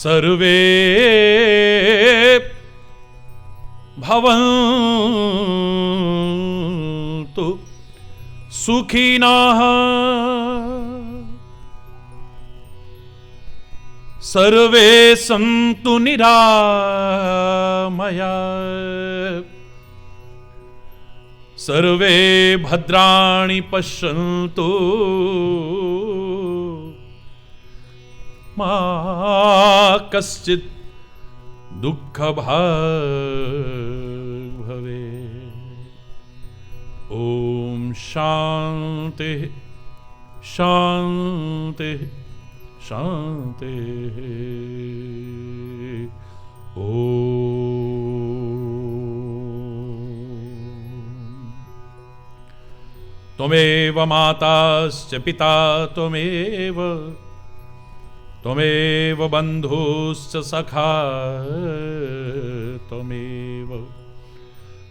सर्वे भवन्तु सुखिनः सर्वे सन्तु निरामयाः सर्वे भद्राणि पश्यन्तु मा कश्चित् दुःखभाग् भवेत्। ॐ शान्ति शान्ति शान्ति। ॐ त्वमेव माताश्च पिता त्वमेव बन्धुश्च सखा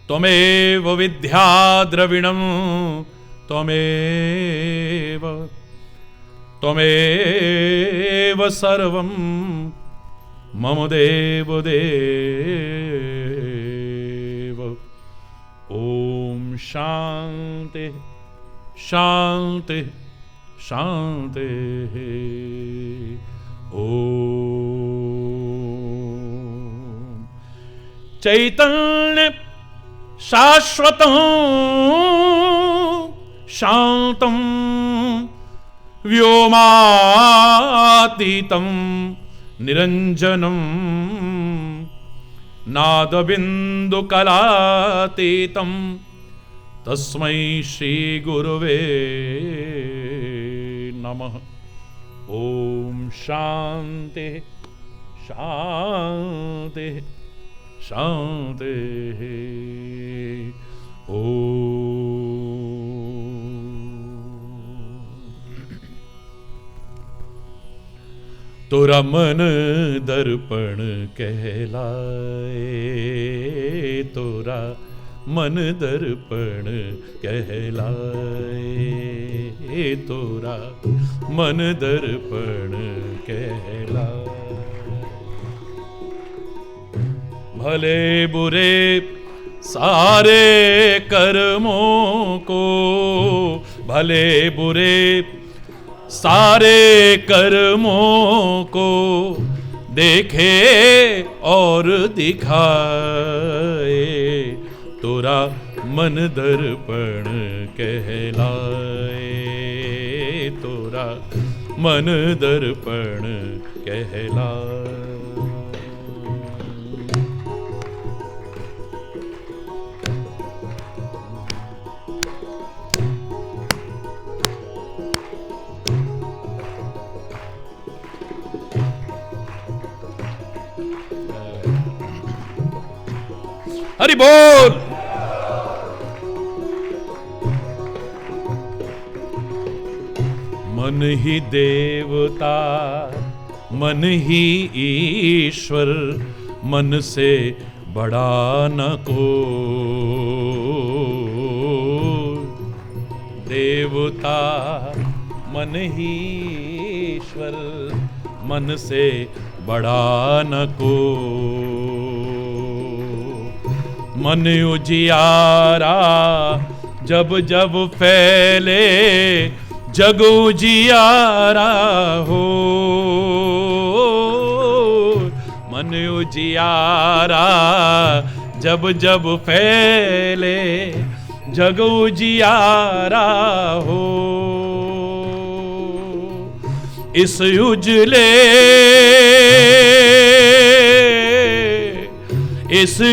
त्वमेव विद्या द्रविणं त्वमेव सर्वं मम देवदेव। ॐ शान्ति शान्ति शान्ति। ॐ चैतन्य शाश्वतं शान्तं व्योमातीतं निरञ्जनं नादबिन्दुकलातीतं तस्मै श्रीगुरुवे नमः। ॐ शान्ति शान्ति शान्ति। ॐ तोरा मन दर्पण कहलाए, तोरा मन दर्पण कहलाए, तोरा मन दर्पण कहलाए। भले बुरे सारे कर्मों को, भले बुरे सारे कर्मों को देखे और दिखाए, तोरा मन दर्पण कहलाए, तोरा मन दर्पण कहलाए। हरि बोल। मन ही देवता मन ही ईश्वर, मन से बड़ा न कोई। देवता मन ही ईश्वर, मन से बड़ा न कोई। मन उजियारा जब जब फैले, जग उजियारा हो। मन उजियारा जब जब फैले, जग उजियारा हो। इस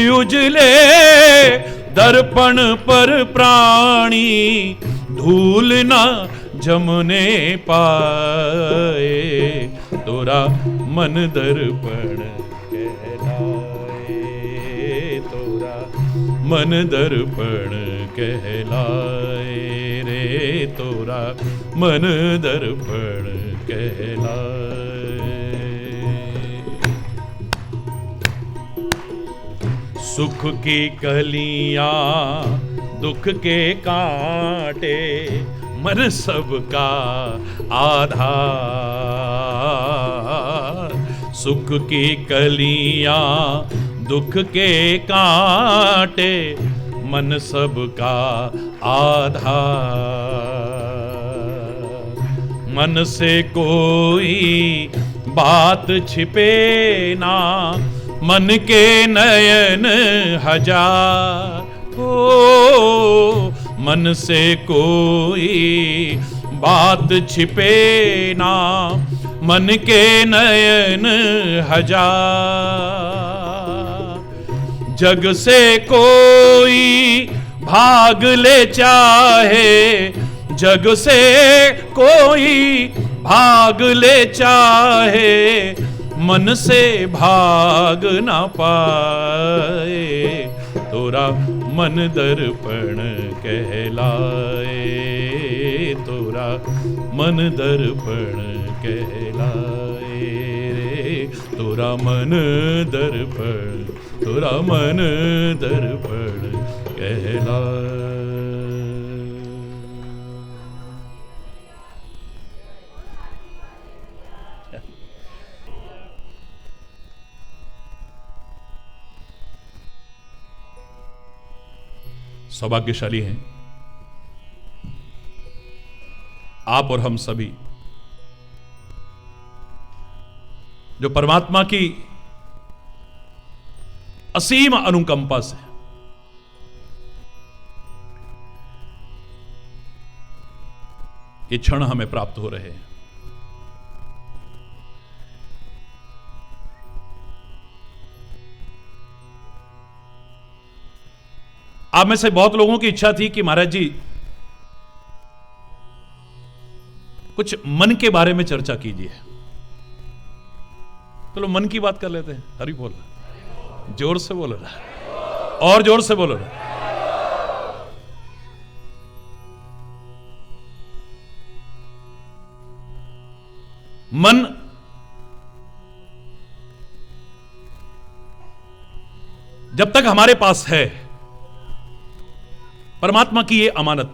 उजले दर्पण पर प्राणी धूल ना जमने पाए, तोरा मन दर्पण कहलाए, तोरा मन दर्पण कहलाए रे, तोरा मन दर्पण कहलाए। सुख की कलियां दुख के कांटे, मन सबका आधार। सुख की कलियां दुख के कांटे, मन सबका आधार। मन से कोई बात छिपे ना, मन के नयन हजार। ओ मन से कोई बात छिपे ना, मन के नयन हजार। जग से कोई भाग ले चाहे, जग से कोई भाग ले चाहे, मन से भाग ना पाए। तोरा मन दर्पण कहलाए, तोरा मन दर्पण कहलाए रे। तोरा मन दर्पण, तोरा मन दर्पण कहलाए। सौभाग्यशाली हैं आप और हम सभी, जो परमात्मा की असीम अनुकंपा से ये क्षण हमें प्राप्त हो रहे हैं। आप में से बहुत लोगों की इच्छा थी कि महाराज जी कुछ मन के बारे में चर्चा कीजिए। चलो मन की बात कर लेते हैं। हरि बोल, जोर से बोलो ना, और जोर से बोलो ना। मन जब तक हमारे पास है, परमात्मा की ये अमानत,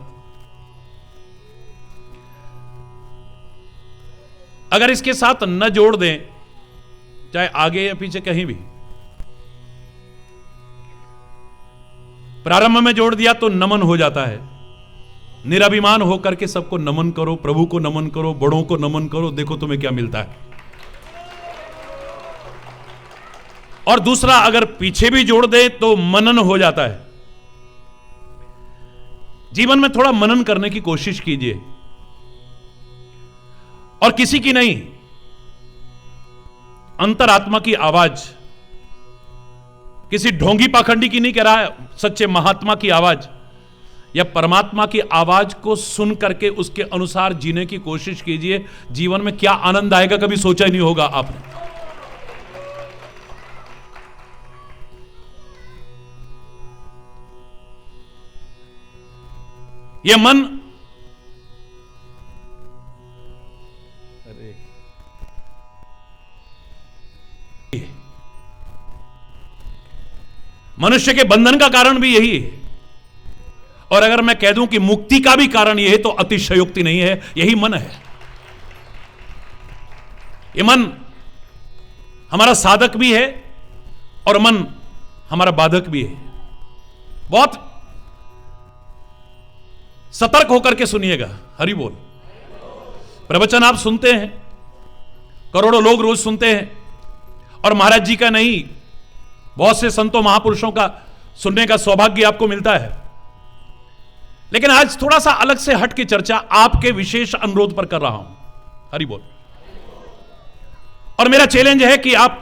अगर इसके साथ न जोड़ दें, चाहे आगे या पीछे कहीं भी, प्रारंभ में जोड़ दिया तो नमन हो जाता है। निराभिमान होकर के सबको नमन करो, प्रभु को नमन करो, बड़ों को नमन करो, देखो तुम्हें क्या मिलता है। और दूसरा, अगर पीछे भी जोड़ दे तो मनन हो जाता है। जीवन में थोड़ा मनन करने की कोशिश कीजिए, और किसी की नहीं, अंतरात्मा की आवाज, किसी ढोंगी पाखंडी की नहीं कह रहा है, सच्चे महात्मा की आवाज या परमात्मा की आवाज को सुन करके उसके अनुसार जीने की कोशिश कीजिए। जीवन में क्या आनंद आएगा कभी सोचा ही नहीं होगा आपने। यह मन, मनुष्य के बंधन का कारण भी यही है, और अगर मैं कह दूं कि मुक्ति का भी कारण यह है तो अतिशयोक्ति नहीं है। यही मन है। यह मन हमारा साधक भी है और मन हमारा बाधक भी है। बहुत सतर्क होकर के सुनिएगा। हरि बोल। प्रवचन आप सुनते हैं, करोड़ों लोग रोज सुनते हैं, और महाराज जी का नहीं, बहुत से संतों महापुरुषों का सुनने का सौभाग्य आपको मिलता है। लेकिन आज थोड़ा सा अलग से हट के चर्चा आपके विशेष अनुरोध पर कर रहा हूं। हरि बोल। और मेरा चैलेंज है कि आप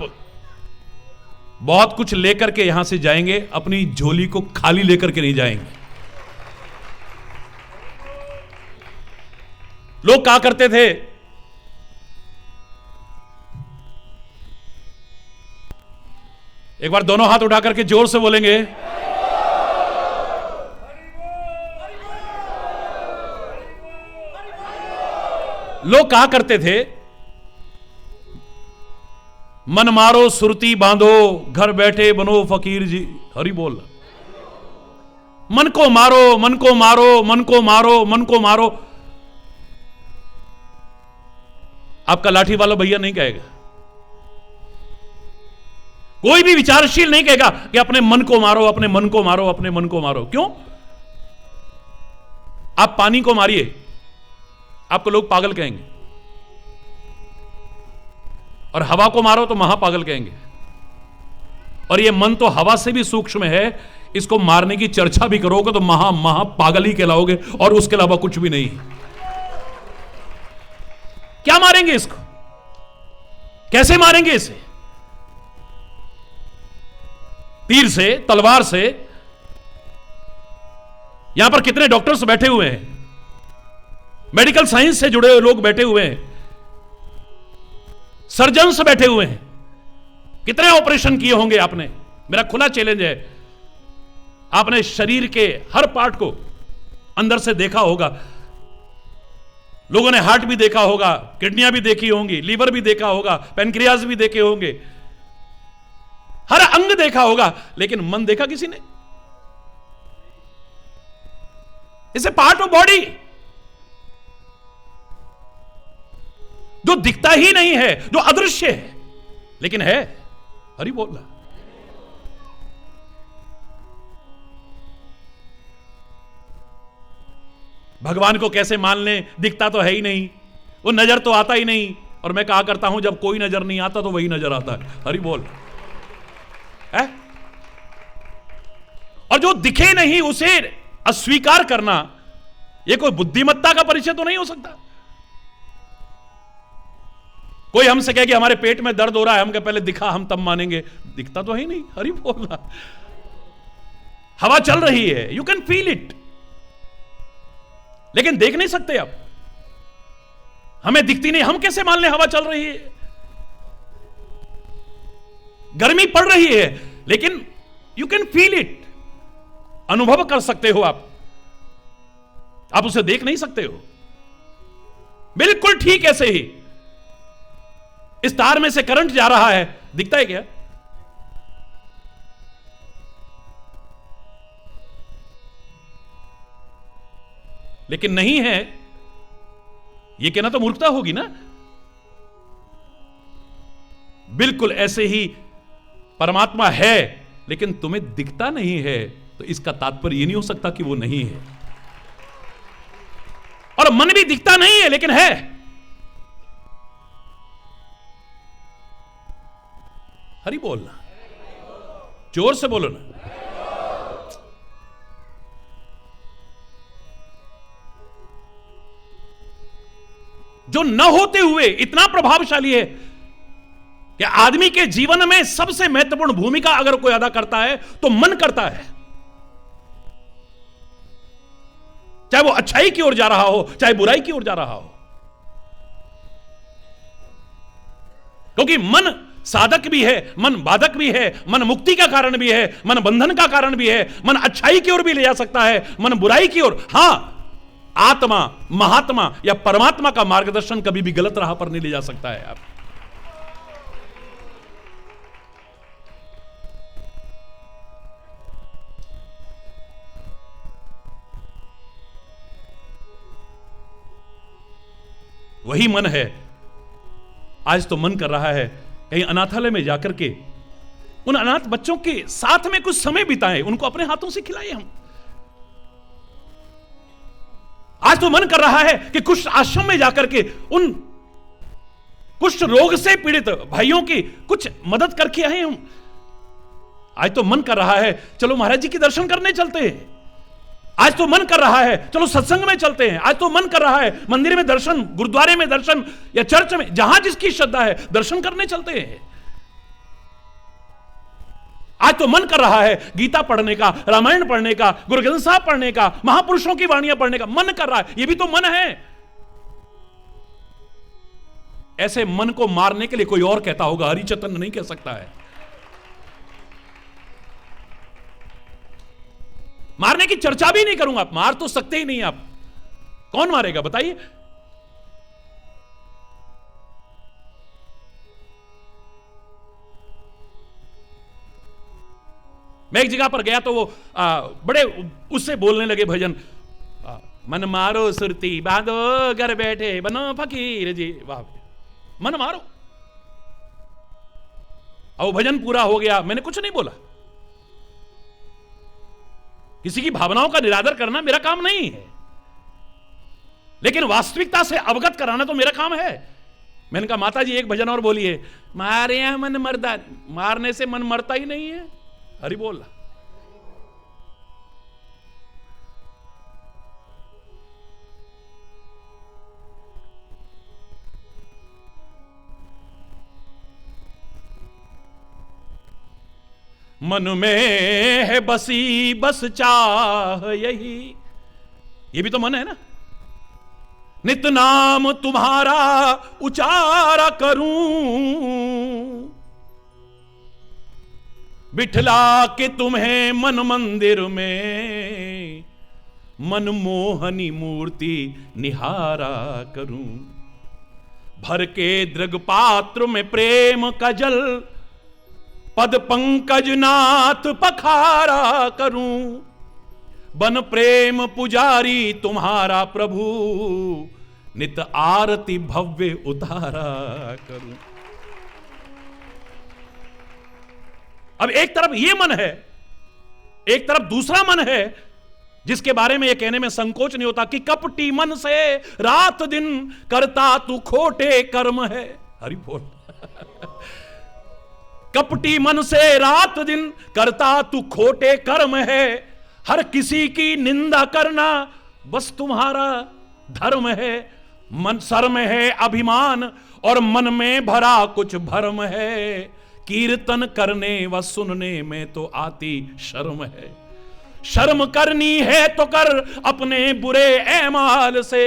बहुत कुछ लेकर के यहां से जाएंगे, अपनी झोली को खाली लेकर के नहीं जाएंगे। लोग कहा करते थे, एक बार दोनों हाथ उठा करके जोर से बोलेंगे, लोग कहा करते थे, मन मारो सुरती बांधो, घर बैठे बनो फकीर जी। हरि बोल। मन को मारो, मन को मारो, मन को मारो, मन को मारो। आपका लाठी वाला भैया नहीं कहेगा, कोई भी विचारशील नहीं कहेगा कि अपने मन को मारो, अपने मन को मारो, अपने मन को मारो। क्यों? आप पानी को मारिए, आपको लोग पागल कहेंगे, और हवा को मारो तो महापागल कहेंगे। और ये मन तो हवा से भी सूक्ष्म है, इसको मारने की चर्चा भी करोगे तो महापागल ही कहलाओगे, और उसके अलावा कुछ भी नहीं। क्या मारेंगे इसको? कैसे मारेंगे इसे? तीर से, तलवार से? यहां पर कितने डॉक्टर्स बैठे हुए हैं, मेडिकल साइंस से जुड़े हुए लोग बैठे हुए हैं, सर्जन्स बैठे हुए हैं। कितने ऑपरेशन किए होंगे आपने? मेरा खुला चैलेंज है, आपने शरीर के हर पार्ट को अंदर से देखा होगा। लोगों ने हार्ट भी देखा होगा, किडनियां भी देखी होंगी, लीवर भी देखा होगा, पेनक्रियाज भी देखे होंगे, हर अंग देखा होगा, लेकिन मन देखा किसी ने? It's a part of body जो दिखता ही नहीं है, जो अदृश्य है, लेकिन है। हरि बोल रहा। भगवान को कैसे मान लें? दिखता तो है ही नहीं, वो नजर तो आता ही नहीं। और मैं कहा करता हूं, जब कोई नजर नहीं आता तो वही नजर आता है। हरि बोल है? और जो दिखे नहीं उसे अस्वीकार करना, यह कोई बुद्धिमत्ता का परिचय तो नहीं हो सकता। कोई हमसे कहे कि हमारे पेट में दर्द हो रहा है, हम कहे पहले दिखा, हम तब मानेंगे। दिखता तो है ही नहीं। हरि बोल रहा। हवा चल रही है, यू कैन फील इट, लेकिन देख नहीं सकते आप। हमें दिखती नहीं, हम कैसे मान लें हवा चल रही है? गर्मी पड़ रही है, लेकिन यू कैन फील इट, अनुभव कर सकते हो आप उसे देख नहीं सकते हो। बिल्कुल ठीक ऐसे ही इस तार में से करंट जा रहा है, दिखता है क्या? लेकिन नहीं है, यह कहना तो मूर्खता होगी ना। बिल्कुल ऐसे ही परमात्मा है, लेकिन तुम्हें दिखता नहीं है, तो इसका तात्पर्य यह नहीं हो सकता कि वो नहीं है। और मन भी दिखता नहीं है, लेकिन है। हरि बोलना, जोर से बोलो ना। जो न होते हुए इतना प्रभावशाली है कि आदमी के जीवन में सबसे महत्वपूर्ण भूमिका अगर कोई अदा करता है तो मन करता है। चाहे वो अच्छाई की ओर जा रहा हो, चाहे बुराई की ओर जा रहा हो, क्योंकि मन साधक भी है, मन बाधक भी है, मन मुक्ति का कारण भी है, मन बंधन का कारण भी है। मन अच्छाई की ओर भी ले जा सकता है, मन बुराई की ओर। हां, आत्मा, महात्मा या परमात्मा का मार्गदर्शन कभी भी गलत राह पर नहीं ले जा सकता है। आप वही मन है। आज तो मन कर रहा है कहीं अनाथालय में जाकर के उन अनाथ बच्चों के साथ में कुछ समय बिताएं, उनको अपने हाथों से खिलाएं हम। आज तो मन कर रहा है कि कुछ आश्रम में जाकर के उन कुष्ठ रोग से पीड़ित भाइयों की कुछ मदद करके आए हम। आज तो मन कर रहा है चलो महाराज जी के दर्शन करने चलते हैं। आज तो मन कर रहा है चलो सत्संग में चलते हैं। आज तो मन कर रहा है मंदिर में दर्शन, गुरुद्वारे में दर्शन, या चर्च में, जहां जिसकी श्रद्धा है, दर्शन करने चलते हैं। आज तो मन कर रहा है गीता पढ़ने का, रामायण पढ़ने का, गुरु ग्रंथ साहब पढ़ने का, महापुरुषों की वाणियां पढ़ने का मन कर रहा है। यह भी तो मन है। ऐसे मन को मारने के लिए कोई और कहता होगा, हरिचंद्र नहीं कह सकता है। मारने की चर्चा भी नहीं करूंगा। मार तो सकते ही नहीं आप। कौन मारेगा बताइए? मैं एक जगह पर गया तो वो बड़े उससे बोलने लगे भजन, मन मारो सुरती बांधो घर बैठे बनो फकीर जी। वाह, मन मारो। अब वो भजन पूरा हो गया, मैंने कुछ नहीं बोला। किसी की भावनाओं का निरादर करना मेरा काम नहीं है, लेकिन वास्तविकता से अवगत कराना तो मेरा काम है। मैंने कहा माता जी एक भजन और बोलिए, मारे या मन मरदा, मारने से मन मरता ही नहीं है। हरि बोल। मन में है बसी बस चाह यही, ये भी तो मन है ना। नित नाम तुम्हारा उचारा करूं, बिठला के तुम्हें मन मंदिर में, मन मोहनी मूर्ति निहारा करूं। भर के दृग पात्र में प्रेम का जल, पद पंकज नाथ पखारा करूं। बन प्रेम पुजारी तुम्हारा प्रभु, नित आरती भव्य उतारा करूं। अब एक तरफ ये मन है, एक तरफ दूसरा मन है, जिसके बारे में ये कहने में संकोच नहीं होता कि कपटी मन से रात दिन करता तू खोटे कर्म है। हरि बोल। कपटी मन से रात दिन करता तू खोटे कर्म है, हर किसी की निंदा करना बस तुम्हारा धर्म है। मन सर में है अभिमान और मन में भरा कुछ भरम है, कीर्तन करने व सुनने में तो आती शर्म है। शर्म करनी है तो कर अपने बुरे ऐमाल से,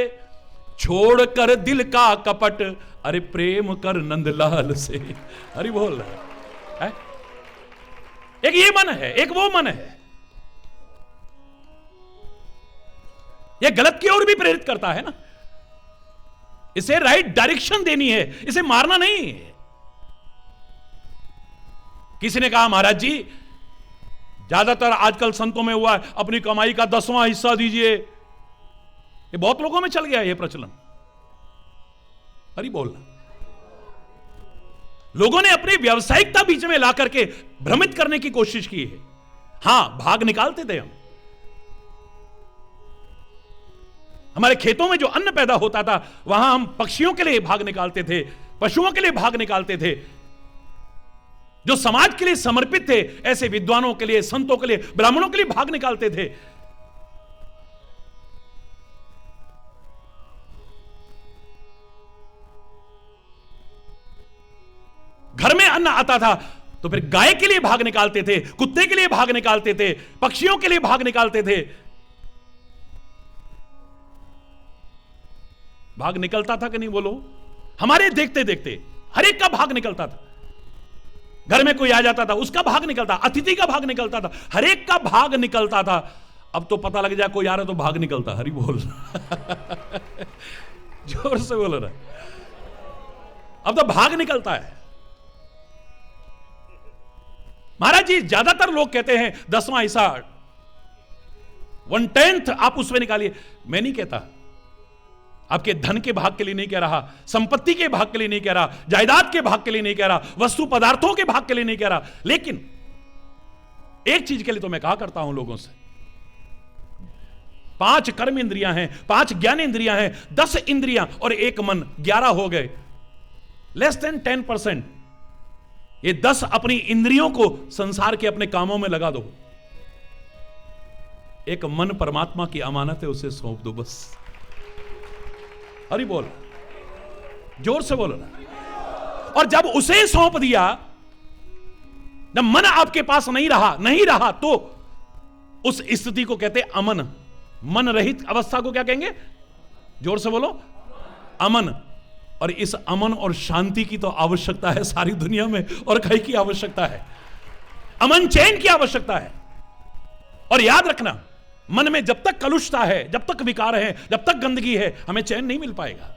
छोड़कर दिल का कपट अरे प्रेम कर नंदलाल से। हरि बोल रहा है। एक ये मन है, एक वो मन है। ये गलत की ओर भी प्रेरित करता है ना। इसे राइट डायरेक्शन देनी है, इसे मारना नहीं है। किसी ने कहा महाराज जी ज्यादातर आजकल संतों में हुआ है अपनी कमाई का 10वां हिस्सा दीजिए। ये बहुत लोगों में चल गया है ये प्रचलन। अरे बोलना, लोगों ने अपनी व्यावसायिकता बीच में ला करके भ्रमित करने की कोशिश की है। हां, भाग निकालते थे हम। हमारे खेतों में जो अन्न पैदा होता था वहां हम पक्षियों के लिए भाग निकालते थे, पशुओं के लिए भाग निकालते थे। जो समाज के लिए समर्पित थे ऐसे विद्वानों के लिए, संतों के लिए, ब्राह्मणों के लिए भाग निकालते थे। घर में अन्न आता था तो फिर गाय के लिए भाग निकालते थे, कुत्ते के लिए भाग निकालते थे, पक्षियों के लिए भाग निकालते थे। भाग निकलता था कि नहीं बोलो? हमारे देखते देखते हर एक का भाग निकलता था। घर में कोई आ जाता था उसका भाग निकलता, अतिथि का भाग निकलता था, हर एक का भाग निकलता था। अब तो पता लग जाए कोई आ रहा तो भाग निकलता। हरि बोल। जोर से बोल रहा। अब तो भाग निकलता है। महाराज जी ज्यादातर लोग कहते हैं 10वां हिस्सा 1/10 आप उसमें निकालिए। मैं नहीं कहता, आपके धन के भाग के लिए नहीं कह रहा, संपत्ति के भाग के लिए नहीं कह रहा, जायदाद के भाग के लिए नहीं कह रहा, वस्तु पदार्थों के भाग के लिए नहीं कह रहा। लेकिन एक चीज के लिए तो मैं कहा करता हूं लोगों से, 5 कर्म इंद्रियां हैं, 5 ज्ञान इंद्रियां हैं, 10 इंद्रियां और 1 मन, 11 हो गए। Less than 10%। ये 10 अपनी इंद्रियों को संसार के अपने कामों में लगा दो। एक मन परमात्मा की अमानत है, उसे सौंप दो बस। हरि बोल, जोर से बोलो ना। और जब उसे सौंप दिया, जब मन आपके पास नहीं रहा तो उस स्थिति को कहते अमन। मन रहित अवस्था को क्या कहेंगे? जोर से बोलो, अमन। और इस अमन और शांति की तो आवश्यकता है सारी दुनिया में, और कहीं की आवश्यकता है? अमन चैन की आवश्यकता है। और याद रखना, मन में जब तक कलुषता है, जब तक विकार है, जब तक गंदगी है, हमें चैन नहीं मिल पाएगा।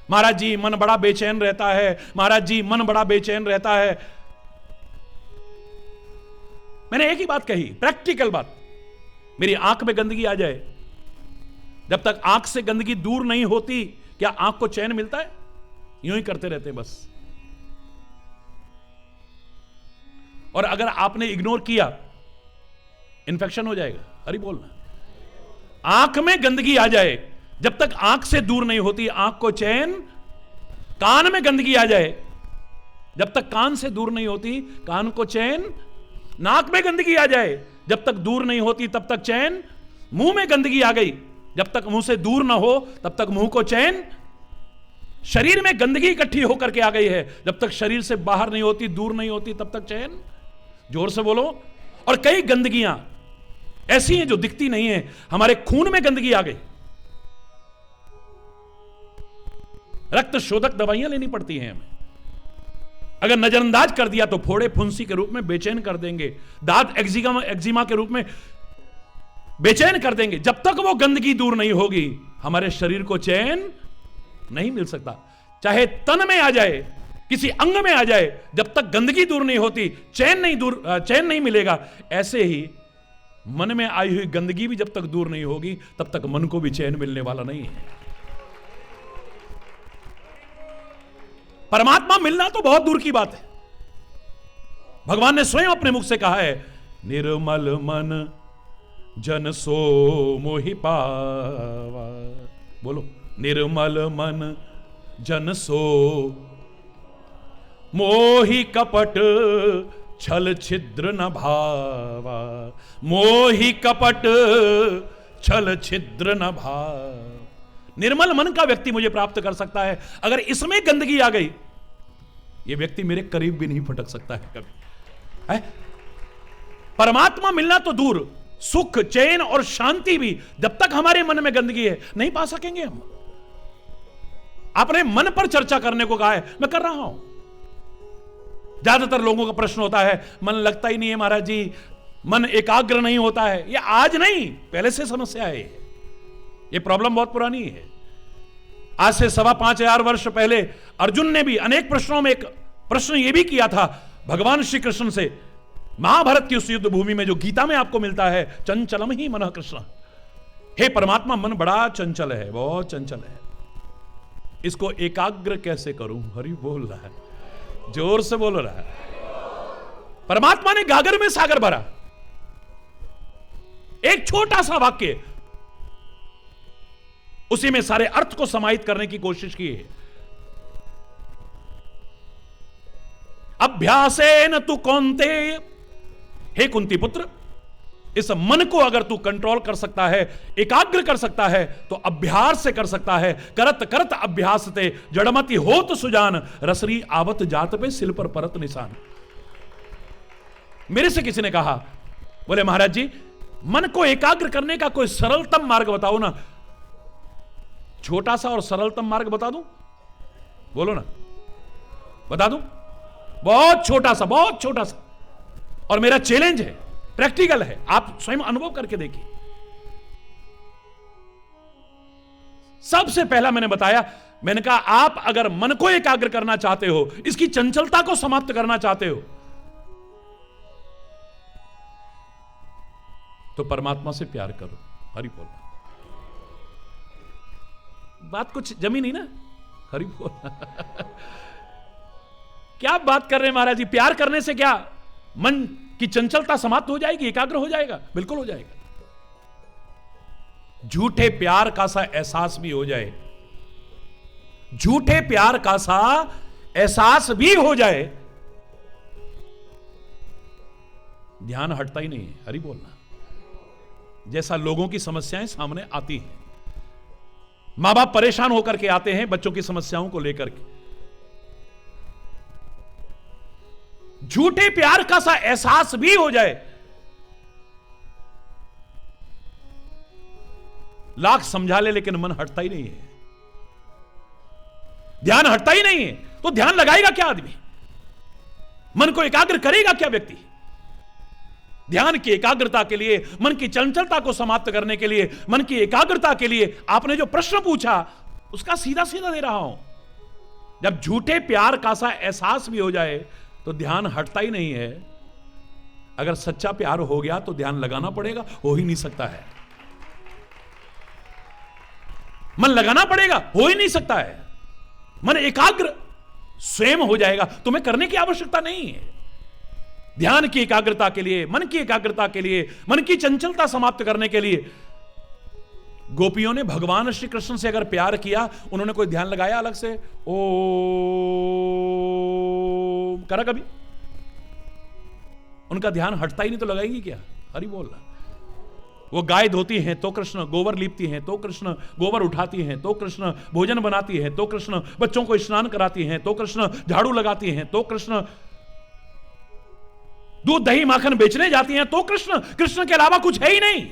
महाराज जी मन बड़ा बेचैन रहता है, महाराज जी मन बड़ा बेचैन रहता है। मैंने एक ही बात कही, प्रैक्टिकल बात। मेरी आंख में गंदगी आ जाए, जब तक आंख से गंदगी दूर नहीं होती, क्या आंख को चैन मिलता है? यूं ही करते रहते हैं बस। और अगर आपने इग्नोर किया, इंफेक्शन हो जाएगा। अरे बोलना, आंख में गंदगी आ जाए, जब तक आंख से दूर नहीं होती आंख को चैन, कान में गंदगी आ जाए, जब तक कान से दूर नहीं होती कान को चैन, नाक में गंदगी आ जाए, जब तक दूर नहीं होती तब तक चैन, मुंह में गंदगी आ गई, जब तक मुंह से दूर ना हो तब तक मुंह को चैन, शरीर में गंदगी इकट्ठी होकर के आ गई है, जब तक शरीर से बाहर नहीं होती, दूर नहीं होती तब तक चैन। जोर से बोलो। और कई गंदगियां ऐसी हैं जो दिखती नहीं है। हमारे खून में गंदगी आ गई, रक्त शोधक दवाइयां लेनी पड़ती हैं हमें। अगर नजरअंदाज कर दिया तो फोड़े फुंसी के रूप में बेचैन कर देंगे, दांत एक्जिमा के रूप में बेचैन कर देंगे। जब तक वो गंदगी दूर नहीं होगी हमारे शरीर को चैन नहीं मिल सकता। चाहे तन में आ जाए, किसी अंग में आ जाए, जब तक गंदगी दूर नहीं होती चैन नहीं मिलेगा। ऐसे ही मन में आई हुई गंदगी भी जब तक दूर नहीं होगी तब तक मन को भी चैन मिलने वाला नहीं है। परमात्मा मिलना तो बहुत दूर की बात है। भगवान ने स्वयं अपने मुख से कहा है, निर्मल मन जन सो मोहि पावा। बोलो, निर्मल मन जन सो मोहि कपट छल छिद्र न भावा। मोहि कपट छल छिद्र न भाव। निर्मल मन का व्यक्ति मुझे प्राप्त कर सकता है। अगर इसमें गंदगी आ गई, यह व्यक्ति मेरे करीब भी नहीं फटक सकता है कभी। है? परमात्मा मिलना तो दूर, सुख चैन और शांति भी जब तक हमारे मन में गंदगी है नहीं पा सकेंगे हम। आपने मन पर चर्चा करने को कहा है, मैं कर रहा हूं। ज्यादातर लोगों का प्रश्न होता है, मन लगता ही नहीं है महाराज जी, मन एकाग्र नहीं होता है। यह आज नहीं, पहले से समस्या है। यह प्रॉब्लम बहुत पुरानी है। आज से 5,500 वर्ष पहले अर्जुन ने भी अनेक प्रश्नों में एक प्रश्न यह भी किया था भगवान श्री कृष्ण से, महाभारत की उस युद्ध भूमि में जो गीता में आपको मिलता है, चंचलम ही मनः कृष्ण। हे परमात्मा, मन बड़ा चंचल है, बहुत चंचल है, इसको एकाग्र कैसे करूं? हरि बोल रहा है, जोर से बोल रहा है। परमात्मा ने गागर में सागर भरा, एक छोटा सा वाक्य, उसी में सारे अर्थ को समाहित करने की कोशिश की है। अभ्यासेन तु कौन्तेय, हे कुंती पुत्र, इस मन को अगर तू कंट्रोल कर सकता है, एकाग्र कर सकता है, तो अभ्यास से कर सकता है। करत करत अभ्यास ते जड़मति होत सुजान, रसरी आवत जात पे सिल पर परत निशान। मेरे से किसी ने कहा, बोले महाराज जी, मन को एकाग्र करने का कोई सरलतम मार्ग बताओ ना। छोटा सा और सरलतम मार्ग बता दूं? बोलो ना, बता दूं? बहुत छोटा सा, बहुत छोटा सा, और मेरा चैलेंज है, प्रैक्टिकल है, आप स्वयं अनुभव करके देखिए। सबसे पहला मैंने बताया, मैंने कहा आप अगर मन को एकाग्र करना चाहते हो, इसकी चंचलता को समाप्त करना चाहते हो, तो परमात्मा से प्यार करो। हरि बोल। बात कुछ जमी नहीं ना? हरि बोल। क्या बात कर रहे हैं महाराज जी? प्यार करने से क्या मन की चंचलता समाप्त हो जाएगी, एकाग्र हो जाएगा? बिल्कुल हो जाएगा। झूठे प्यार का सा एहसास भी हो जाए, झूठे प्यार का सा एहसास भी हो जाए, ध्यान हटता ही नहीं है। हरि बोलना। जैसा लोगों की समस्याएं सामने आती हैं, मां बाप परेशान होकर के आते हैं बच्चों की समस्याओं को लेकर के, झूठे प्यार का सा एहसास भी हो जाए, लाख समझा ले लेकिन मन हटता ही नहीं है, ध्यान हटता ही नहीं है, तो ध्यान लगाएगा क्या आदमी? मन को एकाग्र करेगा क्या व्यक्ति? ध्यान की एकाग्रता के लिए, मन की चंचलता को समाप्त करने के लिए, मन की एकाग्रता के लिए आपने जो प्रश्न पूछा उसका सीधा सीधा दे रहा हूं। जब झूठे प्यार का सा एहसास भी हो जाए तो ध्यान हटता ही नहीं है। अगर सच्चा प्यार हो गया तो ध्यान लगाना पड़ेगा, हो ही नहीं सकता है। मन लगाना पड़ेगा, हो ही नहीं सकता है। मन एकाग्र स्वयं हो जाएगा, तुम्हें करने की आवश्यकता नहीं है। ध्यान की एकाग्रता के लिए, मन की एकाग्रता के लिए, मन की चंचलता समाप्त करने के लिए गोपियों ने भगवान श्री कृष्ण से अगर प्यार किया, उन्होंने कोई ध्यान लगाया अलग से? ओ करा कभी? उनका ध्यान हटता ही नहीं तो लगाएंगी क्या? हरि बोल। वो गाय धोती हैं तो कृष्ण, गोबर लीपती हैं तो कृष्ण, गोबर उठाती हैं तो कृष्ण, भोजन बनाती हैं तो कृष्ण, बच्चों को स्नान कराती हैं तो कृष्ण, झाड़ू लगाती हैं तो कृष्ण, दूध दही माखन बेचने जाती हैं तो कृष्ण। कृष्ण के अलावा कुछ है ही नहीं।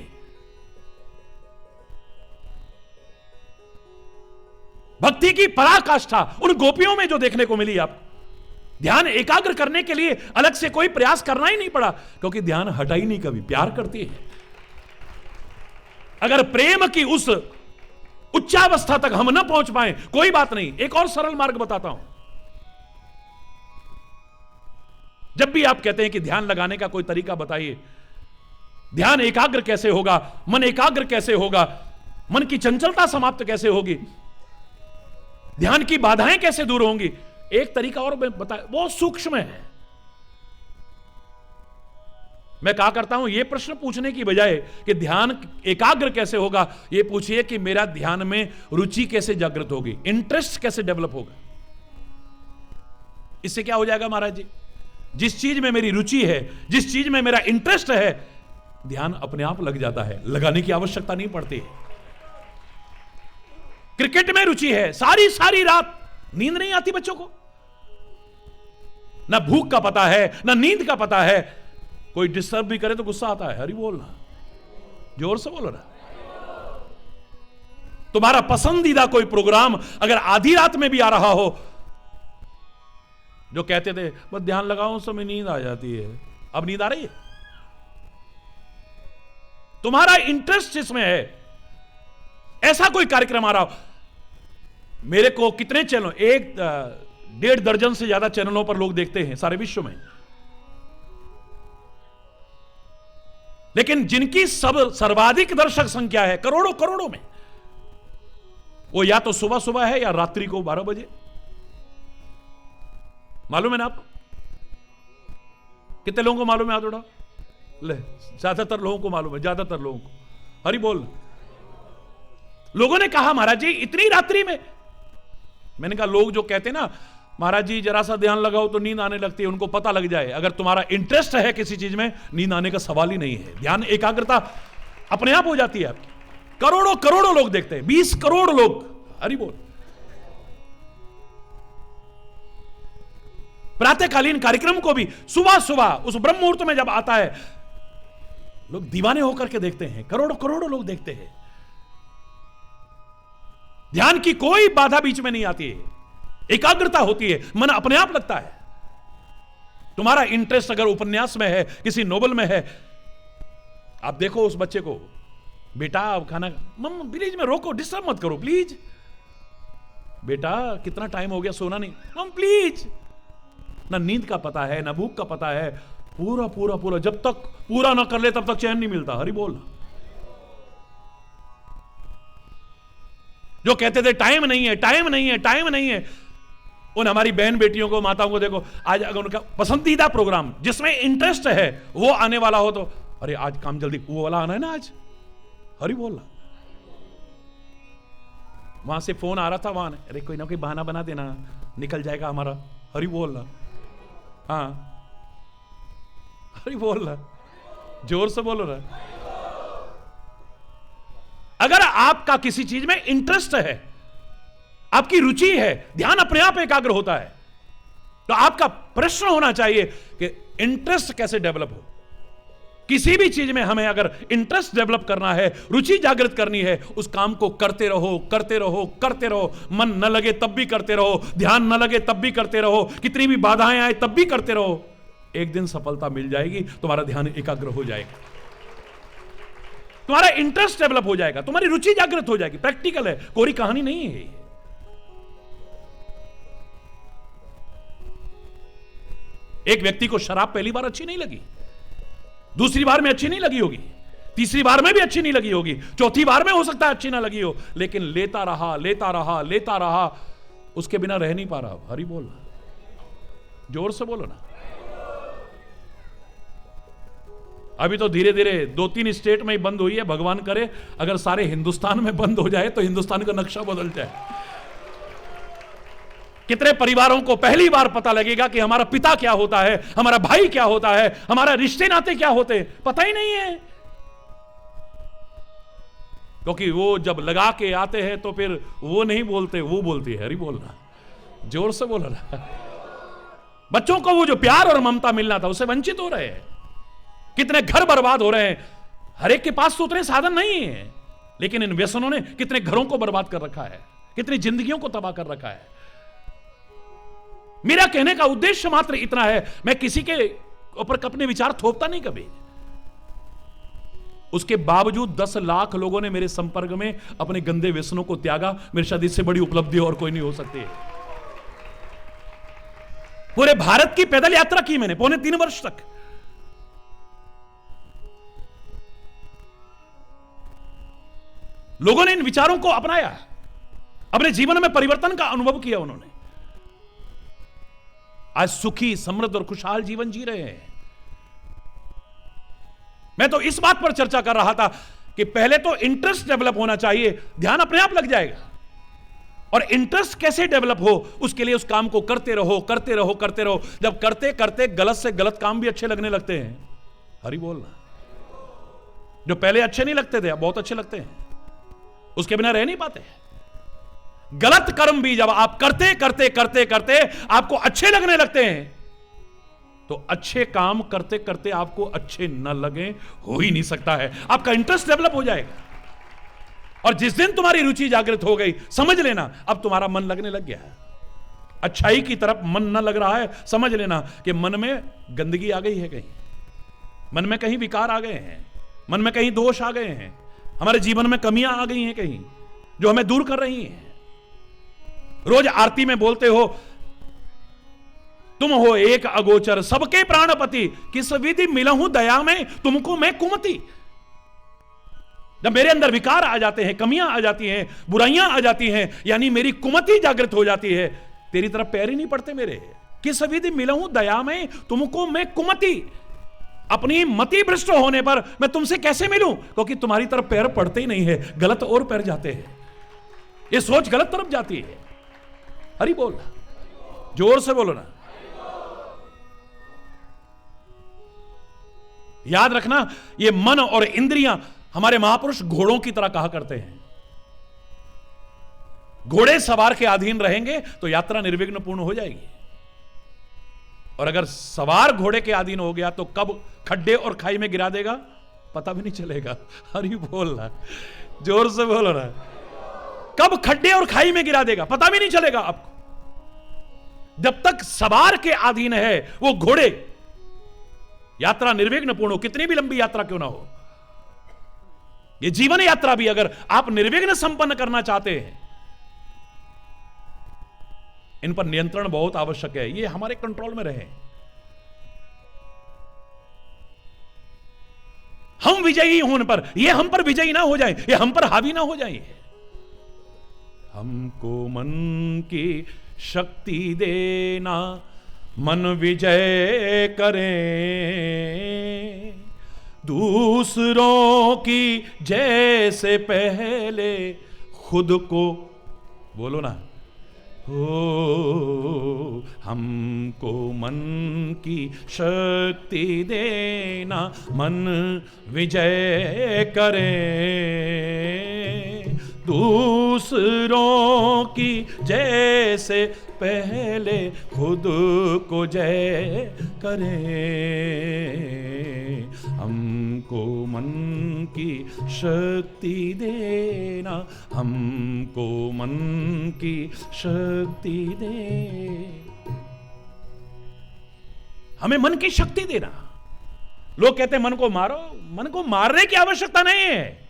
भक्ति की पराकाष्ठा उन गोपियों में जो देखने को मिली आपको। ध्यान एकाग्र करने के लिए अलग से कोई प्रयास करना ही नहीं पड़ा, क्योंकि ध्यान हटा ही नहीं कभी, प्यार करती है। अगर प्रेम की उस उच्चावस्था तक हम न पहुंच पाए, कोई बात नहीं, एक और सरल मार्ग बताता हूं। जब भी आप कहते हैं कि ध्यान लगाने का कोई तरीका बताइए, ध्यान एकाग्र कैसे होगा, मन एकाग्र कैसे होगा, मन की चंचलता समाप्त कैसे होगी, ध्यान की बाधाएं कैसे दूर होंगी, एक तरीका और मैं बता, वो सूक्ष्म है। मैं कहा करता हूं, यह प्रश्न पूछने की बजाय कि ध्यान एकाग्र कैसे होगा, यह पूछिए कि मेरा ध्यान में रुचि कैसे जागृत होगी, इंटरेस्ट कैसे डेवलप होगा। इससे क्या हो जाएगा महाराज जी? जिस चीज में मेरी रुचि है, जिस चीज में मेरा इंटरेस्ट है, ध्यान अपने आप लग जाता है, लगाने की आवश्यकता नहीं पड़ती है। क्रिकेट में रुचि है, सारी सारी रात नींद नहीं आती बच्चों को, ना भूख का पता है, ना नींद का पता है, कोई डिस्टर्ब भी करे तो गुस्सा आता है। हरि बोलना, जोर से बोलो ना। तुम्हारा पसंदीदा कोई प्रोग्राम अगर आधी रात में भी आ रहा हो, जो कहते थे बस ध्यान लगाओ उस समय नींद आ जाती है, अब नींद आ रही है? तुम्हारा इंटरेस्ट इसमें है, ऐसा कोई कार्यक्रम आ रहा हो। मेरे को कितने चैनल, 1.5 दर्जन से ज्यादा चैनलों पर लोग देखते हैं सारे विश्व में, लेकिन जिनकी सर्वाधिक दर्शक संख्या है करोड़ों करोड़ों में, वो या तो सुबह सुबह है या रात्रि को 12 बजे। मालूम है ना आपको? कितने लोगों को मालूम है? हाथ उठाओ। ले, ज्यादातर लोगों को मालूम है, ज्यादातर लोगों को। हरि बोल। लोगों ने कहा महाराज जी इतनी रात्रि में, मैंने कहा लोग जो कहते हैं ना महाराज जी जरा सा ध्यान लगाओ तो नींद आने लगती है, उनको पता लग जाए, अगर तुम्हारा इंटरेस्ट है किसी चीज में, नींद आने का सवाल ही नहीं है। ध्यान एकाग्रता अपने आप हो जाती है आपकी। करोड़ों करोड़ों लोग देखते हैं, 20 करोड़ लोग। हरि बोल। प्रातःकालीन कार्यक्रम को भी सुबह सुबह उस ब्रह्म मुहूर्त में जब आता है, लोग दीवाने होकर के देखते हैं, करोड़ों करोड़ों लोग देखते हैं। ध्यान की कोई बाधा बीच में नहीं आती है, एकाग्रता होती है, मन अपने आप लगता है। तुम्हारा इंटरेस्ट अगर उपन्यास में है, किसी नोवेल में है, आप देखो उस बच्चे को, बेटा अब खाना, मम्मा प्लीज में रोको, डिस्टर्ब मत करो प्लीज, बेटा कितना टाइम हो गया सोना नहीं, मम प्लीज। ना नींद का पता है, ना भूख का पता है, पूरा पूरा पूरा, जब तक पूरा ना कर ले तब तक चैन नहीं मिलता। हरि बोल। जो कहते थे टाइम नहीं है, टाइम नहीं है, टाइम नहीं है, उन हमारी बहन बेटियों को, माताओं को देखो, आज अगर उनका पसंदीदा प्रोग्राम जिसमें इंटरेस्ट है वो आने वाला हो तो अरे आज काम जल्दी, वो वाला आना है ना आज। हरि बोल। वहां से फोन आ रहा था, वहां अरे कोई ना कोई बहाना बना देना, निकल जाएगा हमारा। हरि बोल। हाँ हरि बोल, जोर से बोलो ना। अगर आपका किसी चीज में इंटरेस्ट है, आपकी रुचि है, ध्यान अपने आप एकाग्र होता है। तो आपका प्रश्न होना चाहिए कि इंटरेस्ट कैसे डेवलप हो। किसी भी चीज में हमें अगर इंटरेस्ट डेवलप करना है, रुचि जागृत करनी है, उस काम को करते रहो, करते रहो, करते रहो। मन न लगे तब भी करते रहो, ध्यान न लगे तब भी करते रहो, कितनी भी बाधाएं आए तब भी करते रहो। एक दिन सफलता मिल जाएगी, तुम्हारा ध्यान एकाग्र हो जाएगा, तुम्हारा इंटरेस्ट डेवलप हो जाएगा, तुम्हारी रुचि जागृत हो जाएगी। प्रैक्टिकल है, कोरी कहानी नहीं है। एक व्यक्ति को शराब पहली बार अच्छी नहीं लगी, दूसरी बार में अच्छी नहीं लगी होगी, तीसरी बार में भी अच्छी नहीं लगी होगी, चौथी बार में हो सकता है अच्छी ना लगी हो, लेकिन लेता रहा, लेता रहा, लेता रहा, उसके बिना रह नहीं पा रहा। हरि बोल, जोर से बोलो ना। अभी तो धीरे धीरे 2-3 स्टेट में ही बंद हुई है, भगवान करे अगर सारे हिंदुस्तान में बंद हो जाए तो हिंदुस्तान का नक्शा बदल जाए। कितने परिवारों को पहली बार पता लगेगा कि हमारा पिता क्या होता है, हमारा भाई क्या होता है, हमारा रिश्ते नाते क्या होते, पता ही नहीं है। क्योंकि वो जब लगा के आते हैं तो फिर वो नहीं बोलते, वो बोलती है। हरी बोलना, जोर से बोलना। बच्चों को वो जो प्यार और ममता मिलना था उससे वंचित हो रहे हैं। कितने घर बर्बाद हो रहे हैं। हर एक के पास तो उतने साधन नहीं है, लेकिन इन व्यसनों ने कितने घरों को बर्बाद कर रखा है, कितनी जिंदगियों को तबाह कर रखा है। मेरा कहने का उद्देश्य मात्र इतना है, मैं किसी के ऊपर अपने विचार थोपता नहीं कभी। उसके बावजूद 10 लाख लोगों ने मेरे संपर्क में अपने गंदे व्यसनों को त्यागा। मेरे शायद इससे बड़ी उपलब्धि और कोई नहीं हो सकती है। पूरे भारत की पैदल यात्रा की मैंने 3.25 वर्ष तक। लोगों ने इन विचारों को अपनाया, अपने जीवन में परिवर्तन का अनुभव किया उन्होंने। आज सुखी, समृद्ध और खुशहाल जीवन जी रहे हैं। मैं तो इस बात पर चर्चा कर रहा था कि पहले तो इंटरेस्ट डेवलप होना चाहिए, ध्यान अपने आप लग जाएगा। और इंटरेस्ट कैसे डेवलप हो, उसके लिए उस काम को करते रहो, करते रहो, करते रहो। जब करते करते गलत से गलत काम भी अच्छे लगने लगते हैं। हरि बोलना। जो पहले अच्छे नहीं लगते थे अब बहुत अच्छे लगते हैं, उसके बिना रह नहीं पाते। गलत कर्म भी जब आप करते करते करते करते आपको अच्छे लगने लगते हैं, तो अच्छे काम करते करते आपको अच्छे न लगे हो ही नहीं सकता है। आपका इंटरेस्ट डेवलप हो जाएगा। और जिस दिन तुम्हारी रुचि जागृत हो गई, समझ लेना अब तुम्हारा मन लगने लग गया है। अच्छाई की तरफ मन न लग रहा है, समझ लेना कि मन में गंदगी आ गई है, कहीं मन में कहीं विकार आ गए हैं, मन में कहीं दोष आ गए हैं, हमारे जीवन में कमियां आ गई हैं कहीं, जो हमें दूर कर रही हैं। रोज आरती में बोलते हो, तुम हो एक अगोचर सबके प्राणपति, किस विधि मिलहूं दया में तुमको मैं कुमति। जब मेरे अंदर विकार आ जाते हैं, कमियां आ जाती हैं, बुराइयां आ जाती हैं, यानी मेरी कुमति जागृत हो जाती है, तेरी तरफ पैर ही नहीं पड़ते मेरे। किस विधि मिलहूं दया में तुमको मैं कुमति। अपनी मति भ्रष्ट होने पर मैं तुमसे कैसे मिलूं, क्योंकि तुम्हारी तरफ पैर पड़ते ही नहीं है, गलत और पैर जाते हैं, ये सोच गलत तरफ जाती है। हरि बोल, जोर से बोलो ना। याद रखना, ये मन और इंद्रियां हमारे महापुरुष घोड़ों की तरह कहा करते हैं। घोड़े सवार के अधीन रहेंगे तो यात्रा निर्विघ्न पूर्ण हो जाएगी। और अगर सवार घोड़े के अधीन हो गया तो कब खड्डे और खाई में गिरा देगा पता भी नहीं चलेगा। हरि बोल रहा, जोर से बोल रहा। कब खड्डे और खाई में गिरा देगा पता भी नहीं चलेगा आपको। जब तक सवार के अधीन है वो घोड़े, यात्रा निर्विघ्न पूर्ण हो, कितनी भी लंबी यात्रा क्यों ना हो। ये जीवन यात्रा भी अगर आप निर्विघ्न संपन्न करना चाहते हैं, इन पर नियंत्रण बहुत आवश्यक है। ये हमारे कंट्रोल में रहे, हम विजयी होने पर ये हम पर विजयी ना हो जाए, ये हम पर हावी ना हो जाए। हमको मन की शक्ति देना, मन विजय करें, दूसरों की जैसे पहले खुद को, बोलो ना, हो हमको मन की शक्ति देना, मन विजय करें, दूसरों की जैसे पहले खुद को जय करें। हमको मन की शक्ति देना, हमको मन की शक्ति दे। हमें मन की शक्ति देना। लोग कहते हैं मन को मारो, मन को मारने की आवश्यकता नहीं है,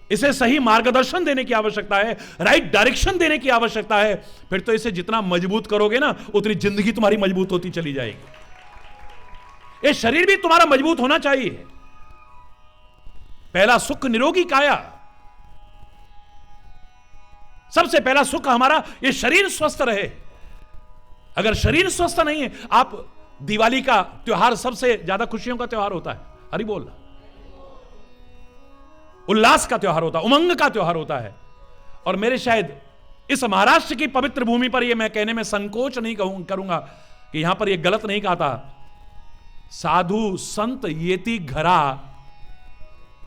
इसे सही मार्गदर्शन देने की आवश्यकता है, राइट डायरेक्शन देने की आवश्यकता है। फिर तो इसे जितना मजबूत करोगे ना, उतनी जिंदगी तुम्हारी मजबूत होती चली जाएगी। ये शरीर भी तुम्हारा मजबूत होना चाहिए। पहला सुख निरोगी काया, सबसे पहला सुख हमारा ये शरीर स्वस्थ रहे। अगर शरीर स्वस्थ नहीं है, आप दिवाली का त्योहार सबसे ज्यादा खुशियों का त्योहार होता है, हरि बोल। उल्लास का त्योहार होता है, उमंग का त्योहार होता है। और मेरे शायद इस महाराष्ट्र की पवित्र भूमि पर यह मैं कहने में संकोच नहीं करूंगा कि यहां पर यह गलत नहीं कहा था, साधु संत येती घरा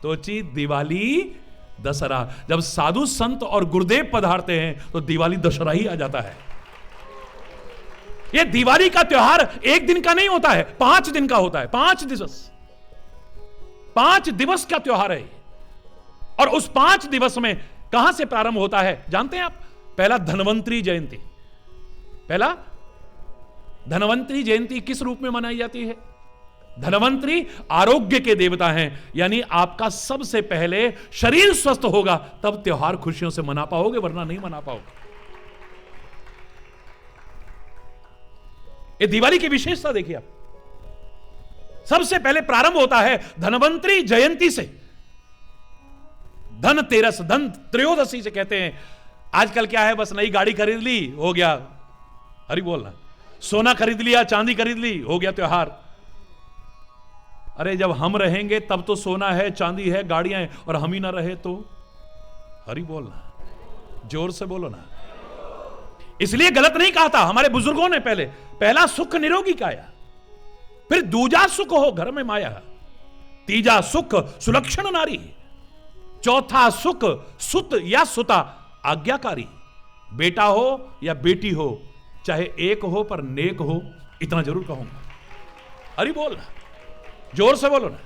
तोची दिवाली दशहरा। जब साधु संत और गुरुदेव पधारते हैं तो दिवाली दशहरा ही आ जाता है। यह दिवाली का त्योहार एक दिन का नहीं होता है, 5 दिन का होता है। 5 दिवस का त्योहार है। और उस 5 दिवस में कहां से प्रारंभ होता है जानते हैं आप? पहला धन्वंतरी जयंती। पहला धन्वंतरी जयंती किस रूप में मनाई जाती है? धन्वंतरी आरोग्य के देवता हैं, यानी आपका सबसे पहले शरीर स्वस्थ होगा तब त्योहार खुशियों से मना पाओगे, वरना नहीं मना पाओगे। ये दिवाली की विशेषता देखिए आप। सबसे पहले प्रारंभ होता है धन्वंतरी जयंती से। धनतेरस, धन त्रयोदशी से कहते हैं। आजकल क्या है, बस नई गाड़ी खरीद ली हो गया, हरि बोलना। सोना खरीद लिया, चांदी खरीद ली, हो गया त्योहार। अरे जब हम रहेंगे तब तो सोना है, चांदी है, गाड़ियां हैं, और हम ही ना रहे तो? हरि बोलना, जोर से बोलो ना। इसलिए गलत नहीं कहा था हमारे बुजुर्गों ने। पहला सुख निरोगी काया, फिर दूजा सुख हो घर में माया, तीजा सुख सुलक्षण नारी, चौथा सुख सुत या सुता आज्ञाकारी। बेटा हो या बेटी हो, चाहे एक हो पर नेक हो, इतना जरूर कहूंगा। हरि बोल, जोर से बोलो ना।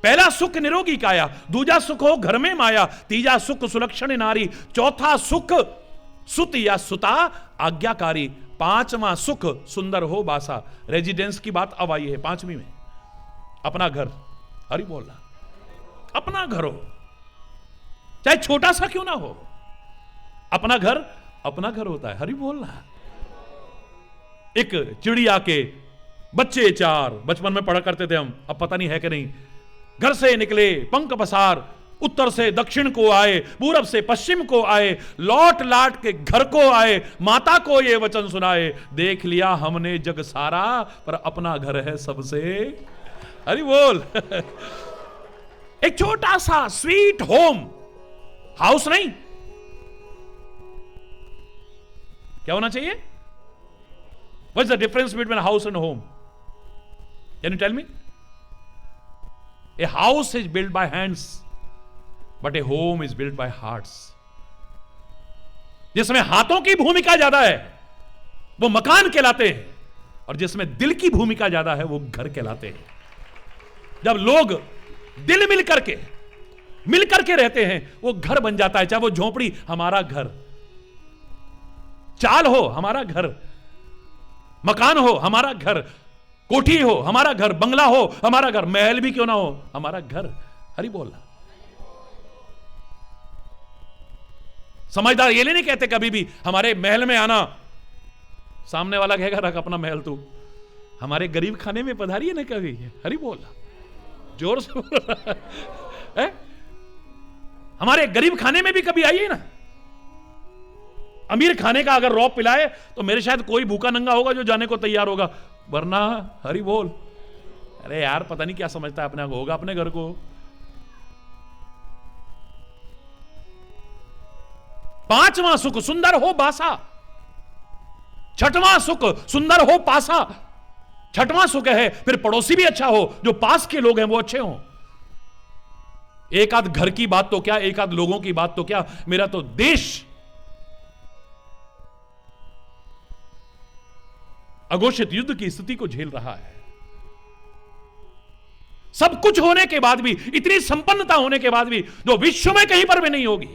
पहला सुख निरोगी काया, दूजा सुख हो घर में माया, तीजा सुख सुलक्षण नारी, चौथा सुख सुत या सुता आज्ञाकारी, पांचवा सुख सुंदर हो बासा। रेजिडेंस की बात अब आई है 5वीं में, अपना घर। हरि बोलना, अपना घर हो, चाहे छोटा सा क्यों ना हो, अपना घर अपना घर होता है। हरि बोलना। एक चिड़िया के बच्चे 4 बचपन में पढ़ा करते थे हम, अब पता नहीं है कि नहीं। घर से निकले पंख पसार, उत्तर से दक्षिण को आए, पूरब से पश्चिम को आए, लौट लाट के घर को आए, माता को ये वचन सुनाए, देख लिया हमने जग सारा, पर अपना घर है सबसे। हरि बोल। एक छोटा सा स्वीट होम, हाउस नहीं, क्या होना चाहिए? What is the difference between house and home? Can you tell me? A house is build by hands, but a home is build by hearts. जिसमें हाथों की भूमिका ज्यादा है वो मकान कहलाते हैं, और जिसमें दिल की भूमिका ज्यादा है वो घर कहलाते हैं। जब लोग दिल मिल करके रहते हैं वो घर बन जाता है। चाहे वो झोपड़ी, हमारा घर, चाल हो हमारा घर, मकान हो हमारा घर, कोठी हो हमारा घर, बंगला हो हमारा घर, महल भी क्यों ना हो हमारा घर। हरि बोलना। समझदार ये नहीं कहते कभी भी हमारे महल में आना, सामने वाला कहेगा रख अपना महल तू। हमारे गरीब खाने में पधारिए ना कभी। हरि बोलना, जोर से बोल। हमारे गरीब खाने में भी कभी आइए ना। अमीर खाने का अगर रौब पिलाए तो मेरे शायद कोई भूखा नंगा होगा जो जाने को तैयार होगा, वरना हरि बोल, अरे यार पता नहीं क्या समझता है अपने को, होगा अपने घर को। पांचवा सुख सुंदर हो बासा, छठवां सुख सुंदर हो पासा। छठवां सुख है फिर पड़ोसी भी अच्छा हो, जो पास के लोग हैं वो अच्छे हों। एक आध घर की बात तो क्या, एक आध लोगों की बात तो क्या, मेरा तो देश अघोषित युद्ध की स्थिति को झेल रहा है। सब कुछ होने के बाद भी, इतनी संपन्नता होने के बाद भी, जो विश्व में कहीं पर भी नहीं होगी।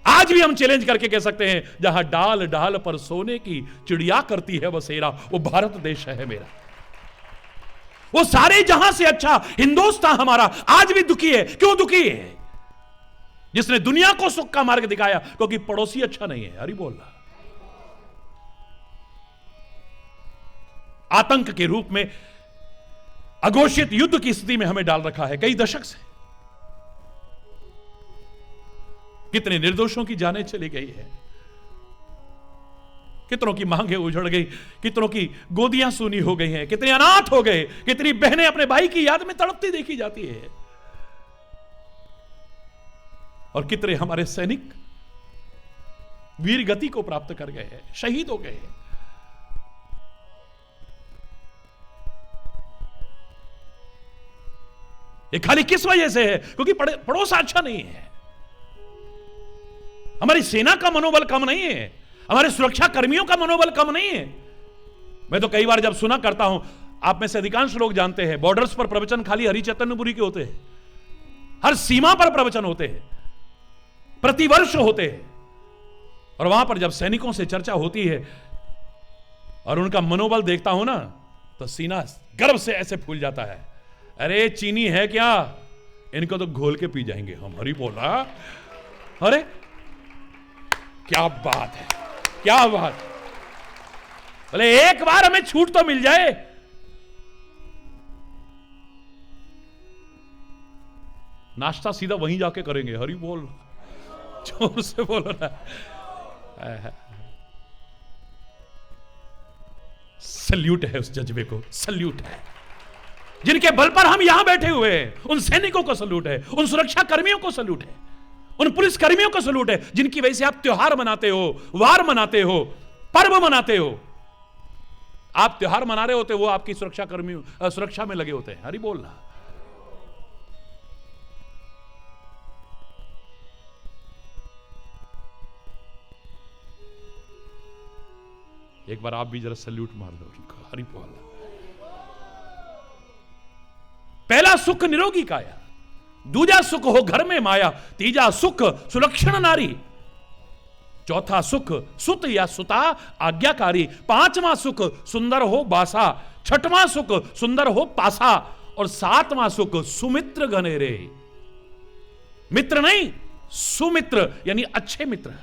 आज भी हम चैलेंज करके कह सकते हैं, जहां डाल डाल पर सोने की चिड़िया करती है बसेरा, वो भारत देश है मेरा। वो सारे जहां से अच्छा हिंदुस्तान हमारा आज भी दुखी है। क्यों दुखी है? जिसने दुनिया को सुख का मार्ग दिखाया, क्योंकि पड़ोसी अच्छा नहीं है। हरि बोल रहा। आतंक के रूप में अघोषित युद्ध की स्थिति में हमें डाल रखा है कई दशक से। कितने निर्दोषों की जानें चली गई है। कितनों की मांगें उजड़ गई, कितनों की गोदियां सूनी हो गई हैं, कितने अनाथ हो गए, कितनी बहनें अपने भाई की याद में तड़पती देखी जाती है, और कितने हमारे सैनिक वीर गति को प्राप्त कर गए हैं, शहीद हो गए हैं। ये खाली किस वजह से है? क्योंकि पड़ोस अच्छा नहीं है, हमारी सेना का मनोबल कम नहीं है, हमारे सुरक्षा कर्मियों का मनोबल कम नहीं है। मैं तो कई बार जब सुना करता हूं, आप में से अधिकांश लोग जानते हैं, बॉर्डर्स पर प्रवचन खाली हरिचैतन्यपुरी के होते हैं, हर सीमा पर प्रवचन होते हैं, प्रतिवर्ष होते हैं, और वहां पर जब सैनिकों से चर्चा होती है और उनका मनोबल देखता हूं ना, तो सीना गर्व से ऐसे फूल जाता है। अरे चीनी है क्या, इनको तो घोल के पी जाएंगे हम। हरि बोल रहा, अरे क्या बात है, क्या बात। बोले एक बार हमें छूट तो मिल जाए। नाश्ता सीधा वहीं जाके करेंगे। हरि बोल, जोर से बोलो ना। सल्यूट है उस जज्बे को, सल्यूट है जिनके बल पर हम यहां बैठे हुए हैं। उन सैनिकों को सल्यूट है, उन सुरक्षा कर्मियों को सल्यूट है, उन पुलिस कर्मियों को सल्यूट है, जिनकी वजह से आप त्योहार मनाते हो, वार मनाते हो, पर्व मनाते हो। आप त्योहार मना रहे होते, वो आपकी सुरक्षा कर्मियों सुरक्षा में लगे होते हैं। हरि बोलना। एक बार आप भी जरा सल्यूट मार दो उनको। हरि बोलना। पहला सुख निरोगी काया, दूजा सुख हो घर में माया, तीजा सुख सुलक्षण नारी, चौथा सुख सुत या सुता आज्ञाकारी, पांचवा सुख सुंदर हो बासा, छठवां सुख सुंदर हो पासा, और सातवां सुख सुमित्र घनेरे। मित्र नहीं, सुमित्र यानी अच्छे मित्र,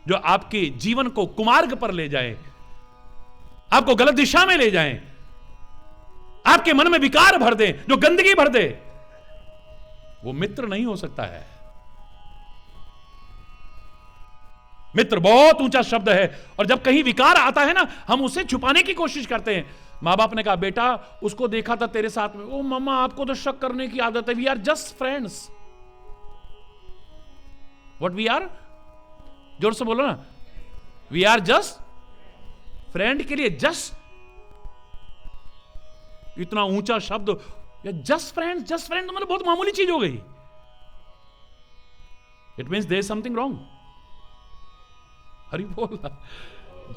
जो आपके जीवन को कुमार्ग पर ले जाए, आपको गलत दिशा में ले जाएं, आपके मन में विकार भर दे, जो गंदगी भर दे, वो मित्र नहीं हो सकता है। मित्र बहुत ऊंचा शब्द है, और जब कहीं विकार आता है ना, हम उसे छुपाने की कोशिश करते हैं। मां बाप ने कहा, बेटा उसको देखा था तेरे साथ में। ओ मम्मा, आपको तो शक करने की आदत है। We are just friends. What we are? जोर से बोलो ना। वी आर जस्ट फ्रेंड के लिए जस्ट, इतना ऊंचा शब्द, जस्ट फ्रेंड, जस्ट फ्रेंड तो मतलब बहुत मामूली चीज हो गई। It means there is something wrong. Hari बोल रहा,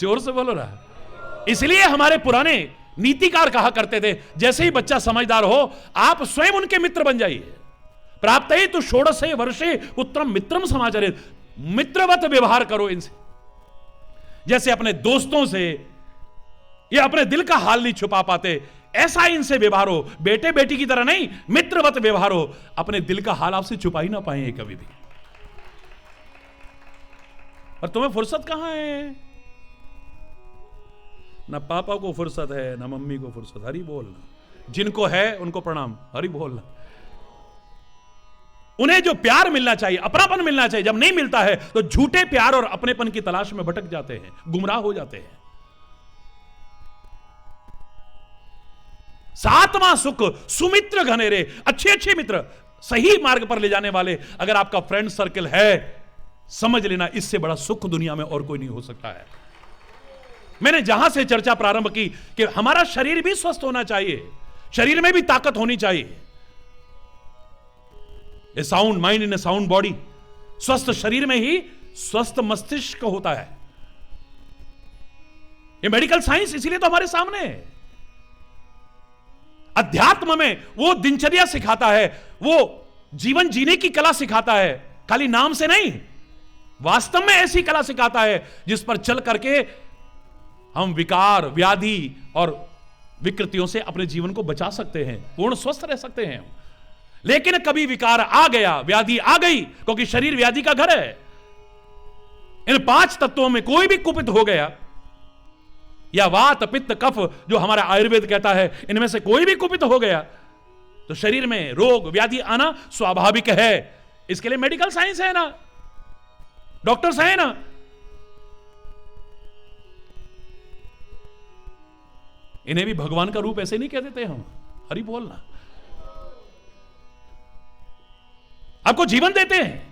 जोर से बोलो रहा। इसलिए हमारे पुराने नीतिकार कहा करते थे, जैसे ही बच्चा समझदार हो, आप स्वयं उनके मित्र बन जाइए। प्राप्त ही तो षोडशे वर्षे पुत्रम मित्रम समाचरित, मित्रवत व्यवहार करो इनसे, जैसे अपने दोस्तों से ये अपने दिल का हाल नहीं छुपा पाते, ऐसा इनसे व्यवहार हो। बेटे बेटी की तरह नहीं, मित्रवत व्यवहार हो। अपने दिल का हाल आपसे छुपा ही ना पाएंगे कभी भी। और तुम्हें फुर्सत कहां है? ना पापा को फुर्सत है, ना मम्मी को फुर्सत। हरि बोलना। जिनको है उनको प्रणाम। हरि बोलना। उन्हें जो प्यार मिलना चाहिए, अपनापन मिलना चाहिए, जब नहीं मिलता है तो झूठे प्यार और अपनेपन की तलाश में भटक जाते हैं, गुमराह हो जाते हैं। सातवां सुख सुमित्र घनेरे, अच्छे अच्छे मित्र, सही मार्ग पर ले जाने वाले अगर आपका फ्रेंड सर्कल है, समझ लेना इससे बड़ा सुख दुनिया में और कोई नहीं हो सकता है। मैंने जहां से चर्चा प्रारंभ की कि हमारा शरीर भी स्वस्थ होना चाहिए, शरीर में भी ताकत होनी चाहिए। A sound mind in a sound body, स्वस्थ शरीर में ही स्वस्थ मस्तिष्क होता है। ये मेडिकल साइंस इसीलिए तो हमारे सामने है। अध्यात्म में वो दिनचर्या सिखाता है, वो जीवन जीने की कला सिखाता है, खाली नाम से नहीं, वास्तव में ऐसी कला सिखाता है जिस पर चल करके हम विकार, व्याधि और विकृतियों से अपने जीवन को बचा सकते हैं, पूर्ण स्वस्थ रह सकते हैं। लेकिन कभी विकार आ गया, व्याधि आ गई, क्योंकि शरीर व्याधि का घर है। इन 5 तत्वों में कोई भी कुपित हो गया, या वात पित्त कफ जो हमारा आयुर्वेद कहता है, इनमें से कोई भी कुपित हो गया तो शरीर में रोग व्याधि आना स्वाभाविक है। इसके लिए मेडिकल साइंस है ना, डॉक्टर्स हैं ना। इन्हें भी भगवान का रूप ऐसे नहीं कह देते हम? हरि बोलना। आपको जीवन देते हैं।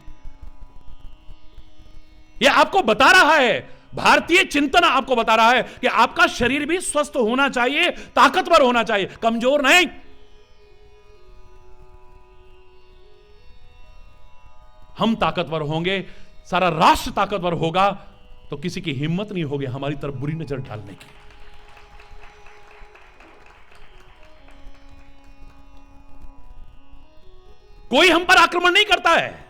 यह आपको बता रहा है, भारतीय चिंतन आपको बता रहा है कि आपका शरीर भी स्वस्थ होना चाहिए, ताकतवर होना चाहिए, कमजोर नहीं। हम ताकतवर होंगे, सारा राष्ट्र ताकतवर होगा, तो किसी की हिम्मत नहीं होगी हमारी तरफ बुरी नजर डालने की। कोई हम पर आक्रमण नहीं करता है,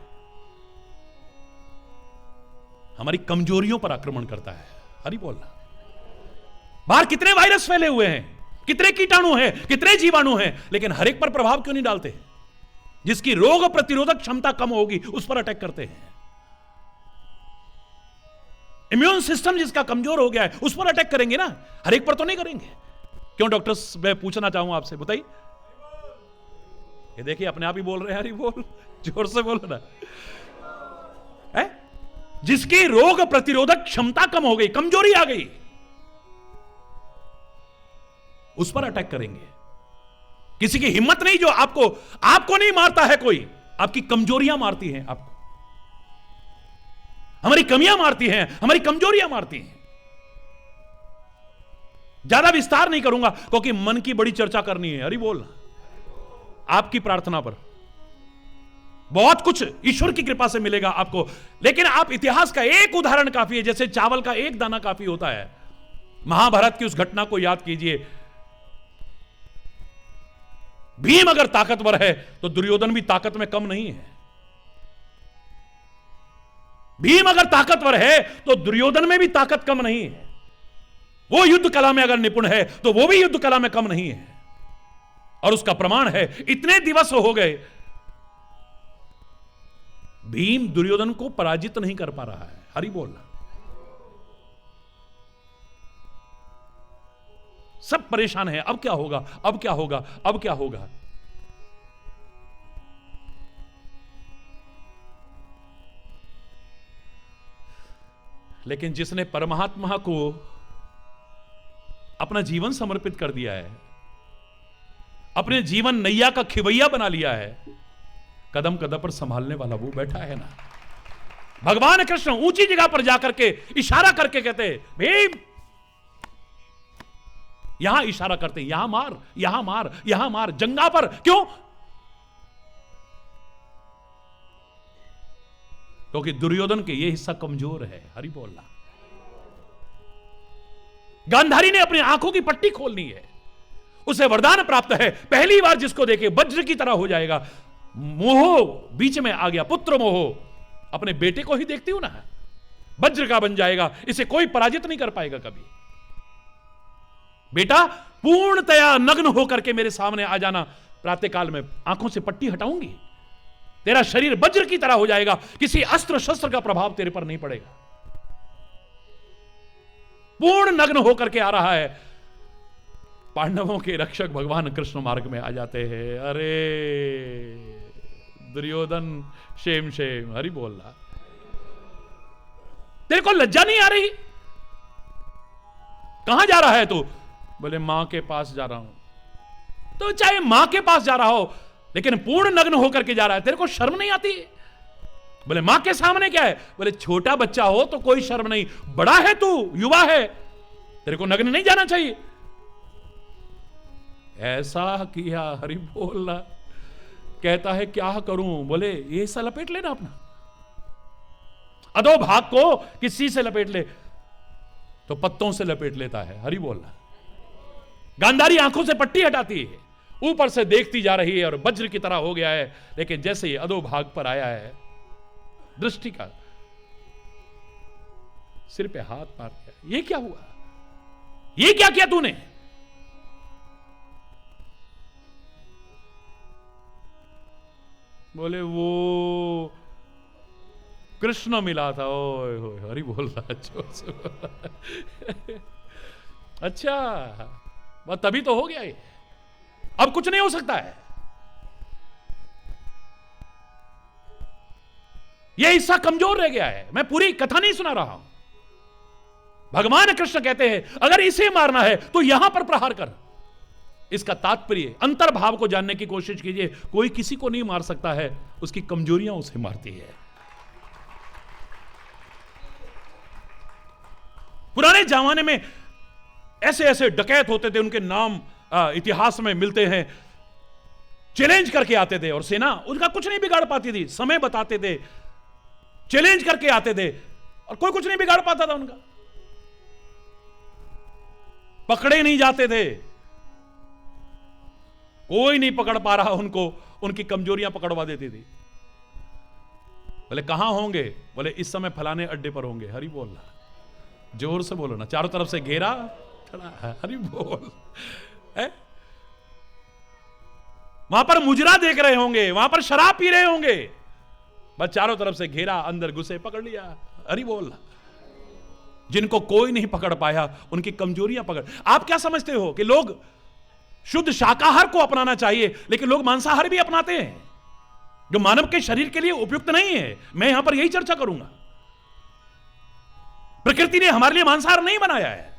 हमारी कमजोरियों पर आक्रमण करता है। हरि बोलना। बाहर कितने वायरस फैले हुए हैं, कितने कीटाणु हैं, कितने जीवाणु हैं, लेकिन हर एक पर प्रभाव क्यों नहीं डालते? जिसकी रोग प्रतिरोधक क्षमता कम होगी उस पर अटैक करते हैं। इम्यून सिस्टम जिसका कमजोर हो गया है उस पर अटैक करेंगे ना, हर एक पर तो नहीं करेंगे। क्यों डॉक्टर्स, मैं पूछना चाहूंगा आपसे, बताइए। ये देखिए अपने आप ही बोल रहे हैं, हरि बोल, जोर से बोलो ना। है? जिसकी रोग प्रतिरोधक क्षमता कम हो गई, कमजोरी आ गई, उस पर अटैक करेंगे। किसी की हिम्मत नहीं, जो आपको नहीं मारता है कोई, आपकी कमजोरियां मारती हैं आपको, हमारी कमियां मारती हैं, हमारी कमजोरियां मारती हैं। ज्यादा विस्तार नहीं करूंगा क्योंकि मन की बड़ी चर्चा करनी है। हरि बोलना। आपकी प्रार्थना पर बहुत कुछ ईश्वर की कृपा से मिलेगा आपको, लेकिन आप इतिहास का एक उदाहरण काफी है। जैसे चावल का एक दाना काफी होता है। महाभारत की उस घटना को याद कीजिए। भीम अगर ताकतवर है तो दुर्योधन भी ताकत में कम नहीं है। भीम अगर ताकतवर है तो दुर्योधन में भी ताकत कम नहीं है। वो युद्ध कला में अगर निपुण है तो वो भी युद्ध कला में कम नहीं है। और उसका प्रमाण है, इतने दिवस हो गए, भीम दुर्योधन को पराजित नहीं कर पा रहा है। हरि बोलना। सब परेशान है, अब क्या होगा, अब क्या होगा, अब क्या होगा। लेकिन जिसने परमात्मा को अपना जीवन समर्पित कर दिया है, अपने जीवन नैया का खिवैया बना लिया है, कदम कदम पर संभालने वाला वो बैठा है ना। भगवान कृष्ण ऊंची जगह पर जाकर के इशारा करके कहते, भीम, यहां इशारा करते, यहां मार, यहां मार, यहां मार, जंगा पर। क्यों? क्योंकि दुर्योधन के ये हिस्सा कमजोर है। हरि बोलना। गांधारी ने अपनी आंखों की पट्टी खोलनी है, उसे वरदान प्राप्त है, पहली बार जिसको देखे वज्र की तरह हो जाएगा। मोह बीच में आ गया, पुत्र मोह। अपने बेटे को ही देखती हूं ना, वज्र का बन जाएगा, इसे कोई पराजित नहीं कर पाएगा कभी। बेटा पूर्णतया नग्न होकर के मेरे सामने आ जाना, प्रातःकाल में आंखों से पट्टी हटाऊंगी, तेरा शरीर वज्र की तरह हो जाएगा, किसी अस्त्र शस्त्र का प्रभाव तेरे पर नहीं पड़ेगा। पूर्ण नग्न होकर के आ रहा है। पांडवों के रक्षक भगवान कृष्ण मार्ग में आ जाते हैं। अरे दुर्योधन, शेम शेम। हरि बोलना। तेरे को लज्जा नहीं आ रही? कहां जा रहा है तू? बोले मां के पास जा रहा हूं। तो चाहे मां के पास जा रहा हो, लेकिन पूर्ण नग्न होकर के जा रहा है, तेरे को शर्म नहीं आती? बोले मां के सामने क्या है? बोले छोटा बच्चा हो तो कोई शर्म नहीं, बड़ा है तू, युवा है, तेरे को नग्न नहीं जाना चाहिए। ऐसा किया। हरि बोलना। कहता है क्या करूं? बोले ये सा लपेट लेना अपना, अधो भाग को किसी से लपेट ले, तो पत्तों से लपेट लेता है। हरि बोलना। गांधारी आंखों से पट्टी हटाती है, ऊपर से देखती जा रही है और वज्र की तरह हो गया है। लेकिन जैसे ही अधो भाग पर आया है, दृष्टि का सिर पे हाथ मार दिया। ये क्या हुआ? ये क्या किया तूने? बोले वो कृष्ण मिला था। ओए होए, हरि बोल रहा। अच्छा, बस तभी तो हो गया ये, अब कुछ नहीं हो सकता है। ये हिस्सा कमजोर रह गया है। मैं पूरी कथा नहीं सुना रहा हूं, भगवान कृष्ण कहते हैं अगर इसे मारना है तो यहां पर प्रहार कर। इसका तात्पर्य अंतर्भाव को जानने की कोशिश कीजिए। कोई किसी को नहीं मार सकता है, उसकी कमजोरियां उसे मारती है। पुराने जमाने में ऐसे ऐसे डकैत होते थे, उनके नाम इतिहास में मिलते हैं। चैलेंज करके आते थे और सेना उनका कुछ नहीं बिगाड़ पाती थी। समय बताते थे, चैलेंज करके आते थे और कोई कुछ नहीं बिगाड़ पाता था उनका। पकड़े नहीं जाते थे, कोई नहीं पकड़ पा रहा उनको, उनकी कमजोरियां पकड़वा देती थी। बोले कहां होंगे? बोले इस समय फलाने अड्डे पर होंगे। हरि बोल रहा, जोर से बोलो ना, चारों तरफ से घेरा खड़ा है। हरि बोल है? वहां पर मुजरा देख रहे होंगे, वहां पर शराब पी रहे होंगे, बस चारों तरफ से घेरा, अंदर घुसे, पकड़ लिया। हरि बोल। जिनको कोई नहीं पकड़ पाया उनकी कमजोरियां पकड़। आप क्या समझते हो कि लोग शुद्ध शाकाहार को अपनाना चाहिए, लेकिन लोग मांसाहार भी अपनाते हैं जो मानव के शरीर के लिए उपयुक्त नहीं है। मैं यहां पर यही चर्चा करूंगा। प्रकृति ने हमारे लिए मांसाहार नहीं बनाया है।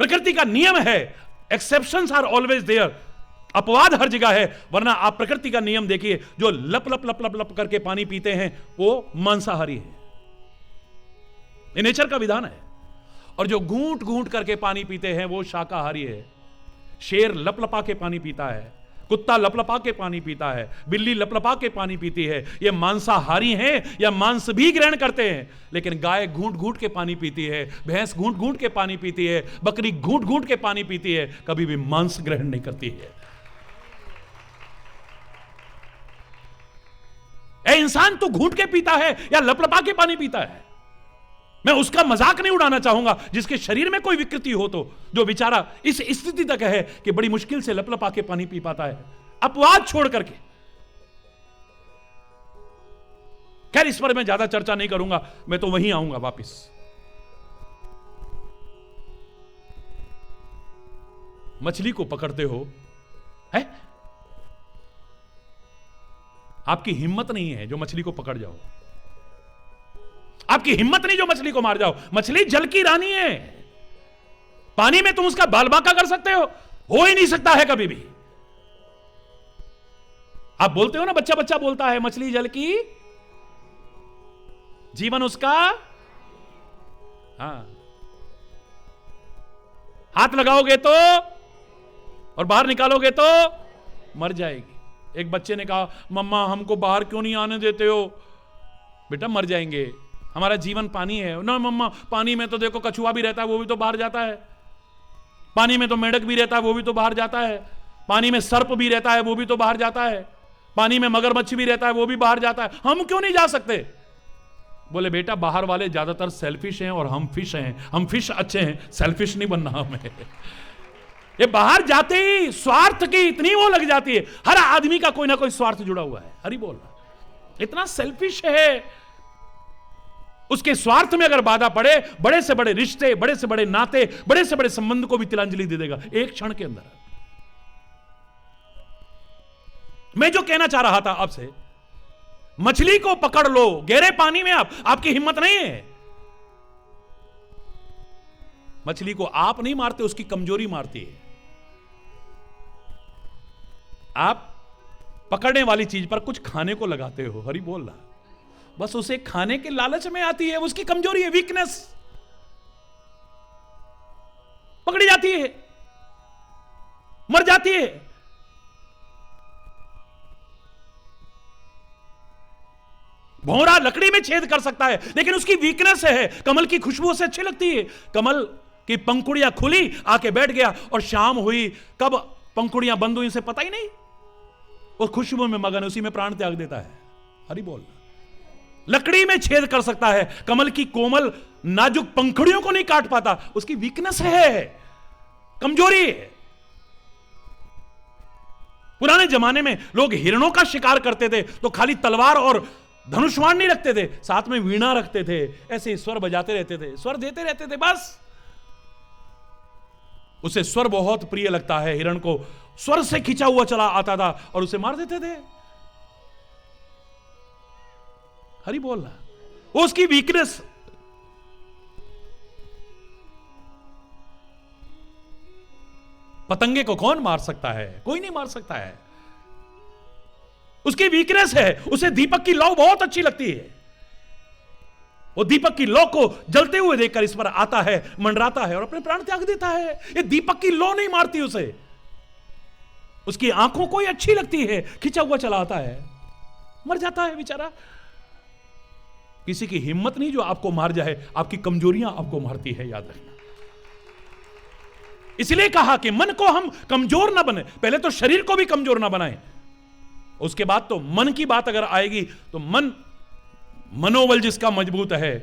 प्रकृति का नियम है, एक्सेप्शंस आर ऑलवेज देयर। अपवाद हर जगह है, वरना आप प्रकृति का नियम देखिए, जो लप लप लप लप लप करके पानी पीते हैं वो मांसाहारी है। ये नेचर का विधान है। और जो घूंट घूंट करके पानी पीते हैं वो शाकाहारी है। शेर लपलपा के पानी पीता है, कुत्ता लपलपा के पानी पीता है, बिल्ली लपलपा के पानी पीती है। ये मांसाहारी हैं या मांस भी ग्रहण करते हैं। लेकिन गाय घूंट घूंट के पानी पीती है, भैंस घूंट घूंट के पानी पीती है, बकरी घूंट घूंट के पानी पीती है, कभी भी मांस ग्रहण नहीं करती है। ए इंसान तो घूंट के पीता है या लपलपा के पानी पीता है? मैं उसका मजाक नहीं उड़ाना चाहूंगा जिसके शरीर में कोई विकृति हो, तो जो बेचारा इस स्थिति तक है कि बड़ी मुश्किल से लपलपा के पानी पी पाता है, अपवाद छोड़ करके। खैर इस पर मैं ज्यादा चर्चा नहीं करूंगा, मैं तो वहीं आऊंगा वापिस। मछली को पकड़ते हो है, आपकी हिम्मत नहीं है जो मछली को पकड़ जाओ, आपकी हिम्मत नहीं जो मछली को मार जाओ। मछली जल की रानी है, पानी में तुम उसका बाल बांका कर सकते हो ही नहीं सकता है कभी भी। आप बोलते हो ना, बच्चा बच्चा बोलता है मछली जल की, जीवन उसका। हाँ, हाथ लगाओगे तो और बाहर निकालोगे तो मर जाएगी। एक बच्चे ने कहा, मम्मा हमको बाहर क्यों नहीं आने देते हो? बेटा मर जाएंगे, हमारा जीवन पानी है ना। मम्मा पानी में तो देखो कछुआ भी रहता है, वो भी तो बाहर जाता है। पानी में तो मेंढक भी रहता है, वो भी तो बाहर जाता है। पानी में सर्प भी रहता है, वो भी तो बाहर जाता है। पानी में मगरमच्छ भी रहता है, वो भी बाहर जाता है। हम क्यों नहीं जा सकते? बोले बेटा बाहर वाले ज्यादातर सेल्फिश हैं और हम फिश हैं। हम फिश अच्छे हैं, सेल्फिश नहीं बनना हमें। ये बाहर जाते ही स्वार्थ की इतनी वो लग जाती है। हर आदमी का कोई ना कोई स्वार्थ जुड़ा हुआ है। हरि बोल, इतना सेल्फिश है, उसके स्वार्थ में अगर बाधा पड़े, बड़े से बड़े रिश्ते, बड़े से बड़े नाते, बड़े से बड़े संबंध को भी तिलांजलि दे देगा एक क्षण के अंदर। मैं जो कहना चाह रहा था आपसे, मछली को पकड़ लो गहरे पानी में, आपकी हिम्मत नहीं है। मछली को आप नहीं मारते, उसकी कमजोरी मारती है। आप पकड़ने वाली चीज पर कुछ खाने को लगाते हो, हरि बोल रहा, बस उसे खाने के लालच में आती है, उसकी कमजोरी है, वीकनेस पकड़ी जाती है, मर जाती है। भौरा लकड़ी में छेद कर सकता है, लेकिन उसकी वीकनेस है। कमल की खुशबू से अच्छी लगती है, कमल की पंखुड़ियां खुली, आके बैठ गया और शाम हुई, कब पंखुड़ियां बंद हुई इसे पता ही नहीं। उस खुशबू में मगन, उसी में प्राण त्याग देता है। हरि बोल। लकड़ी में छेद कर सकता है, कमल की कोमल नाजुक पंखुड़ियों को नहीं काट पाता, उसकी वीकनेस है, कमजोरी है। पुराने जमाने में लोग हिरणों का शिकार करते थे तो खाली तलवार और धनुष्वाण नहीं रखते थे, साथ में वीणा रखते थे, ऐसे स्वर बजाते रहते थे, स्वर देते रहते थे। बस उसे स्वर बहुत प्रिय लगता है, हिरण को स्वर से खिंचा हुआ चला आता था और उसे मार देते थे। हरि बोल रहा, वो उसकी वीकनेस पतंगे को कौन मार सकता है? कोई नहीं मार सकता है। उसकी वीकनेस है, उसे दीपक की लौ बहुत अच्छी लगती है। वो दीपक की लौ को जलते हुए देखकर इस पर आता है, मंडराता है और अपने प्राण त्याग देता है। ये दीपक की लौ नहीं मारती उसे। उसकी आंखों को ही अच्छी लगती है, खिंचा हुआ चला आता है, मर जाता है बेचारा। किसी की हिम्मत नहीं जो आपको मार जाए, आपकी कमजोरियां आपको मारती है, याद रखना। इसलिए कहा कि मन को हम कमजोर ना बने, पहले तो शरीर को भी कमजोर ना बनाएं, उसके बाद तो मन की बात अगर आएगी तो मनोबल जिसका मजबूत है,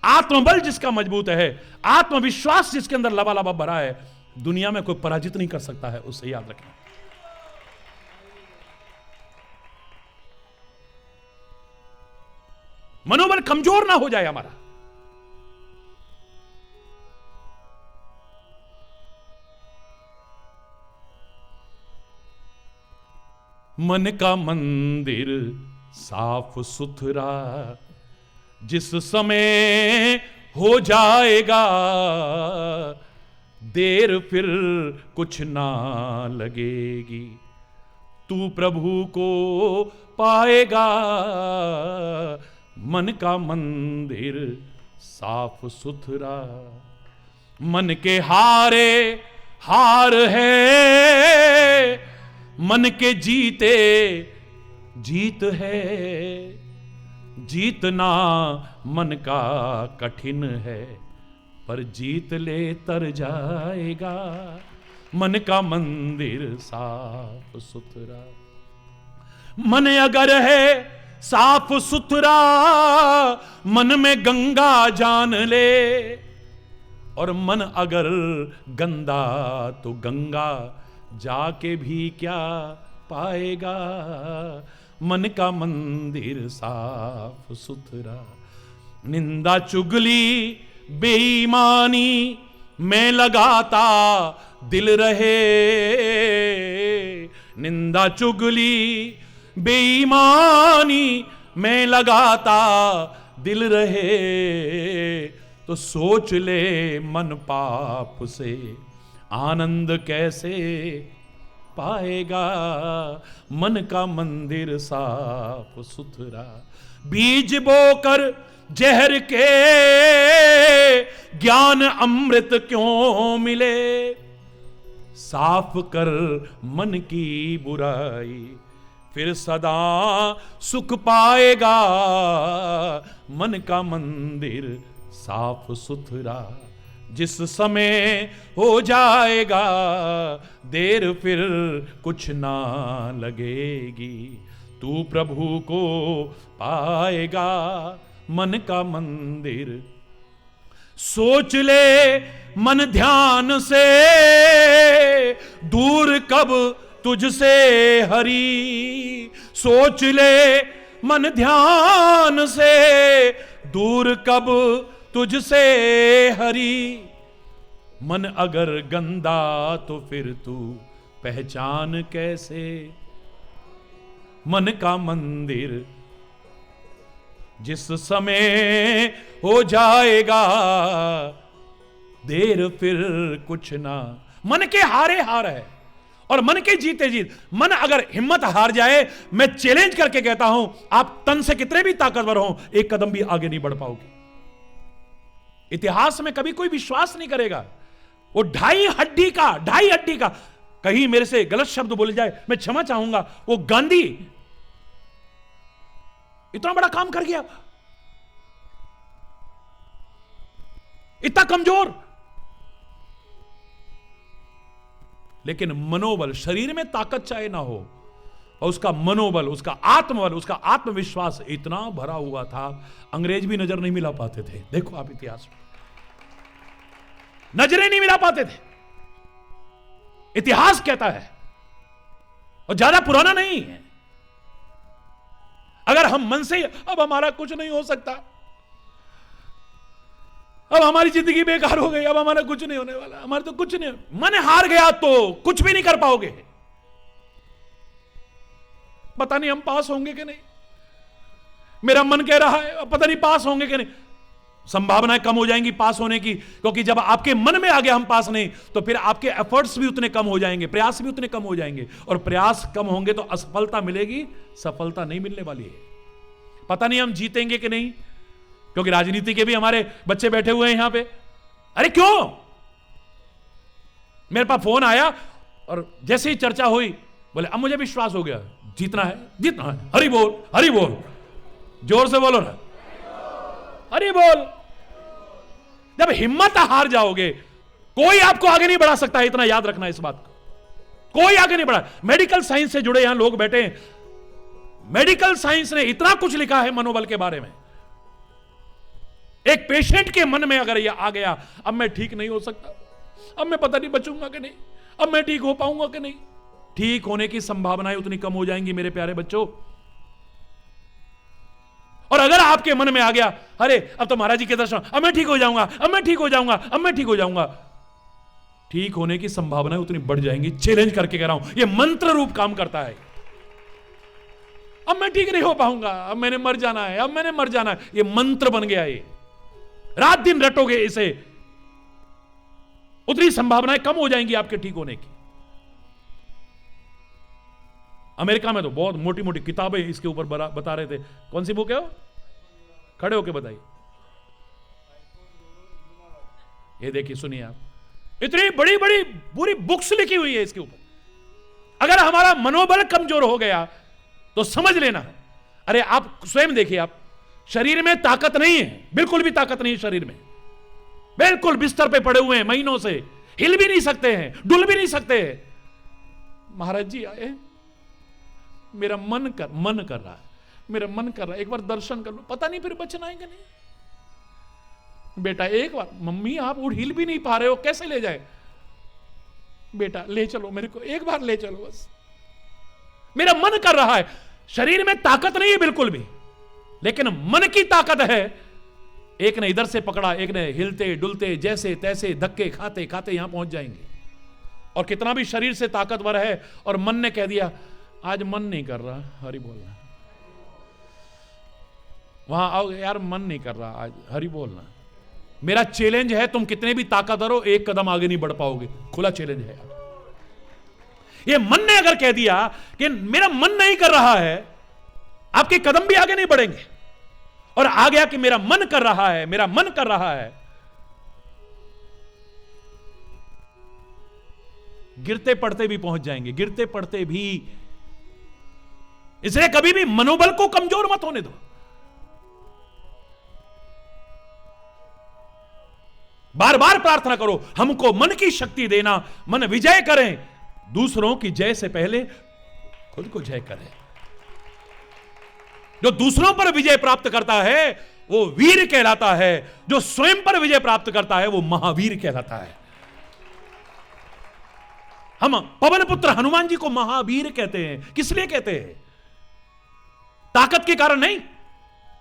आत्मबल जिसका मजबूत है, आत्मविश्वास जिसके अंदर लबालब भरा है, दुनिया में कोई पराजित नहीं कर सकता है, उससे याद रखना। मनोबल कमजोर ना हो जाए हमारा। मन का मंदिर साफ सुथरा जिस समय हो जाएगा, देर फिर कुछ ना लगेगी, तू प्रभु को पाएगा। मन का मंदिर साफ सुथरा, मन के हारे हार है, मन के जीते जीत है। जीतना मन का कठिन है, पर जीत ले तर जाएगा। मन का मंदिर साफ सुथरा, मन अगर है साफ सुथरा, मन में गंगा जान ले, और मन अगर गंदा तो गंगा जाके भी क्या पाएगा। मन का मंदिर साफ सुथरा, निंदा चुगली बेईमानी में लगाता दिल रहे। निंदा चुगली बेईमानी में लगाता दिल रहे, तो सोच ले मन पाप से आनंद कैसे पाएगा। मन का मंदिर साफ सुथरा, बीज बोकर जहर के ज्ञान अमृत क्यों मिले। साफ कर मन की बुराई, फिर सदा सुख पाएगा। मन का मंदिर साफ सुथरा, जिस समय हो जाएगा, देर फिर कुछ ना लगेगी, तू प्रभु को पाएगा। मन का मंदिर सोच ले मन ध्यान से, दूर कब तुझसे हरि। सोच ले मन ध्यान से, दूर कब तुझसे हरि। मन अगर गंदा तो फिर तू पहचान कैसे। मन का मंदिर जिस समय हो जाएगा, देर फिर कुछ ना। मन के हारे हार है और मन के जीते जीत। मन अगर हिम्मत हार जाए, मैं चैलेंज करके कहता हूं, आप तन से कितने भी ताकतवर हो, एक कदम भी आगे नहीं बढ़ पाओगे। इतिहास में कभी कोई विश्वास नहीं करेगा। वो ढाई हड्डी का कहीं मेरे से गलत शब्द बोले जाए, मैं क्षमा चाहूंगा। वो गांधी इतना बड़ा काम कर गया, इतना कमजोर, लेकिन मनोबल, शरीर में ताकत चाहे ना हो, और उसका मनोबल, उसका आत्मबल, उसका आत्मविश्वास इतना भरा हुआ था, अंग्रेज भी नजर नहीं मिला पाते थे। देखो आप इतिहास में, नजरें नहीं मिला पाते थे। इतिहास कहता है, और ज्यादा पुराना नहीं है। अगर हम मन से अब हमारा कुछ नहीं हो सकता, अब हमारी जिंदगी बेकार हो गई, अब हमारा कुछ नहीं होने वाला, हमारे तो कुछ नहीं, मन हार गया तो कुछ भी नहीं कर पाओगे। पता नहीं हम पास होंगे कि नहीं, मेरा मन कह रहा है, पता नहीं पास होंगे कि नहीं। संभावनाएं कम हो जाएंगी पास होने की, क्योंकि जब आपके मन में आ गया हम पास नहीं, तो फिर आपके एफर्ट्स भी उतने कम हो जाएंगे, प्रयास भी उतने कम हो जाएंगे, और प्रयास कम होंगे तो असफलता मिलेगी, सफलता नहीं मिलने वाली है। पता नहीं हम जीतेंगे कि नहीं, क्योंकि राजनीति के भी हमारे बच्चे बैठे हुए हैं यहां पे। अरे क्यों? मेरे पास फोन आया और जैसे ही चर्चा हुई, बोले अब मुझे विश्वास हो गया, जीतना है, जीतना है, हरि बोल, हरि बोल, जोर से बोलो ना, हरि बोल। जब हिम्मत हार जाओगे, कोई आपको आगे नहीं बढ़ा सकता है, इतना याद रखना इस बात को, कोई आगे नहीं बढ़ा। मेडिकल साइंस से जुड़े यहां लोग बैठे हैं, मेडिकल साइंस ने इतना कुछ लिखा है मनोबल के बारे में। एक पेशेंट के मन में अगर यह आ गया, अब मैं ठीक नहीं हो सकता, अब मैं पता नहीं बचूंगा कि नहीं, अब मैं ठीक हो पाऊंगा कि नहीं, ठीक होने की संभावनाएं उतनी कम हो जाएंगी मेरे प्यारे बच्चों। और अगर आपके मन में आ गया, अरे अब तो महाराज जी के दर्शन, अब मैं ठीक हो जाऊंगा, अब मैं ठीक हो जाऊंगा, अब मैं ठीक हो जाऊंगा, ठीक होने की संभावनाएं उतनी बढ़ जाएंगी। चैलेंज करके कह रहा हूं, यह मंत्र रूप काम करता है। अब मैं ठीक नहीं हो पाऊंगा, अब मैंने मर जाना है, अब मैंने मर जाना है, यह मंत्र बन गया। ये रात दिन रटोगे इसे, उतनी संभावनाएं कम हो जाएंगी आपके ठीक होने की। अमेरिका में तो बहुत मोटी मोटी किताबें इसके ऊपर बता रहे थे। कौन सी बुक है वो? खड़े होके बताइए। ये देखिए, सुनिए आप, इतनी बड़ी बड़ी पूरी बुक्स लिखी हुई है इसके ऊपर। अगर हमारा मनोबल कमजोर हो गया तो समझ लेना, अरे आप स्वयं देखिए, आप शरीर में ताकत नहीं है, बिल्कुल भी ताकत नहीं है शरीर में, बिल्कुल बिस्तर पे पड़े हुए हैं महीनों से, हिल भी नहीं सकते हैं, डुल भी नहीं सकते हैं। महाराज जी आए, मेरा मन कर रहा है, मेरा मन कर रहा है, एक बार दर्शन कर लो, पता नहीं फिर बचना है कि नहीं। बेटा एक बार, मम्मी आप उठ हिल भी नहीं पा रहे हो, कैसे ले जाए? बेटा ले चलो मेरे को, एक बार ले चलो बस, मेरा मन कर रहा है। शरीर में ताकत नहीं है बिल्कुल भी, लेकिन मन की ताकत है। एक ने इधर से पकड़ा, एक ने हिलते डुलते जैसे तैसे धक्के खाते खाते यहां पहुंच जाएंगे। और कितना भी शरीर से ताकतवर है और मन ने कह दिया आज मन नहीं कर रहा, हरि बोलना, वहां आओ यार मन नहीं कर रहा आज, हरि बोलना। मेरा चैलेंज है, तुम कितने भी ताकतवर हो, एक कदम आगे नहीं बढ़ पाओगे, खुला चैलेंज है। ये मन ने अगर कह दिया कि मेरा मन नहीं कर रहा है, आपके कदम भी आगे नहीं बढ़ेंगे। और आ गया कि मेरा मन कर रहा है, मेरा मन कर रहा है, गिरते पड़ते भी पहुंच जाएंगे, गिरते पड़ते भी। इसलिए कभी भी मनोबल को कमजोर मत होने दो। बार बार प्रार्थना करो, हमको मन की शक्ति देना, मन विजय करें, दूसरों की जय से पहले खुद को जय करें। जो दूसरों पर विजय प्राप्त करता है वो वीर कहलाता है, जो स्वयं पर विजय प्राप्त करता है वो महावीर कहलाता है। हम पवन पुत्र हनुमान जी को महावीर कहते हैं, किस लिए कहते हैं? ताकत के कारण नहीं,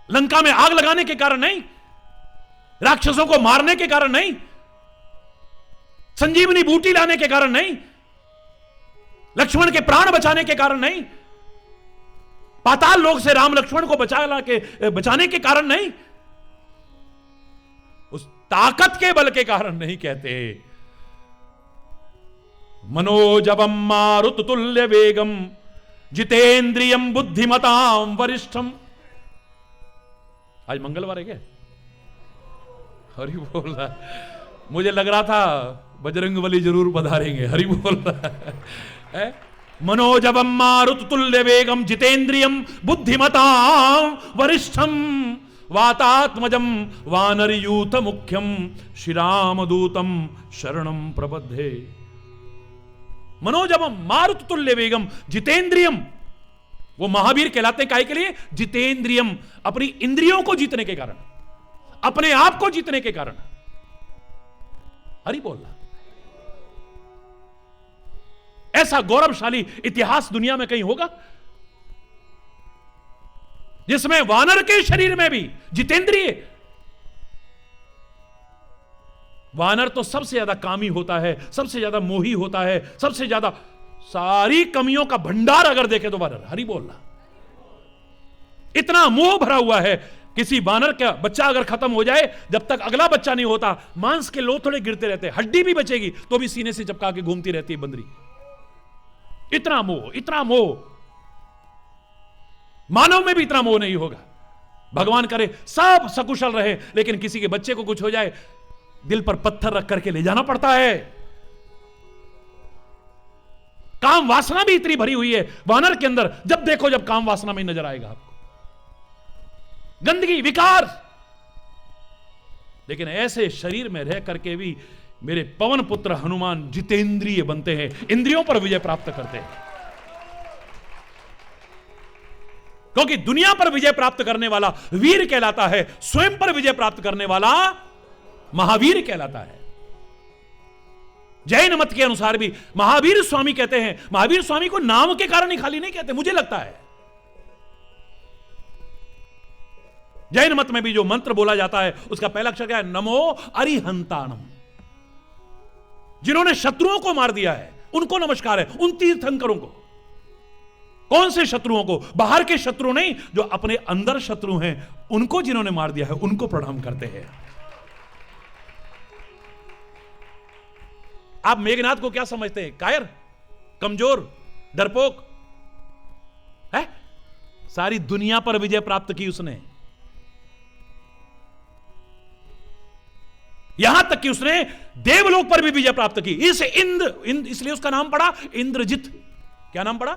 लंका में आग लगाने के कारण नहीं, राक्षसों को मारने के कारण नहीं, संजीवनी बूटी लाने के कारण नहीं, लक्ष्मण के प्राण बचाने के कारण नहीं, पाताल लोक से राम लक्ष्मण को बचाने के कारण नहीं, उस ताकत के बल के कारण नहीं कहते। मनोजवम मारुत तुल्य वेगम जितेंद्रियम बुद्धिमताम वरिष्ठम। आज मंगलवार है क्या? हरि बोल रहा, मुझे लग रहा था बजरंगबली जरूर पधारेंगे। हरि बोल रहा है। मनोजवम मारुत तुल्य वेगम जितेंद्रियम बुद्धिमताम वरिष्ठम वातात्मजम वानरयूथ मुख्यम श्रीराम दूतम शरणम प्रपद्ये। मनोजवम मारुत तुल्य वेगम जितेंद्रियम, वो महावीर कहलाते हैं काहे के लिए? जितेंद्रियम, अपनी इंद्रियों को जीतने के कारण, अपने आप को जीतने के कारण। हरि बोलना। ऐसा गौरवशाली इतिहास दुनिया में कहीं होगा जिसमें वानर के शरीर में भी जितेंद्रिय। वानर तो सबसे ज्यादा कामी होता है, सबसे ज्यादा मोही होता है, सबसे ज्यादा सारी कमियों का भंडार अगर देखे तो वानर। हरि बोलना। इतना मोह भरा हुआ है, किसी बानर का बच्चा अगर खत्म हो जाए, जब तक अगला बच्चा नहीं होता मांस के लोथड़े गिरते रहते, हड्डी भी बचेगी तो भी सीने से चिपका के घूमती रहती है बंदरी। इतना मोह, इतना मोह। मानव में भी इतना मोह नहीं होगा। भगवान करे सब सकुशल रहे, लेकिन किसी के बच्चे को कुछ हो जाए, दिल पर पत्थर रख करके ले जाना पड़ता है। काम वासना भी इतनी भरी हुई है वानर के अंदर, जब देखो जब काम वासना में नजर आएगा आपको, गंदगी, विकार। लेकिन ऐसे शरीर में रह करके भी मेरे पवन पुत्र हनुमान जितेंद्रिय बनते हैं, इंद्रियों पर विजय प्राप्त करते हैं। क्योंकि दुनिया पर विजय प्राप्त करने वाला वीर कहलाता है, स्वयं पर विजय प्राप्त करने वाला महावीर कहलाता है। जैन मत के अनुसार भी महावीर स्वामी कहते हैं, महावीर स्वामी को नाम के कारण ही खाली नहीं कहते, मुझे लगता है जैन मत में भी जो मंत्र बोला जाता है उसका पहला अक्षर क्या है? नमो अरिहंताणम। जिन्होंने शत्रुओं को मार दिया है उनको नमस्कार है, उन तीर्थंकरों को। कौन से शत्रुओं को? बाहर के शत्रु नहीं, जो अपने अंदर शत्रु हैं उनको जिन्होंने मार दिया है उनको प्रणाम करते हैं। आप मेघनाथ को क्या समझते हैं? कायर, कमजोर, डरपोक है? सारी दुनिया पर विजय प्राप्त की उसने, यहां तक कि उसने देवलोक पर भी विजय प्राप्त की। इस इंद्र इसलिए उसका नाम पड़ा इंद्रजित। क्या नाम पड़ा?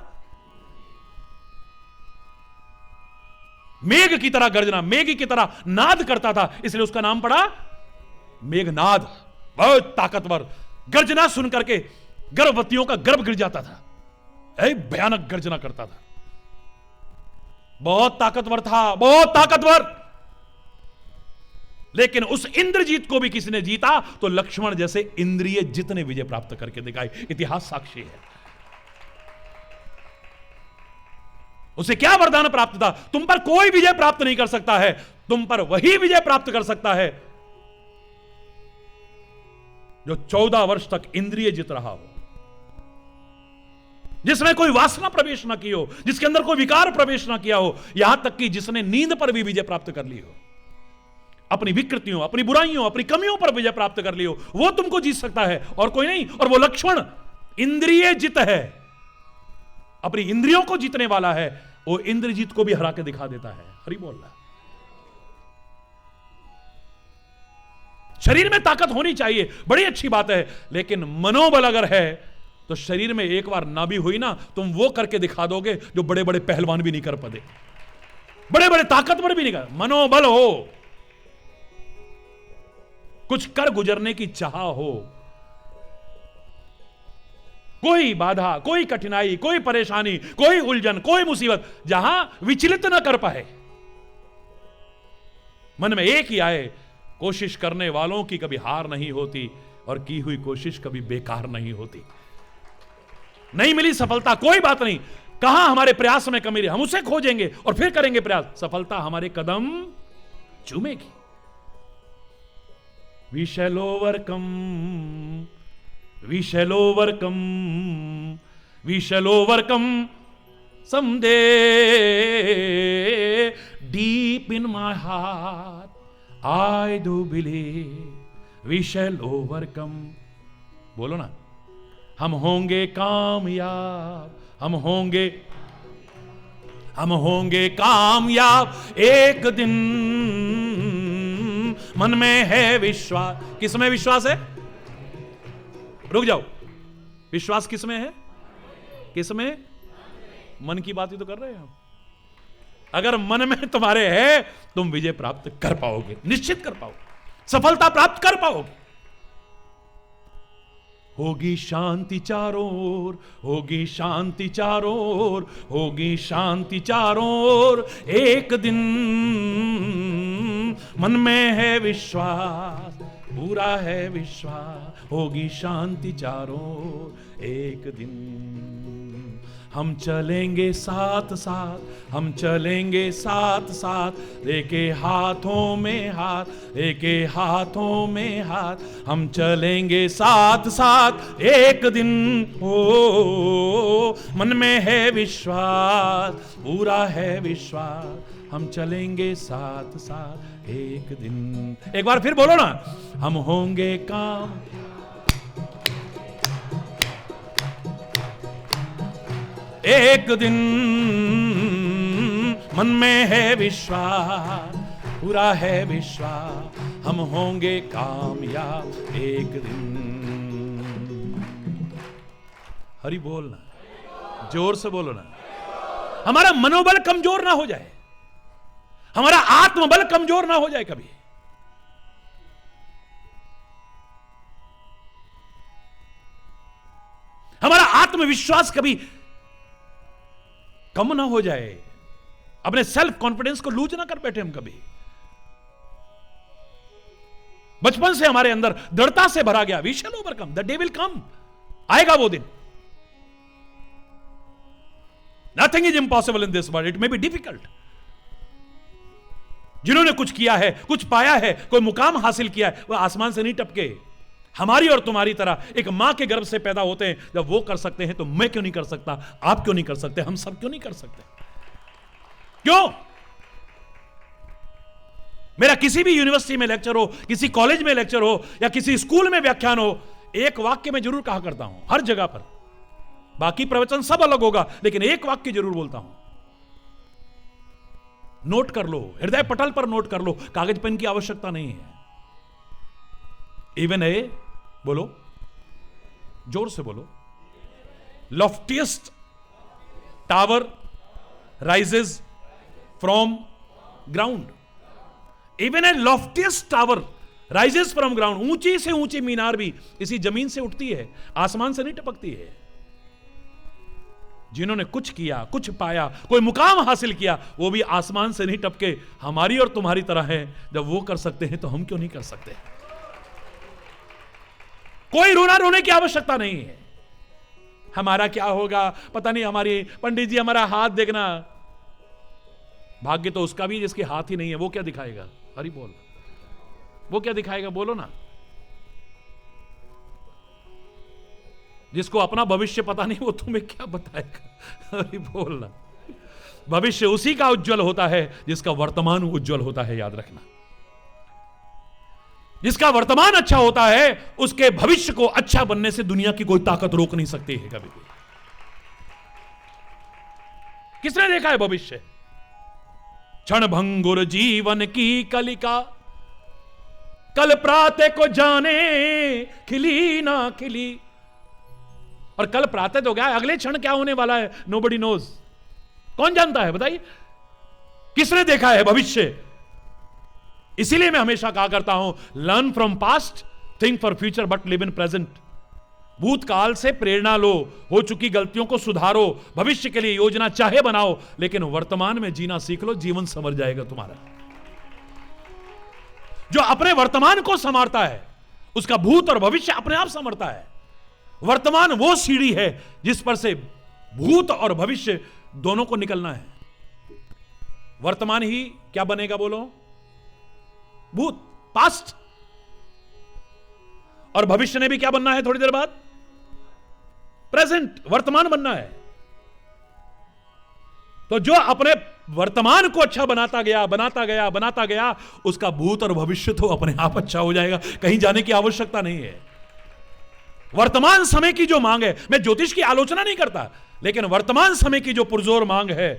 मेघ की तरह गर्जना, मेघ की तरह नाद करता था, इसलिए उसका नाम पड़ा मेघनाद। बहुत ताकतवर, गर्जना सुन करके गर्भवतियों का गर्भ गिर जाता था, भयानक गर्जना करता था। बहुत ताकतवर था, बहुत ताकतवर। लेकिन उस इंद्रजीत को भी किसी ने जीता तो लक्ष्मण जैसे इंद्रिय जितने विजय प्राप्त करके दिखाई, इतिहास साक्षी है। उसे क्या वरदान प्राप्त था? तुम पर कोई विजय प्राप्त नहीं कर सकता है, तुम पर वही विजय प्राप्त कर सकता है जो 14 वर्ष तक इंद्रिय जित रहा हो, जिसमें कोई वासना प्रवेश ना की हो, जिसके अंदर कोई विकार प्रवेश ना किया हो, यहां तक कि जिसने नींद पर भी विजय प्राप्त कर ली हो, अपनी विकृतियों, अपनी बुराइयों, अपनी कमियों पर विजय प्राप्त कर ली हो, वो तुमको जीत सकता है और कोई नहीं। और वो लक्ष्मण इंद्रिय जित है, अपनी इंद्रियों को जीतने वाला है। वो इंद्रजीत को भी हरा के दिखा देता है। हरि बोल रहा। शरीर में ताकत होनी चाहिए, बड़ी अच्छी बात है, लेकिन मनोबल अगर है तो शरीर में एक बार ना भी हुई ना, तुम वो करके दिखा दोगे जो बड़े बड़े पहलवान भी नहीं कर पाते, बड़े बड़े ताकतवर भी नहीं कर। मनोबल हो, कुछ कर गुजरने की चाह हो, कोई बाधा, कोई कठिनाई, कोई परेशानी, कोई उलझन, कोई मुसीबत जहां विचलित न कर पाए, मन में एक ही आए, कोशिश करने वालों की कभी हार नहीं होती और की हुई कोशिश कभी बेकार नहीं होती। नहीं मिली सफलता, कोई बात नहीं, कहां हमारे प्रयास में कमी रही, हम उसे खोजेंगे और फिर करेंगे प्रयास, सफलता हमारे कदम चूमेगी। We shall overcome, we shall overcome, we shall overcome someday. Deep in my heart, I do believe we shall overcome. बोलो ना, हम होंगे कामयाब, हम होंगे कामयाब एक दिन। मन में है विश्वास। किस में विश्वास है? रुक जाओ, विश्वास किस में है? किस में? मन की बात ही तो कर रहे हैं हम। अगर मन में तुम्हारे है, तुम विजय प्राप्त कर पाओगे, निश्चित कर पाओगे, सफलता प्राप्त कर पाओगे। होगी शांति चारों ओर, होगी शांति चारों ओर, होगी शांति चारों ओर एक दिन। मन में है विश्वास, पूरा है विश्वास, होगी शांति चारों ओर एक दिन। हम चलेंगे साथ साथ, हम चलेंगे साथ साथ, लेके हाथों में हाथ, लेके हाथों में हाथ, हम चलेंगे साथ साथ एक दिन। ओ मन में है विश्वास, पूरा है विश्वास, हम चलेंगे साथ साथ एक दिन। एक बार फिर बोलो ना, हम होंगे काम। एक दिन मन में है विश्वास, पूरा है विश्वास, हम होंगे कामयाब एक दिन। हरि बोल ना, जोर से बोलो ना। हमारा मनोबल कमजोर ना हो जाए, हमारा आत्मबल कमजोर ना हो जाए कभी। हमारा आत्मविश्वास कभी कम ना हो जाए, अपने सेल्फ कॉन्फिडेंस को लूज ना कर बैठे हम कभी। बचपन से हमारे अंदर दृढ़ता से भरा गया, we shall overcome, the day will come, आएगा वो दिन। Nothing is impossible in this world, it may be difficult. जिन्होंने कुछ किया है, कुछ पाया है, कोई मुकाम हासिल किया है, वह आसमान से नहीं टपके। हमारी और तुम्हारी तरह एक मां के गर्भ से पैदा होते हैं। जब वो कर सकते हैं तो मैं क्यों नहीं कर सकता, आप क्यों नहीं कर सकते, हम सब क्यों नहीं कर सकते? क्यों? मेरा किसी भी यूनिवर्सिटी में लेक्चर हो, किसी कॉलेज में लेक्चर हो, या किसी स्कूल में व्याख्यान हो, एक वाक्य में जरूर कहा करता हूं हर जगह पर। बाकी प्रवचन सब अलग होगा, लेकिन एक वाक्य जरूर बोलता हूं। नोट कर लो, हृदय पटल पर नोट कर लो, कागज पेन की आवश्यकता नहीं है। इवन ए, बोलो जोर से बोलो, loftiest tower rises from ground. Even a loftiest tower rises from ground. ऊंची से ऊंची मीनार भी इसी जमीन से उठती है, आसमान से नहीं टपकती है। जिन्होंने कुछ किया, कुछ पाया, कोई मुकाम हासिल किया, वो भी आसमान से नहीं टपके, हमारी और तुम्हारी तरह है। जब वो कर सकते हैं तो हम क्यों नहीं कर सकते? कोई रोने की आवश्यकता नहीं है। हमारा क्या होगा पता नहीं, हमारी पंडित जी हमारा हाथ देखना। भाग्य तो उसका भी जिसके हाथ ही नहीं है, वो क्या दिखाएगा? हरि बोल, वो क्या दिखाएगा? बोलो ना। जिसको अपना भविष्य पता नहीं, वो तुम्हें क्या बताएगा? अरे बोलना। भविष्य उसी का उज्जवल होता है जिसका वर्तमान उज्जवल होता है, याद रखना। जिसका वर्तमान अच्छा होता है, उसके भविष्य को अच्छा बनने से दुनिया की कोई ताकत रोक नहीं सकती है कभी भी। किसने देखा है भविष्य? क्षण भंगुर जीवन की कलिका, कल प्रातः को जाने खिली ना खिली। और कल प्रातः तो गया, अगले क्षण क्या होने वाला है नोबडी नोज। कौन जानता है? बताइए, किसने देखा है भविष्य? इसीलिए मैं हमेशा कहा करता हूं, learn from past, think for future, but live in present. भूतकाल से प्रेरणा लो, हो चुकी गलतियों को सुधारो, भविष्य के लिए योजना चाहे बनाओ, लेकिन वर्तमान में जीना सीख लो, जीवन संवर जाएगा तुम्हारा। जो अपने वर्तमान को संवारता है, उसका भूत और भविष्य अपने आप संवरता है। वर्तमान वो सीढ़ी है जिस पर से भूत और भविष्य दोनों को निकलना है। वर्तमान ही क्या बनेगा? बोलो, भूत, पास्ट। और भविष्य ने भी क्या बनना है थोड़ी देर बाद? प्रेजेंट, वर्तमान बनना है। तो जो अपने वर्तमान को अच्छा बनाता गया, उसका भूत और भविष्य तो अपने आप अच्छा हो जाएगा, कहीं जाने की आवश्यकता नहीं है। वर्तमान समय की जो मांग है, मैं ज्योतिष की आलोचना नहीं करता, लेकिन वर्तमान समय की जो पुरजोर मांग है,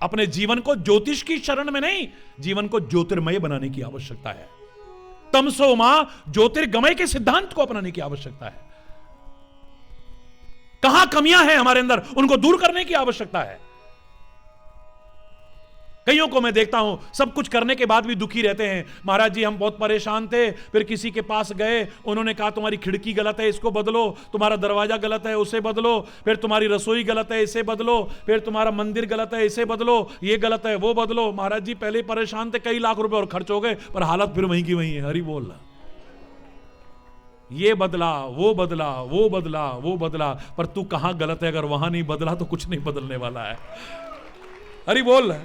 अपने जीवन को ज्योतिष की शरण में नहीं, जीवन को ज्योतिर्मय बनाने की आवश्यकता है। तमसो मां ज्योतिर्गमय के सिद्धांत को अपनाने की आवश्यकता है। कहां कमियां हैं हमारे अंदर, उनको दूर करने की आवश्यकता है। कईयों को मैं देखता हूं, सब कुछ करने के बाद भी दुखी रहते हैं। महाराज जी हम बहुत परेशान थे, फिर किसी के पास गए, उन्होंने कहा तुम्हारी खिड़की गलत है, इसको बदलो, तुम्हारा दरवाजा गलत है, उसे बदलो, फिर तुम्हारी रसोई गलत है, इसे बदलो, फिर तुम्हारा मंदिर गलत है, इसे बदलो, ये गलत है, वो बदलो। महाराज जी पहले परेशान थे, कई लाख रुपए और खर्च हो गए, पर हालत फिर वहीं की वहीं है। हरि बोल। ये बदला, वो बदला, वो बदला, वो बदला, पर तू कहां गलत है? अगर वहां नहीं बदला तो कुछ नहीं बदलने वाला है। हरि बोल,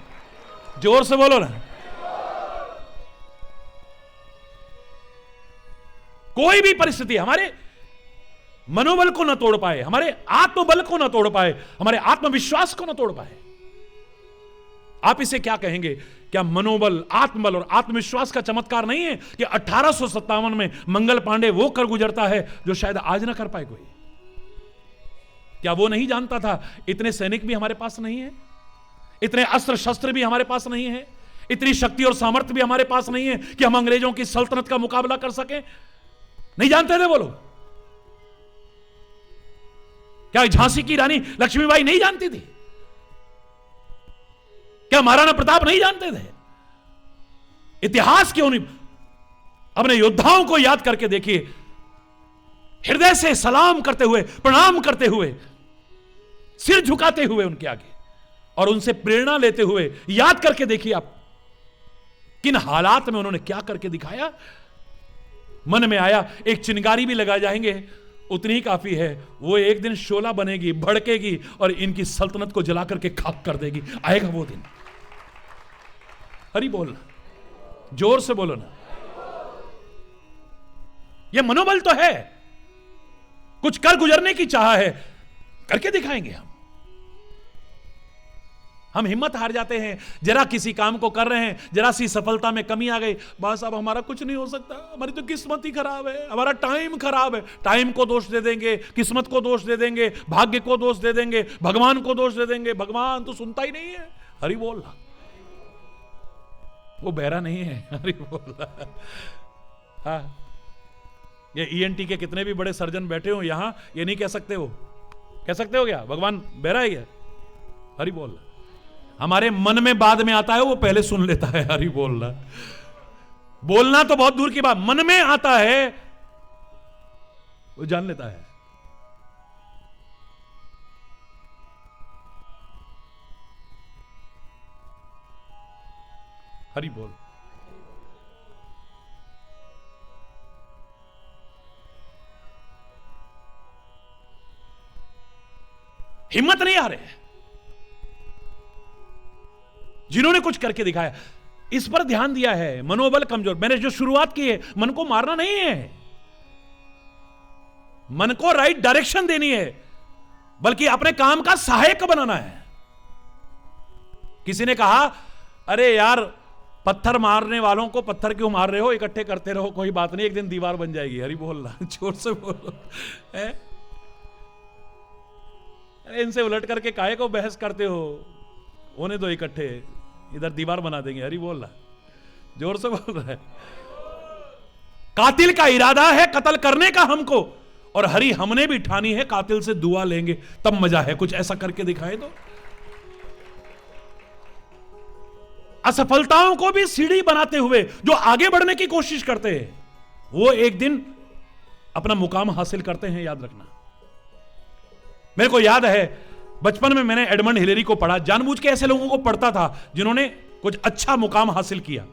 जोर से बोलो ना। कोई भी परिस्थिति हमारे मनोबल को ना तोड़ पाए, हमारे आत्मबल को ना तोड़ पाए, हमारे आत्मविश्वास को ना तोड़ पाए। आप इसे क्या कहेंगे? क्या मनोबल, आत्मबल और आत्मविश्वास का चमत्कार नहीं है कि 1857 में मंगल पांडे वो कर गुजरता है जो शायद आज ना कर पाए कोई? क्या वो नहीं जानता था इतने सैनिक भी हमारे पास नहीं है, इतने अस्त्र शस्त्र भी हमारे पास नहीं है, इतनी शक्ति और सामर्थ्य भी हमारे पास नहीं है कि हम अंग्रेजों की सल्तनत का मुकाबला कर सकें? नहीं जानते थे वो लोग? क्या झांसी की रानी लक्ष्मीबाई नहीं जानती थी? क्या महाराणा प्रताप नहीं जानते थे? इतिहास क्यों नहीं? अपने योद्धाओं को याद करके देखिए, हृदय से सलाम करते हुए, प्रणाम करते हुए, सिर झुकाते हुए उनके आगे और उनसे प्रेरणा लेते हुए याद करके देखिए आप किन हालात में उन्होंने क्या करके दिखाया। मन में आया एक चिंगारी भी लगा जाएंगे उतनी ही काफी है, वो एक दिन शोला बनेगी, भड़केगी और इनकी सल्तनत को जला करके खाक कर देगी। आएगा वो दिन। हरि बोलना, जोर से बोलो ना। ये मनोबल तो है, कुछ कर गुजरने की चाह है, करके दिखाएंगे हम हिम्मत हार जाते हैं, जरा किसी काम को कर रहे हैं, जरा सी सफलता में कमी आ गई, बस अब हमारा कुछ नहीं हो सकता, हमारी तो किस्मत ही खराब है, हमारा टाइम खराब है। टाइम को दोष दे देंगे, किस्मत को दोष दे देंगे, भाग्य को दोष दे देंगे, भगवान को दोष दे देंगे। भगवान तो सुनता ही नहीं है। हरि बोल, वो बहरा नहीं है। हरि बोल। हाँ, ये ईएनटी के कितने भी बड़े सर्जन बैठे हो यहां, ये नहीं कह सकते हो, कह सकते हो क्या भगवान बहरा है क्या? हरि बोल। हमारे मन में बाद में आता है, वो पहले सुन लेता है। हरि बोलना, बोलना तो बहुत दूर की बात, मन में आता है वो जान लेता है। हरि बोल। हिम्मत नहीं आ रहे जिन्होंने कुछ करके दिखाया, इस पर ध्यान दिया है। मनोबल कमजोर, मैंने जो शुरुआत की है, मन को मारना नहीं है, मन को राइट डायरेक्शन देनी है, बल्कि अपने काम का सहायक बनाना है। किसी ने कहा, अरे यार पत्थर मारने वालों को पत्थर क्यों मार रहे हो, इकट्ठे करते रहो, कोई बात नहीं, एक दिन दीवार बन जाएगी। हरि बोल रहा, जोर से बोलो। इनसे उलट करके काहे को बहस करते हो, होने दो इकट्ठे, इधर दीवार बना देंगे। हरि बोल रहा, जोर से बोल रहा है। कातिल का इरादा है कत्ल करने का हमको, और हरि हमने भी ठानी है कातिल से दुआ लेंगे, तब मजा है। कुछ ऐसा करके दिखाए तो। असफलताओं को भी सीढ़ी बनाते हुए जो आगे बढ़ने की कोशिश करते हैं, वो एक दिन अपना मुकाम हासिल करते हैं, याद रखना। मेरे को याद है बचपन में मैंने एडमंड हिलेरी को पढ़ा, जानबूझ के ऐसे लोगों को पढ़ता था जिन्होंने कुछ अच्छा मुकाम हासिल किया।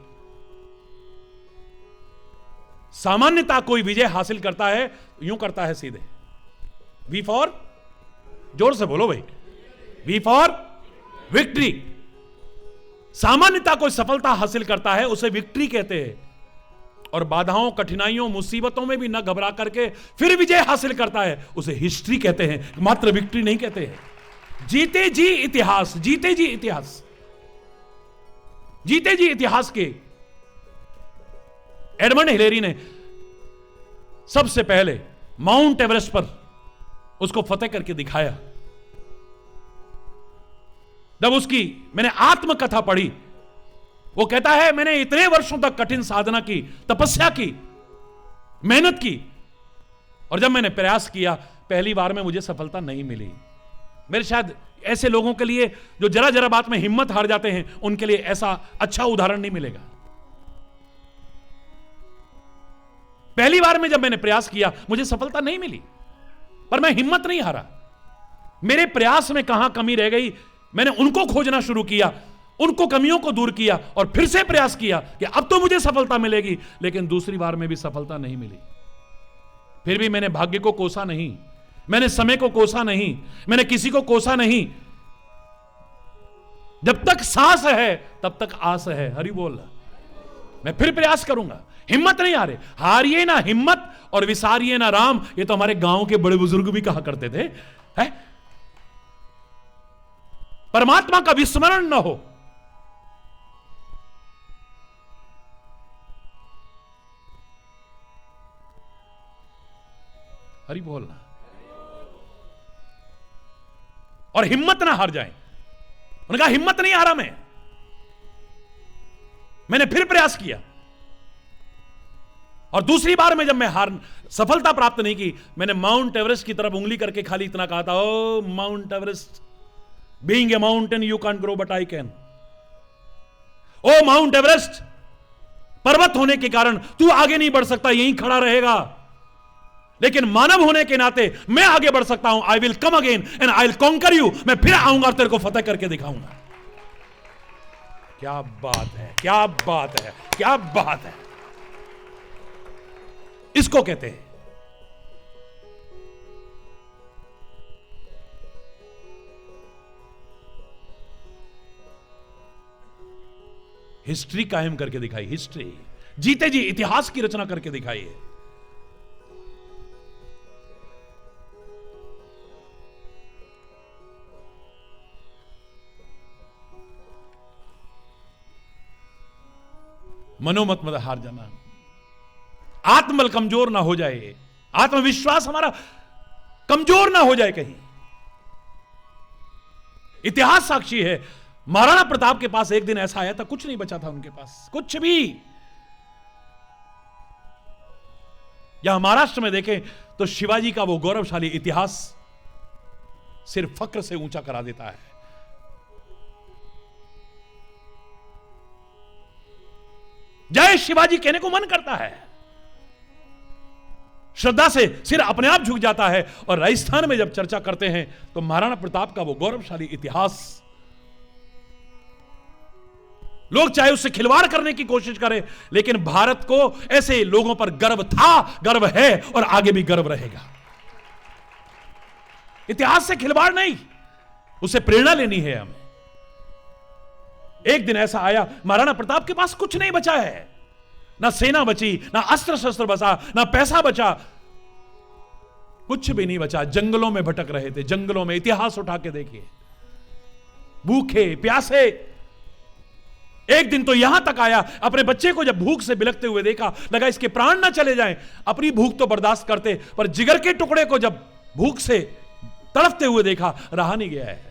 सामान्यता कोई विजय हासिल करता है यूं करता है सीधे, वी फॉर, जोर से बोलो भाई, वी फॉर विक्ट्री। सामान्यता कोई सफलता हासिल करता है उसे विक्ट्री कहते हैं, और बाधाओं, कठिनाइयों, मुसीबतों में भी न घबरा करके फिर विजय हासिल करता है उसे हिस्ट्री कहते हैं, मात्र विक्ट्री नहीं कहते हैं। जीते जी इतिहास, जीते जी इतिहास, जीते जी इतिहास के एडमंड हिलेरी ने सबसे पहले माउंट एवरेस्ट पर उसको फतेह करके दिखाया। जब उसकी मैंने आत्मकथा पढ़ी, वो कहता है मैंने इतने वर्षों तक कठिन साधना की, तपस्या की, मेहनत की, और जब मैंने प्रयास किया पहली बार में मुझे सफलता नहीं मिली। मेरे शायद ऐसे लोगों के लिए जो जरा जरा बात में हिम्मत हार जाते हैं, उनके लिए ऐसा अच्छा उदाहरण नहीं मिलेगा। पहली बार में जब मैंने प्रयास किया मुझे सफलता नहीं मिली, पर मैं हिम्मत नहीं हारा। मेरे प्रयास में कहां कमी रह गई, मैंने उनको खोजना शुरू किया, उनको कमियों को दूर किया, और फिर से प्रयास किया कि अब तो मुझे सफलता मिलेगी। लेकिन दूसरी बार में भी सफलता नहीं मिली। फिर भी मैंने भाग्य को कोसा नहीं, मैंने समय को कोसा नहीं, मैंने किसी को कोसा नहीं। जब तक सांस है तब तक आस है। हरि बोल। मैं फिर प्रयास करूंगा, हिम्मत नहीं हारे। हारिए ना हिम्मत और विसारिए ना राम, ये तो हमारे गांव के बड़े बुजुर्ग भी कहा करते थे। है? परमात्मा का विस्मरण न हो, हरि बोलना। और हिम्मत ना हार जाए। उन्होंने कहा हिम्मत नहीं हारा मैंने फिर प्रयास किया, और दूसरी बार में जब मैं सफलता प्राप्त नहीं की, मैंने माउंट एवरेस्ट की तरफ उंगली करके खाली इतना कहा था, O Mount Everest, being a mountain you can't grow but I can. O Mount Everest, पर्वत होने के कारण तू आगे नहीं बढ़ सकता, यहीं खड़ा रहेगा, लेकिन मानव होने के नाते मैं आगे बढ़ सकता हूं। I will come again and I will conquer you. मैं फिर आऊंगा और तेरे को फतेह करके दिखाऊंगा। क्या बात है, क्या बात है, क्या बात है। इसको कहते हैं हिस्ट्री कायम करके दिखाई। हिस्ट्री, जीते जी इतिहास की रचना करके दिखाई है। मनोमत मत हार जाना, आत्मबल कमजोर ना हो जाए, आत्मविश्वास हमारा कमजोर ना हो जाए कहीं। इतिहास साक्षी है, महाराणा प्रताप के पास एक दिन ऐसा आया था, कुछ नहीं बचा था उनके पास, कुछ भी। यहां महाराष्ट्र में देखें तो शिवाजी का वो गौरवशाली इतिहास सिर्फ फक्र से ऊंचा करा देता है। जय शिवाजी कहने को मन करता है, श्रद्धा से सिर अपने आप झुक जाता है। और राजस्थान में जब चर्चा करते हैं तो महाराणा प्रताप का वो गौरवशाली इतिहास, लोग चाहे उससे खिलवाड़ करने की कोशिश करें, लेकिन भारत को ऐसे लोगों पर गर्व था, गर्व है और आगे भी गर्व रहेगा। इतिहास से खिलवाड़ नहीं, उससे प्रेरणा लेनी है हमें। एक दिन ऐसा आया, महाराणा प्रताप के पास कुछ नहीं बचा है, ना सेना बची, ना अस्त्र शस्त्र बचा, ना पैसा बचा, कुछ भी नहीं बचा। जंगलों में भटक रहे थे, जंगलों में। इतिहास उठा के देखिए, भूखे प्यासे। एक दिन तो यहां तक आया, अपने बच्चे को जब भूख से बिलखते हुए देखा, लगा इसके प्राण ना चले जाएं। अपनी भूख तो बर्दाश्त करते, पर जिगर के टुकड़े को जब भूख से तड़पते हुए देखा, रहा नहीं गया है,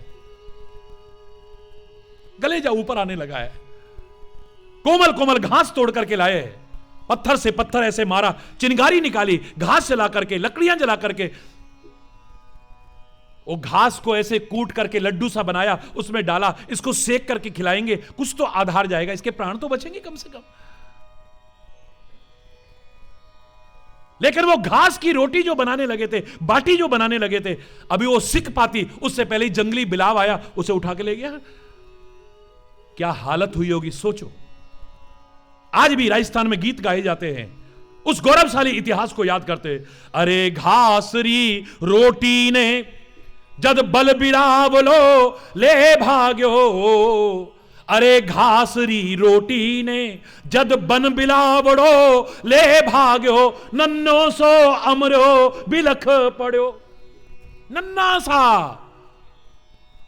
गलेजा ऊपर आने लगा है। कोमल कोमल घास तोड़ करके लाए, पत्थर से पत्थर ऐसे मारा, चिंगारी निकाली, घास जला करके, लकड़ियां जला करके, वो घास को ऐसे कूट करके लड्डू सा बनाया, उसमें डाला, इसको सेक करके खिलाएंगे, कुछ तो आधार जाएगा, इसके प्राण तो बचेंगे कम से कम। लेकिन वो घास की रोटी जो बनाने लगे थे, बाटी जो बनाने लगे थे, अभी वो सिक पाती, उससे पहले ही जंगली बिलाव आया, उसे उठा के ले गया। क्या हालत हुई होगी सोचो। आज भी राजस्थान में गीत गाए जाते हैं, उस गौरवशाली इतिहास को याद करते हैं। अरे घासरी रोटी ने जद बल बिरावलो ले भाग्यो, अरे घासरी रोटी ने जद बन बिलावड़ो ले भाग्यो, नन्नो सो अमरो बिलख पड़ो। नन्ना सा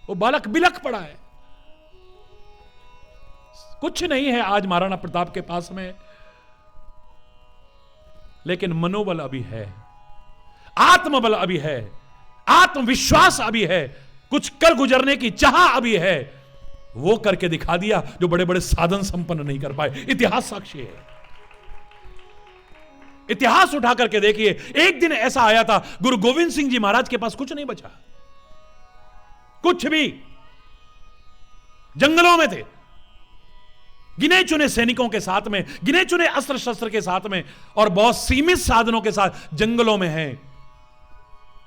वो बालक बिलख पड़ा है, कुछ नहीं है आज महाराणा प्रताप के पास में, लेकिन मनोबल अभी है, आत्मबल अभी है, आत्मविश्वास अभी है, कुछ कर गुजरने की चाह अभी है। वो करके दिखा दिया जो बड़े बड़े साधन संपन्न नहीं कर पाए। इतिहास साक्षी है। इतिहास उठा करके देखिए, एक दिन ऐसा आया था, गुरु गोविंद सिंह जी महाराज के पास कुछ नहीं बचा, कुछ भी। जंगलों में थे, गिने चुने सैनिकों के साथ में, गिने चुने अस्त्र शस्त्र के साथ में, और बहुत सीमित साधनों के साथ जंगलों में हैं।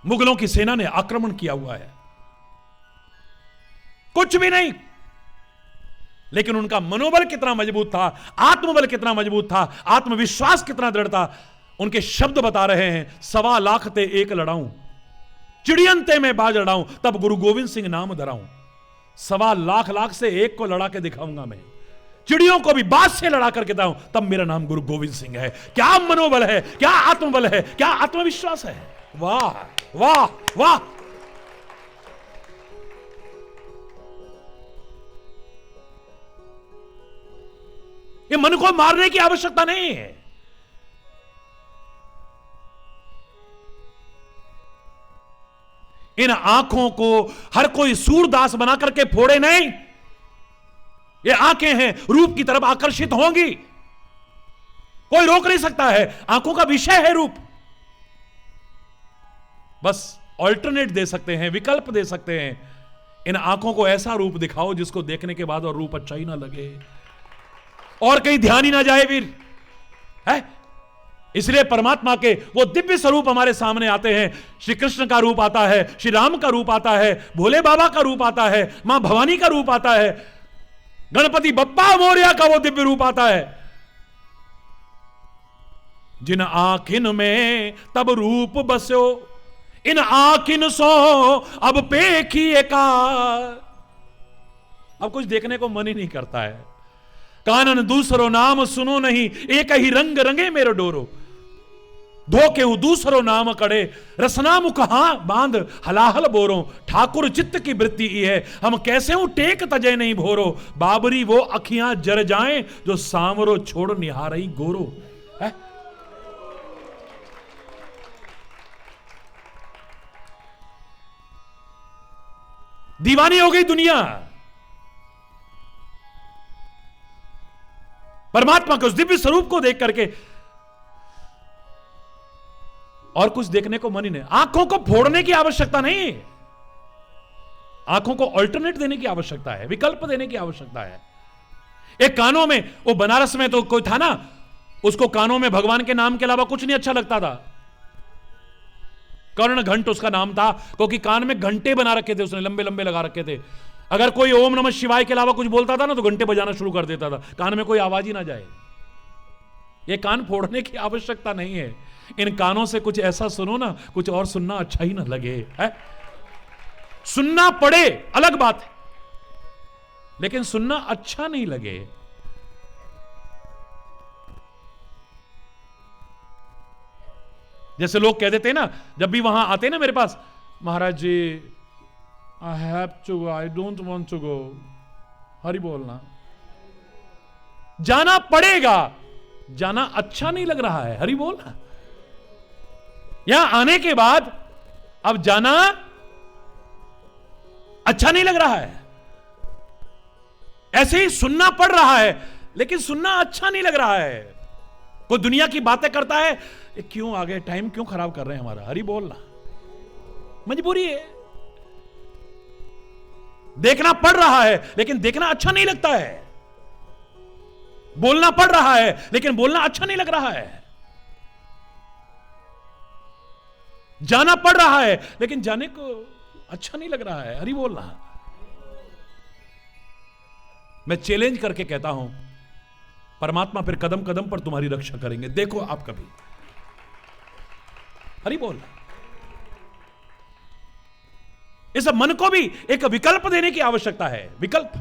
मुगलों की सेना ने आक्रमण किया हुआ है, कुछ भी नहीं, लेकिन उनका मनोबल कितना मजबूत था, आत्मबल कितना मजबूत था, आत्मविश्वास कितना दृढ़ था। उनके शब्द बता रहे हैं, 1.25 लाख ते एक लड़ाऊं, चिड़ियन ते मैं बाज लड़ाऊं, तब गुरु गोविंद सिंह नाम धराऊं। 1.25 लाख से एक को लड़ा के दिखाऊंगा मैं, चिड़ियों को भी बाज से लड़ा करके दाऊं, तब मेरा नाम गुरु गोविंद सिंह है। क्या मनोबल है, क्या आत्मबल है, क्या आत्मविश्वास है। वाह वाह वाह। ये मन को मारने की आवश्यकता नहीं है, इन आंखों को हर कोई सूरदास बना करके फोड़े नहीं। ये आंखें हैं, रूप की तरफ आकर्षित होंगी, कोई रोक नहीं सकता है। आंखों का विषय है रूप। बस ऑल्टरनेट दे सकते हैं, विकल्प दे सकते हैं। इन आंखों को ऐसा रूप दिखाओ जिसको देखने के बाद और रूप अच्छा ही ना लगे और कहीं ध्यान ही ना जाए वीर, है? इसलिए परमात्मा के वो दिव्य स्वरूप हमारे सामने आते हैं। श्री कृष्ण का रूप आता है, श्री राम का रूप आता है, भोले बाबा का रूप आता है, मां भवानी का रूप आता है, गणपति बप्पा मोरया का वो दिव्य रूप आता है। जिन आखिन में तब रूप बसो, इन आखिन सो अब पेखिए का। अब कुछ देखने को मन ही नहीं करता है। कानन दूसरो नाम सुनो नहीं, एक ही रंग रंगे मेरो डोरो। धोके दूसरो नाम कड़े, रसना मुखहा बांध हलाहल बोरो। ठाकुर चित्त की वृत्ति है, हम कैसे हूं टेक तजे नहीं भोरो। बाबरी वो अखियां जर जाएं, जो सामरो छोड़ निहारई गोरो। है? दीवानी हो गई दुनिया परमात्मा के उस दिव्य स्वरूप को देख करके, और कुछ देखने को मन ही नहीं। आंखों को फोड़ने की आवश्यकता नहीं, आंखों को अल्टरनेट देने की आवश्यकता है, विकल्प देने की आवश्यकता है। एक कानों में, वो बनारस में तो कोई था ना, उसको कानों में भगवान के नाम के अलावा कुछ नहीं अच्छा लगता था। कर्ण घंट उसका नाम था, क्योंकि कान में घंटे बना रखे थे उसने, लंबे लंबे लगा रखे थे। अगर कोई ओम नमः शिवाय के अलावा कुछ बोलता था ना, तो घंटे बजाना शुरू कर देता था, कान में कोई आवाज ही ना जाए। ये कान फोड़ने की आवश्यकता नहीं है। इन कानों से कुछ ऐसा सुनो ना, कुछ और सुनना अच्छा ही ना लगे, है? सुनना पड़े अलग बात है, लेकिन सुनना अच्छा नहीं लगे। जैसे लोग कह देते हैं ना, जब भी वहां आते हैं ना मेरे पास, Maharaj ji I have to go, I don't want to go. Hari बोलना, जाना पड़ेगा, जाना अच्छा नहीं लग रहा है। हरि बोलना, यहां आने के बाद अब जाना अच्छा नहीं लग रहा है। ऐसे ही सुनना पड़ रहा है, लेकिन सुनना अच्छा नहीं लग रहा है। कोई दुनिया की बातें करता है, ये क्यों आ गए, टाइम क्यों खराब कर रहे हैं हमारा। हरि बोलना, मजबूरी है, देखना पड़ रहा है, लेकिन देखना अच्छा नहीं लगता है। बोलना पड़ रहा है, लेकिन बोलना अच्छा नहीं लग रहा है। जाना पड़ रहा है, लेकिन जाने को अच्छा नहीं लग रहा है। हरि बोलना, मैं चैलेंज करके कहता हूं, परमात्मा फिर कदम कदम पर तुम्हारी रक्षा करेंगे, देखो आप कभी। हरि बोल, इस मन को भी एक विकल्प देने की आवश्यकता है, विकल्प।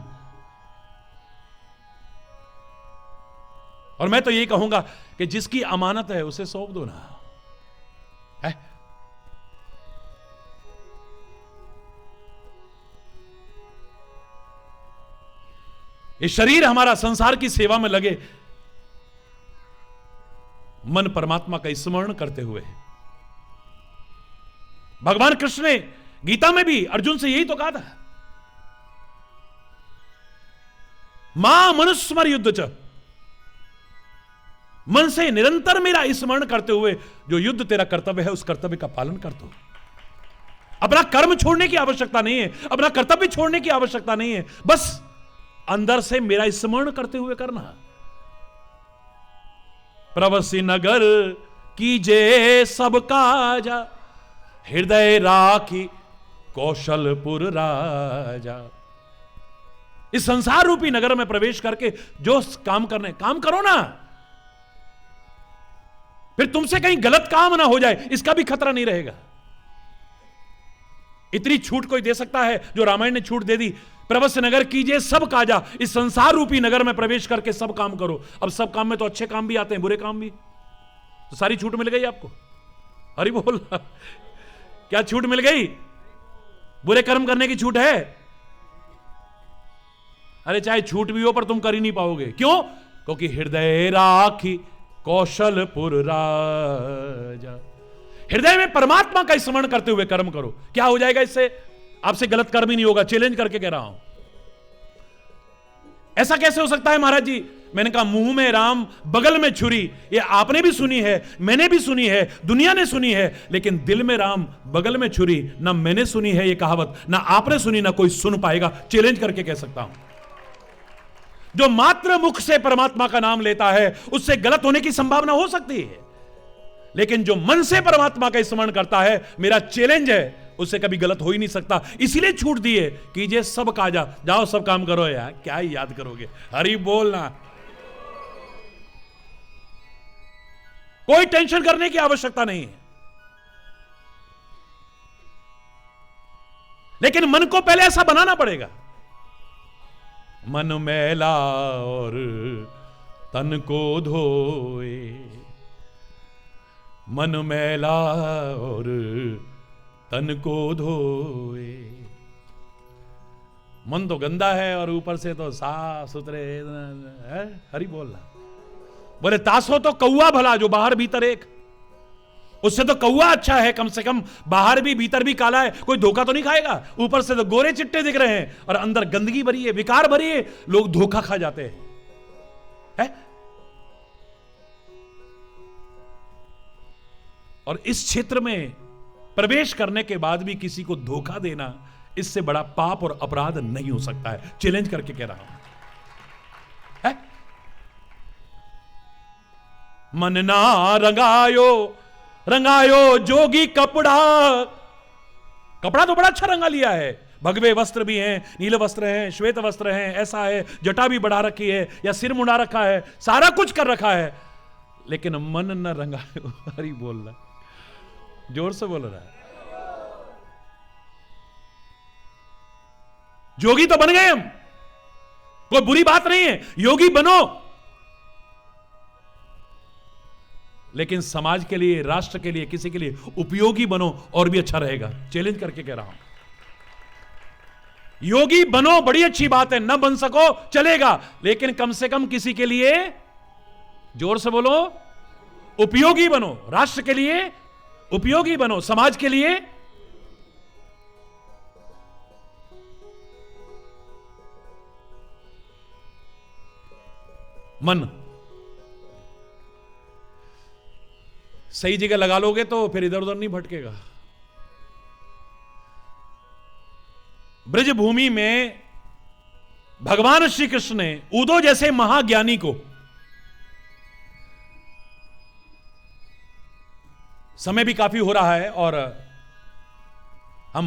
और मैं तो यही कहूंगा कि जिसकी अमानत है उसे सौंप दो ना, है? ये शरीर हमारा संसार की सेवा में लगे, मन परमात्मा का स्मरण करते हुए। भगवान कृष्ण ने गीता में भी अर्जुन से यही तो कहा था, मां मनुस्मर युद्ध च, मन से निरंतर मेरा स्मरण करते हुए जो युद्ध तेरा कर्तव्य है, उस कर्तव्य का पालन कर दो। अपना कर्म छोड़ने की आवश्यकता नहीं है, अपना कर्तव्य छोड़ने की आवश्यकता नहीं है, बस अंदर से मेरा स्मरण करते हुए करना। प्रवसी नगर कीजे सब काजा, हृदय राखी कौशलपुर राजा। इस संसार रूपी नगर में प्रवेश करके जो काम करने, काम करो ना, फिर तुमसे कहीं गलत काम ना हो जाए, इसका भी खतरा नहीं रहेगा। इतनी छूट कोई दे सकता है जो रामायण ने छूट दे दी, प्रवस्य नगर कीजिए सब काजा। इस संसार रूपी नगर में प्रवेश करके सब काम करो। अब सब काम में तो अच्छे काम भी आते हैं, बुरे काम भी, तो सारी छूट मिल गई आपको। अरे बोल, क्या छूट मिल गई? बुरे कर्म करने की छूट है? अरे चाहे छूट भी हो पर तुम कर ही नहीं पाओगे। क्यों? क्योंकि हृदय राखी कौशलपुर राजा। हृदय में परमात्मा का स्मरण करते हुए कर्म करो। क्या हो जाएगा इससे? आपसे गलत कर्म ही नहीं होगा, चैलेंज करके कह रहा हूं। ऐसा कैसे हो सकता है महाराज जी? मैंने कहा मुंह में राम बगल में छुरी, ये आपने भी सुनी है, मैंने भी सुनी है, दुनिया ने सुनी है, लेकिन दिल में राम बगल में छुरी ना मैंने सुनी है ये कहावत, ना आपने सुनी, ना कोई सुन पाएगा। चैलेंज करके कह सकता हूं। जो मात्र मुख से परमात्मा का नाम लेता है उससे गलत होने की संभावना हो सकती है, लेकिन जो मन से परमात्मा का स्मरण करता है, मेरा चैलेंज है, उससे कभी गलत हो ही नहीं सकता। इसीलिए छूट दिए, कीजिए सब काजा, जाओ सब काम करो यार, क्या ही याद करोगे, हरि बोलना। कोई टेंशन करने की आवश्यकता नहीं है, लेकिन मन को पहले ऐसा बनाना पड़ेगा। मन मैला और तन को धोए, मन मैला और तन को धोए। मन तो गंदा है और ऊपर से तो साफ सुथरे है, हरि बोलना। बोले तासो तो कौआ भला जो बाहर भीतर एक, उससे तो कौआ अच्छा है, कम से कम बाहर भी भीतर भी काला है, कोई धोखा तो नहीं खाएगा। ऊपर से तो गोरे चिट्टे दिख रहे हैं और अंदर गंदगी भरी है, विकार भरी है, लोग धोखा खा जाते हैं, है? और इस क्षेत्र में प्रवेश करने के बाद भी किसी को धोखा देना, इससे बड़ा पाप और अपराध नहीं हो सकता है। चैलेंज करके कह रहा हूं, है? मन ना रंगायो रंगायो जोगी कपड़ा, कपड़ा तो बड़ा अच्छा रंगा लिया है, भगवे वस्त्र भी हैं, नीले वस्त्र हैं, श्वेत वस्त्र हैं, ऐसा है, जटा भी बढ़ा रखी है या सिर मुड़ा रखा है, सारा कुछ कर रखा है, लेकिन मन न रंगायो। हरि बोल रहा, जोर से बोल रहा है। योगी तो बन गए हम, कोई बुरी बात नहीं है, योगी बनो, लेकिन समाज के लिए, राष्ट्र के लिए, किसी के लिए उपयोगी बनो और भी अच्छा रहेगा। चैलेंज करके कह रहा हूं, योगी बनो, बड़ी अच्छी बात है, न बन सको चलेगा, लेकिन कम से कम किसी के लिए, जोर से बोलो, उपयोगी बनो, राष्ट्र के लिए उपयोगी बनो, समाज के लिए। मन सही जगह लगा लोगे तो फिर इधर उधर नहीं भटकेगा। ब्रज भूमि में भगवान श्री कृष्ण ने उदो जैसे महाज्ञानी को, समय भी काफी हो रहा है और हम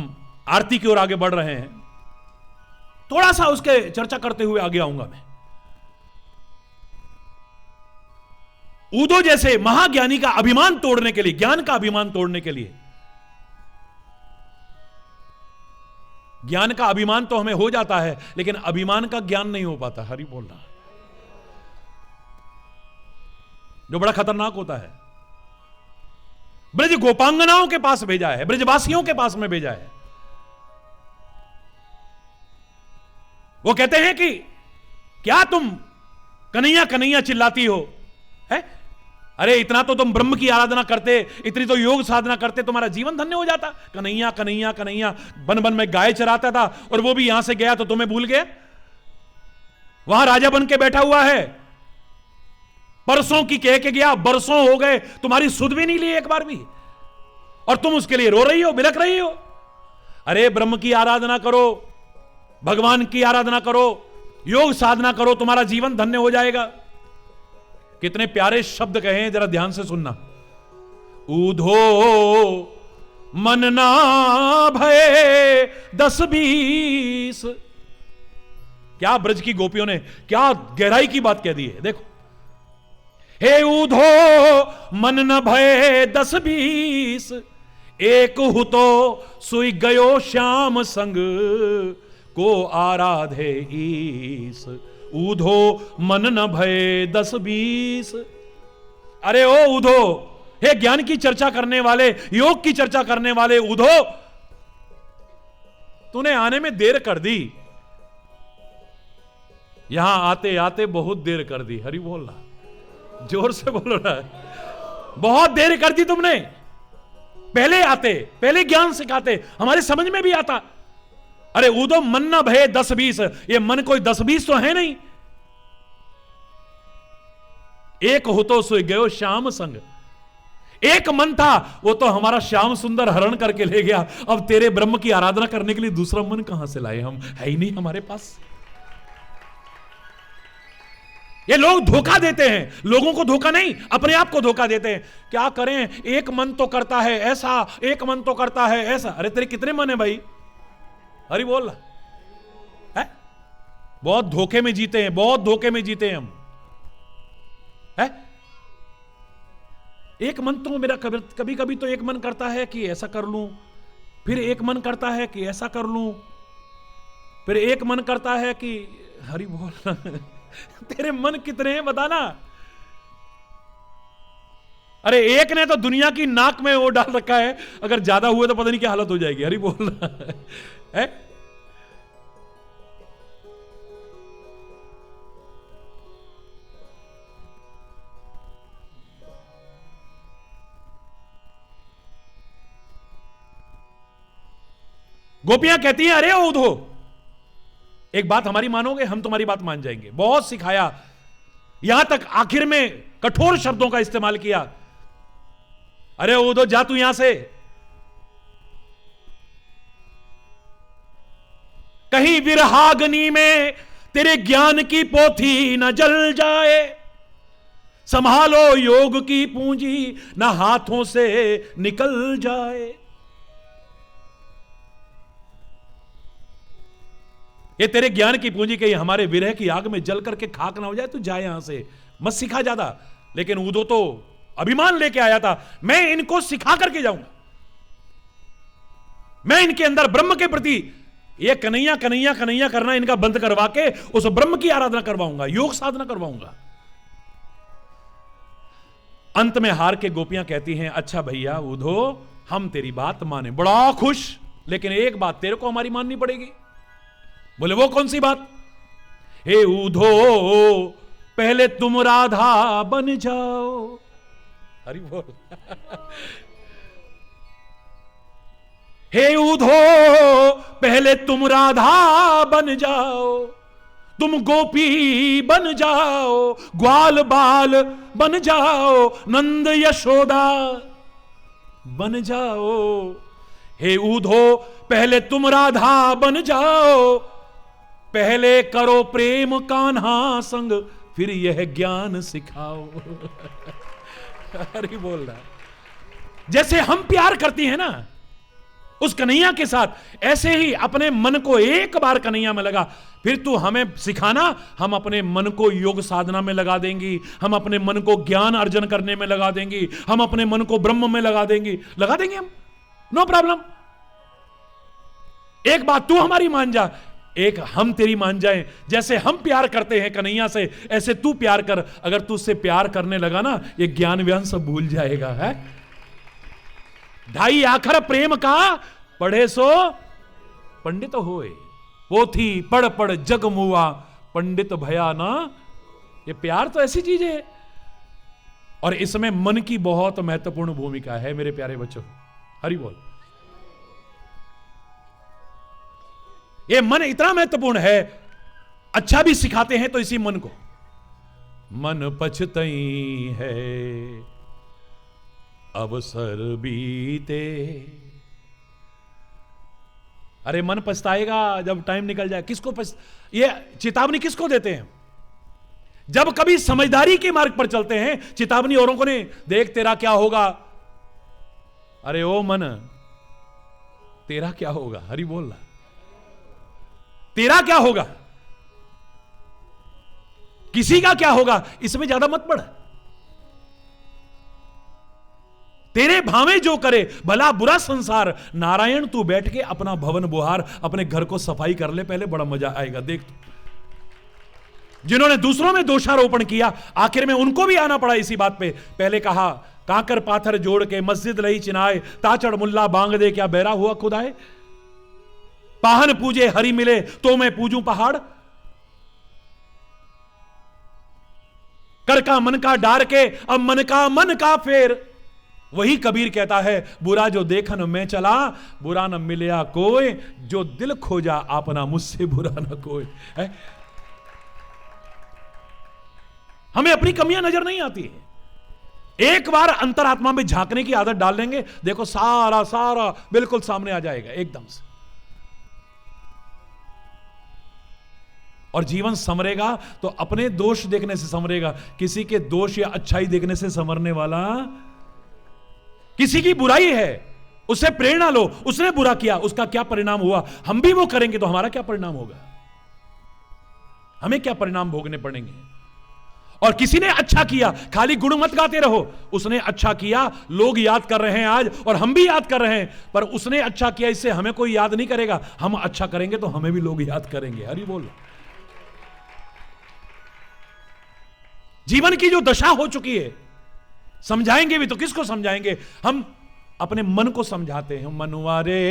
आरती की ओर आगे बढ़ रहे हैं, थोड़ा सा उसके चर्चा करते हुए आगे आऊंगा मैं। उदो जैसे महाज्ञानी का अभिमान तोड़ने के लिए, ज्ञान का अभिमान तोड़ने के लिए, ज्ञान का अभिमान तो हमें हो जाता है, लेकिन अभिमान का ज्ञान नहीं हो पाता। हरि बोलना, जो बड़ा खतरनाक होता है। ब्रज गोपांगनाओं के पास भेजा है, ब्रजवासियों के पास में भेजा है। वो कहते हैं कि क्या तुम कन्हैया कन्हैया चिल्लाती हो, है? अरे इतना तो तुम ब्रह्म की आराधना करते, इतनी तो योग साधना करते, तुम्हारा जीवन धन्य हो जाता। कन्हैया कन्हैया कन्हैया, बन बन में गाय चराता था और वो भी यहां से गया तो तुम्हें भूल गया। वहां राजा बन के बैठा हुआ है, परसों की कह के गया, बरसों हो गए, तुम्हारी सुध भी नहीं ली एक बार भी, और तुम उसके लिए रो रही हो, बिलख रही हो। अरे ब्रह्म की आराधना करो, भगवान की आराधना करो, योग साधना करो, तुम्हारा जीवन धन्य हो जाएगा। कितने प्यारे शब्द कहे हैं, जरा ध्यान से सुनना। ऊधो मन ना भय 10-20। क्या ब्रज की गोपियों ने क्या गहराई की बात कह दी है, देखो। हे ऊधो मन न भय 10-20, एक हु तो सुई गयो श्याम संग को आराधे ईस। ऊधो मन न भय 10-20। अरे ओ ऊधो, हे ज्ञान की चर्चा करने वाले, योग की चर्चा करने वाले ऊधो, तूने आने में देर कर दी, यहां आते आते बहुत देर कर दी। हरि बोलना, जोर से बोलो ना, बहुत देर कर दी तुमने। पहले आते, पहले ज्ञान सिखाते, हमारे समझ में भी आता। अरे ऊदो मन न भये 10-20, ये मन कोई 10-20 तो है नहीं। एक हो तो सोई गयो श्याम संग, एक मन था वो तो हमारा श्याम सुंदर हरण करके ले गया। अब तेरे ब्रह्म की आराधना करने के लिए दूसरा मन कहां से लाए हम, है ही नहीं हमारे पास। ये लोग धोखा देते हैं, लोगों को धोखा नहीं, अपने आप को धोखा देते हैं। क्या करें, एक मन तो करता है ऐसा, एक मन तो करता है ऐसा। अरे तेरे कितने मन है भाई, अरे बोल रहा है। बहुत धोखे में जीते हैं, बहुत धोखे में जीते हैं हम, है? एक मन तो मेरा कभी कभी तो एक मन करता है कि ऐसा कर लूं, फिर एक मन करता है कि ऐसा कर लूं, फिर एक मन करता है कि हरि बोल। तेरे मन कितने हैं बताना। अरे एक ने तो दुनिया की नाक में वो डाल रखा है, अगर ज्यादा हुए तो पता नहीं क्या हालत हो जाएगी। हरि बोल है। गोपियां कहती हैं, अरे उधो, एक बात हमारी मानोगे, हम तुम्हारी बात मान जाएंगे। बहुत सिखाया, यहां तक आखिर में कठोर शब्दों का इस्तेमाल किया। अरे उधो जा तू यहां से, कहीं विरहाग्नि में तेरे ज्ञान की पोथी न जल जाए, संभालो योग की पूंजी न हाथों से निकल जाए। ये तेरे ज्ञान की पूंजी के हमारे विरह की आग में जल करके खाक ना हो जाए, तू जाए यहां से, मत सिखा ज्यादा। लेकिन उदो तो अभिमान लेके आया था, मैं इनको सिखा करके जाऊंगा, मैं इनके अंदर ब्रह्म के प्रति ये कन्हैया कन्हैया कन्हैया करना इनका बंद करवा के उस ब्रह्म की आराधना करवाऊंगा, योग साधना करवाऊंगा। अंत में हार के गोपियां कहती हैं, अच्छा भैया उधो, हम तेरी बात माने, बड़ा खुश, लेकिन एक बात तेरे को हमारी माननी पड़ेगी। बोले वो कौन सी बात? हे उधो पहले तुम राधा बन जाओ। हरि बोल। हे उधो पहले तुम राधा बन जाओ, तुम गोपी बन जाओ, ग्वाल बाल बन जाओ, नंद यशोदा बन जाओ। हे उधो पहले तुम राधा बन जाओ, पहले करो प्रेम कान्हा संग, फिर यह ज्ञान सिखाओ। अरे बोल रहा, जैसे हम प्यार करती हैं ना उस कन्हैया के साथ, ऐसे ही अपने मन को एक बार कन्हैया में लगा, फिर तू हमें सिखाना, हम अपने मन को योग साधना में लगा देंगी, हम अपने मन को ज्ञान अर्जन करने में लगा देंगी, हम अपने मन को ब्रह्म में लगा देंगे हम, नो प्रॉब्लम। एक बात तू हमारी मान जा, एक हम तेरी मान जाएं। जैसे हम प्यार करते हैं कन्हैया से, ऐसे तू प्यार कर। अगर तू उससे प्यार करने लगा ना, ये ज्ञान व्यान सब भूल जाएगा। है 2.5 आखर प्रेम का पढ़े सो पंडित होए, पोथी पढ़ पढ़ जग मुआ, पंडित भया ना। ये प्यार तो ऐसी चीज है, और इसमें मन की बहुत महत्वपूर्ण भूमिका है मेरे प्यारे बच्चों। हरि बोल। ये मन इतना महत्वपूर्ण है, अच्छा भी सिखाते हैं तो इसी मन को। मन पछतई है अवसर बीते। अरे मन पछताएगा जब टाइम निकल जाए। किसको ये चेतावनी किसको देते हैं? जब कभी समझदारी के मार्ग पर चलते हैं, चेतावनी औरों को नहीं, देख तेरा क्या होगा। अरे ओ मन, तेरा क्या होगा? हरि बोल रहा, तेरा क्या होगा, किसी का क्या होगा, इसमें ज्यादा मत पड़। तेरे भावे जो करे, भला बुरा संसार, नारायण तू बैठ के अपना भवन बुहार, अपने घर को सफाई कर ले पहले, बड़ा मजा आएगा। देख तू, जिन्होंने दूसरों में दोषारोपण किया, आखिर में उनको भी आना पड़ा इसी बात पे। पहले कहा काकर पाथर जोड़ के मस्जिद लई चिनाए, ताचड़ मुल्ला बांग दे क्या बहरा हुआ खुदाए। पाहन पूजे हरि मिले तो मैं पूजूं पहाड़, कर का मन का डार के अब मन का फेर। वही कबीर कहता है, बुरा जो देखन में चला, बुरा न मिलया कोई, जो दिल खोजा अपना, मुझसे बुरा न कोई है। हमें अपनी कमियां नजर नहीं आती है। एक बार अंतरात्मा में झांकने की आदत डाल लेंगे, देखो सारा सारा बिल्कुल सामने आ जाएगा एकदम से। और जीवन संवरेगा तो अपने दोष देखने से संवरेगा, किसी के दोष या अच्छाई देखने से संवरने वाला। किसी की बुराई है, उससे प्रेरणा लो, उसने बुरा किया, उसका क्या परिणाम हुआ, हम भी वो करेंगे तो हमारा क्या परिणाम होगा, हमें क्या परिणाम भोगने पड़ेंगे। और किसी ने अच्छा किया, खाली गुण मत गाते रहो, उसने अच्छा किया, लोग याद कर रहे हैं आज, और हम भी याद कर रहे हैं, पर उसने अच्छा किया इससे हमें कोई याद नहीं करेगा। हम अच्छा करेंगे तो हमें भी लोग याद करेंगे। हरि बोल। जीवन की जो दशा हो चुकी है, समझाएंगे भी तो किसको समझाएंगे, हम अपने मन को समझाते हैं। मनुआ रे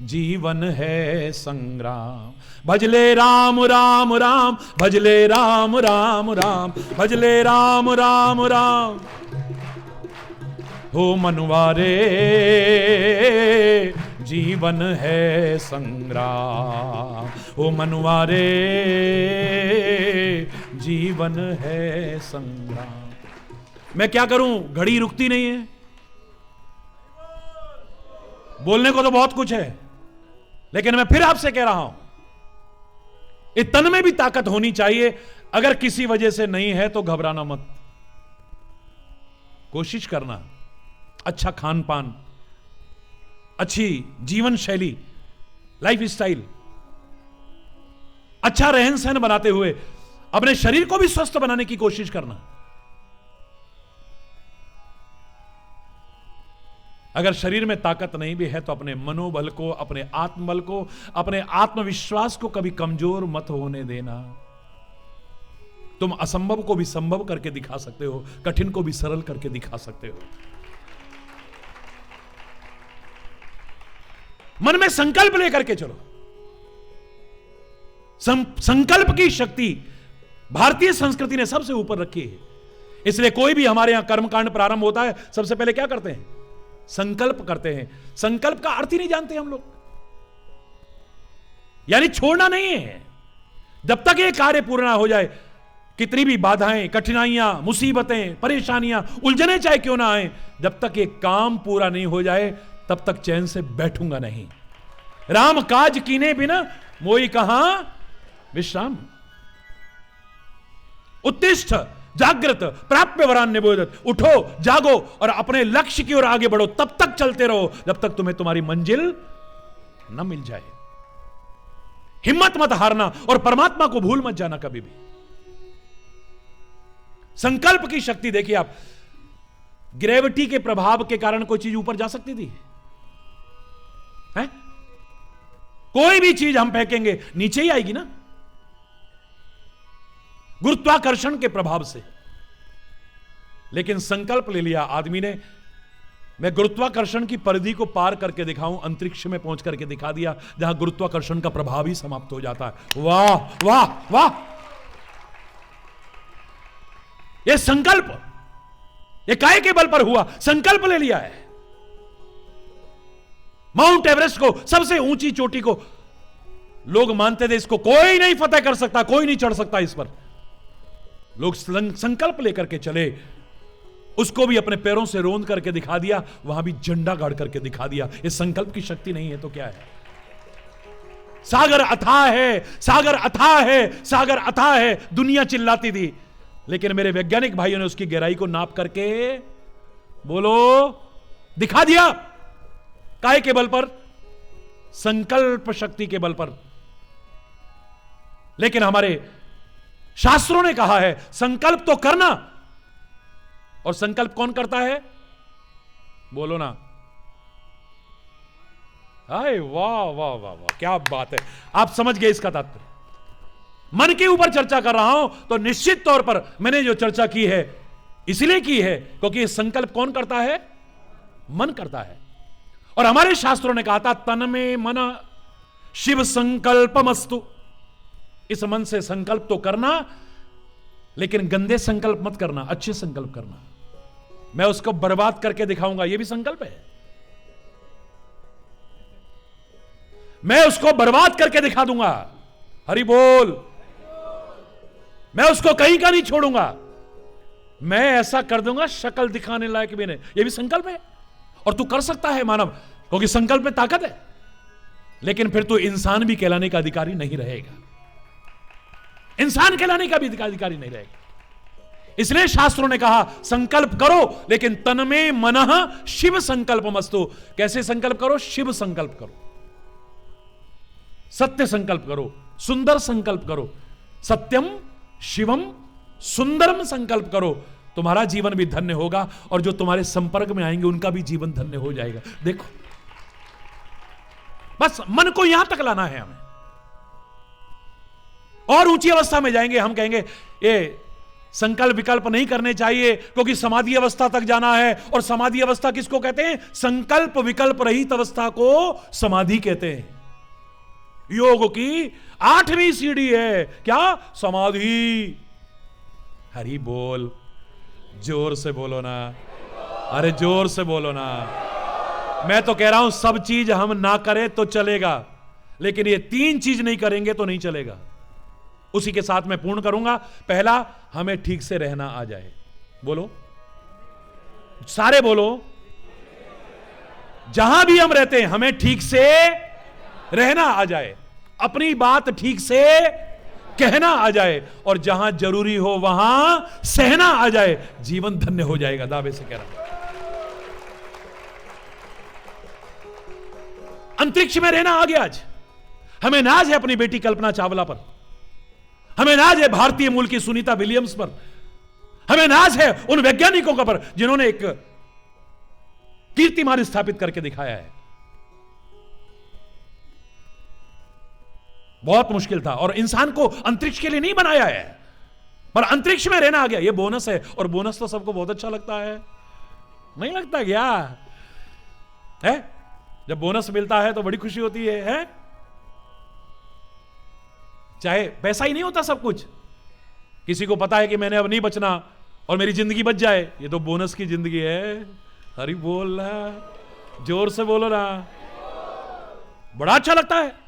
जीवन है संग्राम, भजले राम राम राम, भजले राम राम राम, भजले राम राम राम। हो मनुआ रे जीवन है संग्राम, हो मनुआ रे जीवन है संग्राम। मैं क्या करूं, घड़ी रुकती नहीं है। बोलने को तो बहुत कुछ है, लेकिन मैं फिर आपसे कह रहा हूं, इस तन में भी ताकत होनी चाहिए। अगर किसी वजह से नहीं है तो घबराना मत, कोशिश करना। अच्छा खान पान, अच्छी जीवन शैली, लाइफ स्टाइल, अच्छा रहन सहन बनाते हुए अपने शरीर को भी स्वस्थ बनाने की कोशिश करना। अगर शरीर में ताकत नहीं भी है तो अपने मनोबल को, अपने आत्मबल को, अपने आत्मविश्वास को कभी कमजोर मत होने देना। तुम असंभव को भी संभव करके दिखा सकते हो, कठिन को भी सरल करके दिखा सकते हो। मन में संकल्प लेकर के चलो। संकल्प की शक्ति भारतीय संस्कृति ने सबसे ऊपर रखी है। इसलिए कोई भी हमारे यहां कर्मकांड प्रारंभ होता है, सबसे पहले क्या करते हैं, संकल्प करते हैं। संकल्प का अर्थ ही नहीं जानते हम लोग, यानी छोड़ना नहीं है। जब तक ये कार्य पूर्ण ना हो जाए, कितनी भी बाधाएं, कठिनाइयां, मुसीबतें, परेशानियां, उलझने चाहे क्यों ना आए, जब तक ये काम पूरा नहीं हो जाए तब तक चैन से बैठूंगा नहीं। राम काज कीने बिना मोई कहां विश्राम। उत्तिष्ठ जागृत प्राप्य वरान्य बोधत। उठो, जागो और अपने लक्ष्य की ओर आगे बढ़ो। तब तक चलते रहो जब तक तुम्हें तुम्हारी मंजिल न मिल जाए। हिम्मत मत हारना और परमात्मा को भूल मत जाना कभी भी। संकल्प की शक्ति देखिए आप, ग्रेविटी के प्रभाव के कारण कोई चीज ऊपर जा सकती थी है? कोई भी चीज हम फेंकेंगे नीचे ही आएगी ना, गुरुत्वाकर्षण के प्रभाव से। लेकिन संकल्प ले लिया आदमी ने, मैं गुरुत्वाकर्षण की परिधि को पार करके दिखाऊं, अंतरिक्ष में पहुंच करके दिखा दिया, जहां गुरुत्वाकर्षण का प्रभाव ही समाप्त हो जाता है। वाह वाह वाह, यह संकल्प, यह काय के बल पर हुआ, संकल्प ले लिया है। माउंट एवरेस्ट को, सबसे ऊंची चोटी को, लोग मानते थे इसको कोई नहीं फतेह कर सकता, कोई नहीं चढ़ सकता इस पर। लोग संकल्प लेकर के चले, उसको भी अपने पैरों से रोंद करके दिखा दिया, वहां भी झंडा गाड़ करके दिखा दिया। ये संकल्प की शक्ति नहीं है तो क्या है? सागर अथाह है, सागर अथाह है, सागर अथाह है, दुनिया चिल्लाती थी, लेकिन मेरे वैज्ञानिक भाइयों ने उसकी गहराई को नाप करके बोलो दिखा दिया। काय के बल पर? संकल्प शक्ति के बल पर। लेकिन हमारे शास्त्रों ने कहा है संकल्प तो करना, और संकल्प कौन करता है? बोलो ना। हाय वाह वाह वाह वाह, क्या बात है, आप समझ गए इसका तात्पर्य। मन के ऊपर चर्चा कर रहा हूं तो निश्चित तौर पर मैंने जो चर्चा की है इसलिए की है क्योंकि संकल्प कौन करता है? मन करता है। और हमारे शास्त्रों ने कहा था तन में मन शिव संकल्पमस्तु। इस मन से संकल्प तो करना, लेकिन गंदे संकल्प मत करना, अच्छे संकल्प करना। मैं उसको बर्बाद करके दिखाऊंगा, यह भी संकल्प है। मैं उसको बर्बाद करके दिखा दूंगा, हरि बोल। मैं उसको कहीं का नहीं छोड़ूंगा, मैं ऐसा कर दूंगा शक्ल दिखाने लायक भी नहीं, यह भी संकल्प है। और तू कर सकता है मानव, क्योंकि संकल्प में ताकत है। लेकिन फिर तू इंसान भी कहलाने का अधिकारी नहीं रहेगा, इंसान कहलाने का भी अधिकारी नहीं रहेगा। इसलिए शास्त्रों ने कहा संकल्प करो, लेकिन तन में मनः शिव संकल्प मस्तु। कैसे संकल्प करो? शिव संकल्प करो, सत्य संकल्प करो, सुंदर संकल्प करो। सत्यम शिवम सुंदरम संकल्प करो, तुम्हारा जीवन भी धन्य होगा और जो तुम्हारे संपर्क में आएंगे उनका भी जीवन धन्य हो जाएगा। देखो, बस मन को यहां तक लाना है हमें। और ऊंची अवस्था में जाएंगे, हम कहेंगे ये संकल्प विकल्प नहीं करने चाहिए क्योंकि समाधि अवस्था तक जाना है। और समाधि अवस्था किसको कहते हैं? संकल्प विकल्प रहित अवस्था को समाधि कहते हैं। योग की 8वीं सीढ़ी है क्या? समाधि। हरि बोल, जोर से बोलो ना, अरे जोर से बोलो ना। मैं तो कह रहा हूं सब चीज हम ना करें तो चलेगा, लेकिन ये 3 चीज नहीं करेंगे तो नहीं चलेगा। उसी के साथ मैं पूर्ण करूंगा। पहला, हमें ठीक से रहना आ जाए। बोलो, सारे बोलो, जहां भी हम रहते हैं हमें ठीक से रहना आ जाए, अपनी बात ठीक से कहना आ जाए, और जहां जरूरी हो वहां सहना आ जाए, जीवन धन्य हो जाएगा। दावे से कह रहा हूं। अंतरिक्ष में रहना आ गया आज। हमें नाज है अपनी बेटी कल्पना चावला पर, हमें नाज है भारतीय मूल की सुनीता विलियम्स पर, हमें नाज है उन वैज्ञानिकों का पर जिन्होंने एक कीर्तिमान स्थापित करके दिखाया है। बहुत मुश्किल था और इंसान को अंतरिक्ष के लिए नहीं बनाया है, पर अंतरिक्ष में रहना आ गया। यह बोनस है, और बोनस तो सबको बहुत अच्छा लगता है, नहीं लगता क्या है? जब बोनस मिलता है तो बड़ी खुशी होती है? चाहे पैसा ही नहीं होता सब कुछ। किसी को पता है कि मैंने अब नहीं बचना और मेरी जिंदगी बच जाए, ये तो बोनस की जिंदगी है। हरि बोल रहा, जोर से बोलो ना, बड़ा अच्छा लगता है।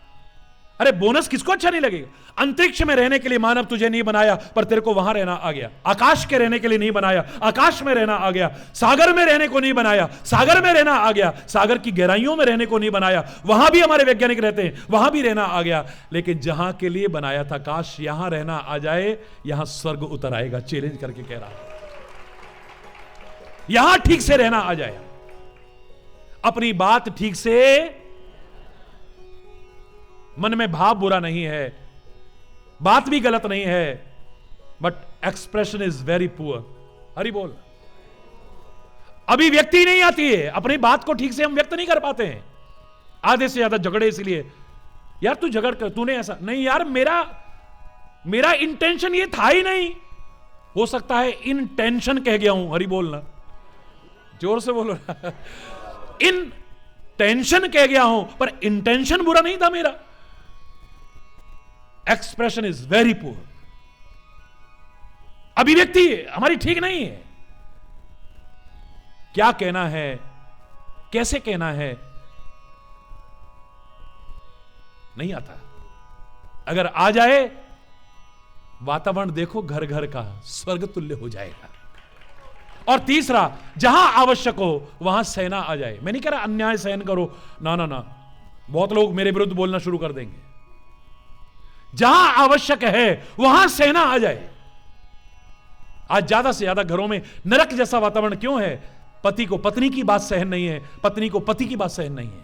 अरे बोनस किसको अच्छा नहीं लगेगा? अंतरिक्ष में रहने के लिए मानव तुझे नहीं बनाया, पर तेरे को वहां रहना आ गया। आकाश के रहने के लिए नहीं बनाया, आकाश में रहना आ गया। सागर में रहने को नहीं बनाया, सागर में रहना आ गया। सागर की गहराइयों में रहने को नहीं बनाया, वहां भी हमारे वैज्ञानिक रहते हैं, वहां भी रहना आ गया। लेकिन जहां के लिए बनाया था, काश यहां रहना आ जाए, यहां स्वर्ग उतर आएगा। चैलेंज करके कह रहा है, यहां ठीक से रहना आ जाए, अपनी बात ठीक से, मन में भाव बुरा नहीं है, बात भी गलत नहीं है, but expression is very poor. Hari बोल। अभिव्यक्ति नहीं आती है, अपनी बात को ठीक से हम व्यक्त नहीं कर पाते हैं। आधे से ज्यादा झगड़े इसलिए, यार तू झगड़ कर, तूने ऐसा नहीं, यार मेरा इंटेंशन ये था ही नहीं। हो सकता है इन टेंशन कह गया हूं। हरि बोलना, जोर से बोलो। इन टेंशन कह गया हूं, पर इंटेंशन बुरा नहीं था मेरा। Expression is very poor. अभिव्यक्ति हमारी ठीक नहीं है। क्या कहना है, कैसे कहना है, नहीं आता। अगर आ जाए, वातावरण देखो घर घर का स्वर्ग तुल्य हो जाएगा। और तीसरा, जहां आवश्यक हो वहां सहना आ जाए। मैं नहीं कह रहा अन्याय सहन करो, ना ना ना, बहुत लोग मेरे विरुद्ध बोलना शुरू कर देंगे। जहां आवश्यक है वहां सहना आ जाए। आज ज्यादा से ज्यादा घरों में नरक जैसा वातावरण क्यों है? पति को पत्नी की बात सहन नहीं है, पत्नी को पति की बात सहन नहीं है,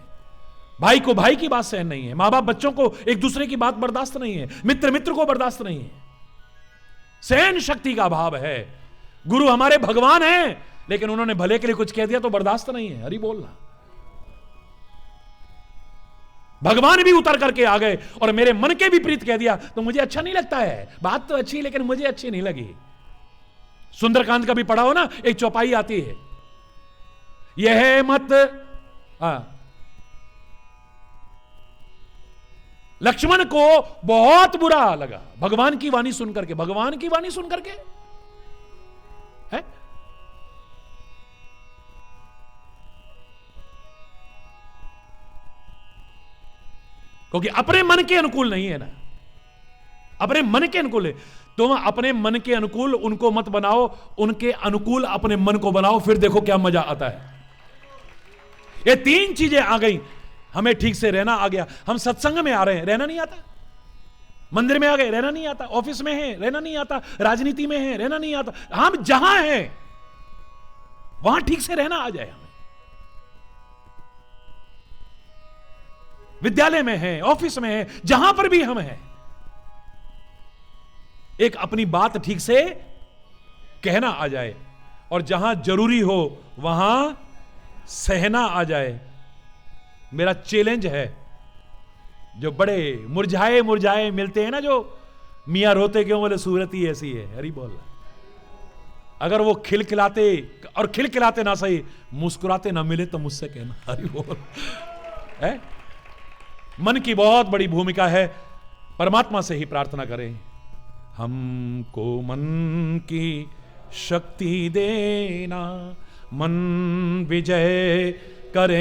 भाई को भाई की बात सहन नहीं है, मां बाप बच्चों को एक दूसरे की बात बर्दाश्त नहीं है, मित्र मित्र को बर्दाश्त नहीं है। सहन शक्ति का अभाव है। गुरु हमारे भगवान हैं, लेकिन उन्होंने भले के लिए कुछ कह दिया तो बर्दाश्त नहीं है। हरि बोलना। भगवान भी उतर करके आ गए और मेरे मन के विपरीत कह दिया तो मुझे अच्छा नहीं लगता है। बात तो अच्छी, लेकिन मुझे अच्छी नहीं लगी। सुंदरकांड का भी पढ़ा हो ना, एक चौपाई आती है, यह मत, लक्ष्मण को बहुत बुरा लगा भगवान की वाणी सुन करके। भगवान की वाणी सुन करके है, क्योंकि अपने मन के अनुकूल नहीं है ना, अपने मन के अनुकूल है। तुम अपने मन के अनुकूल उनको मत बनाओ, उनके अनुकूल अपने मन को बनाओ, फिर देखो क्या मजा आता है। ये तीन चीजें आ गई, हमें ठीक से रहना आ गया। हम सत्संग में आ रहे हैं, रहना नहीं आता, मंदिर में आ गए, रहना नहीं आता, ऑफिस में है, रहना नहीं आता, राजनीति में है, रहना नहीं आता। हम जहां हैं वहां ठीक से रहना आ जाए हमें। विद्यालय में है, ऑफिस में है, जहां पर भी हम हैं, एक अपनी बात ठीक से कहना आ जाए, और जहां जरूरी हो वहां सहना आ जाए। मेरा चैलेंज है, जो बड़े मुरझाए मुरझाए मिलते हैं ना, जो मियां रोते क्यों, बोले सूरत ही ऐसी है, हरी बोल। अगर वो खिलखिलाते, और खिलखिलाते ना सही, मुस्कुराते ना मिले तो मुझसे कहना, हरी बोल। है मन की बहुत बड़ी भूमिका है। परमात्मा से ही प्रार्थना करें, हमको मन की शक्ति देना, मन विजय करें,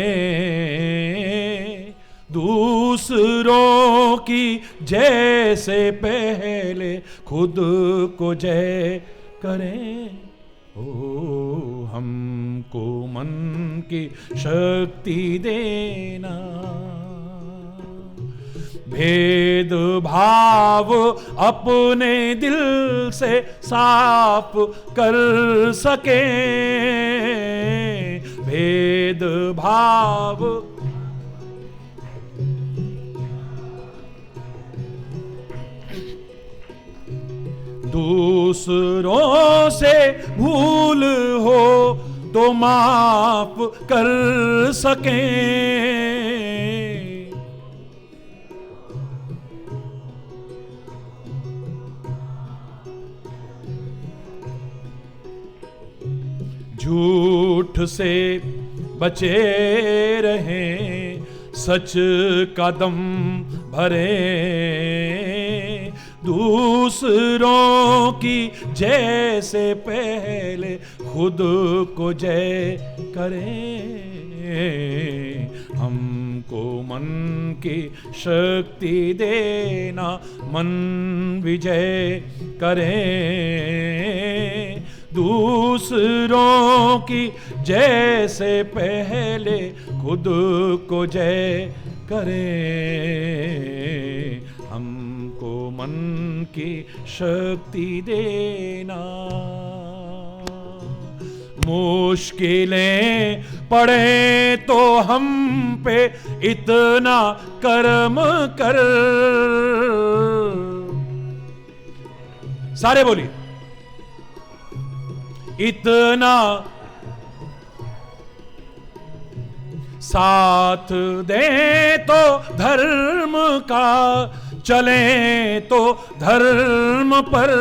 दूसरों की जैसे पहले खुद को जय करें। ओ हमको मन की शक्ति देना, भेद भाव अपने दिल से साफ कर सके, भेद भाव दूसरों से भूल हो तो माफ कर सकें, झूठ से बचे रहें, सच का दम भरे, दूसरों की जैसे पहले खुद को जय करें। हमको मन की शक्ति देना, मन विजय करें, दूसरों की जैसे पहले खुद को जय करें। हमको मन की शक्ति देना, मुश्किलें पड़े तो हम पे इतना कर्म कर, सारे बोलिए, इतना साथ दे तो धर्म का, चले तो धर्म पर,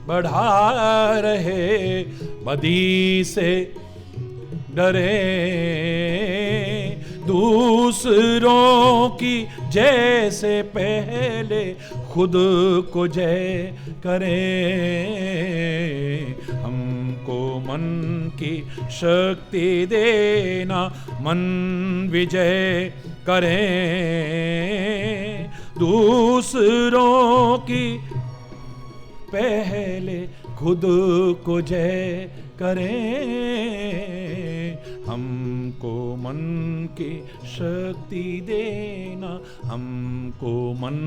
बढ़ा रहे बदी से डरे, दूसरों की जैसे पहले खुद को जय करें। हमको मन की शक्ति देना, मन विजय करें, दूसरों की पहले खुद को जय करें। हमको मन की शक्ति देना, हमको मन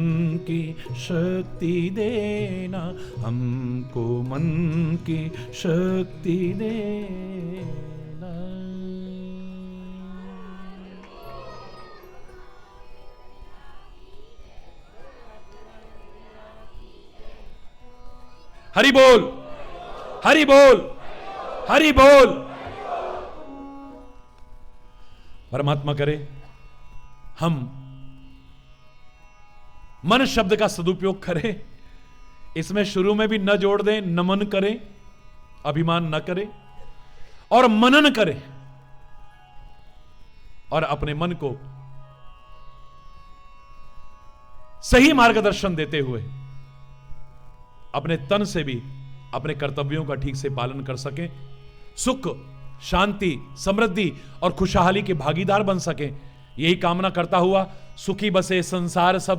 की शक्ति देना, हमको मन की शक्ति देना। हरि बोल, हरि बोल, हरि बोल। परमात्मा करे हम मन शब्द का सदुपयोग करें, इसमें शुरू में भी न जोड़ दें, नमन करें, अभिमान न करें, और मनन करें, और अपने मन को सही मार्गदर्शन देते हुए अपने तन से भी अपने कर्तव्यों का ठीक से पालन कर सकें, सुख, शांति, समृद्धि और खुशहाली के भागीदार बन सकें। यही कामना करता हुआ सुखी बसे संसार सब,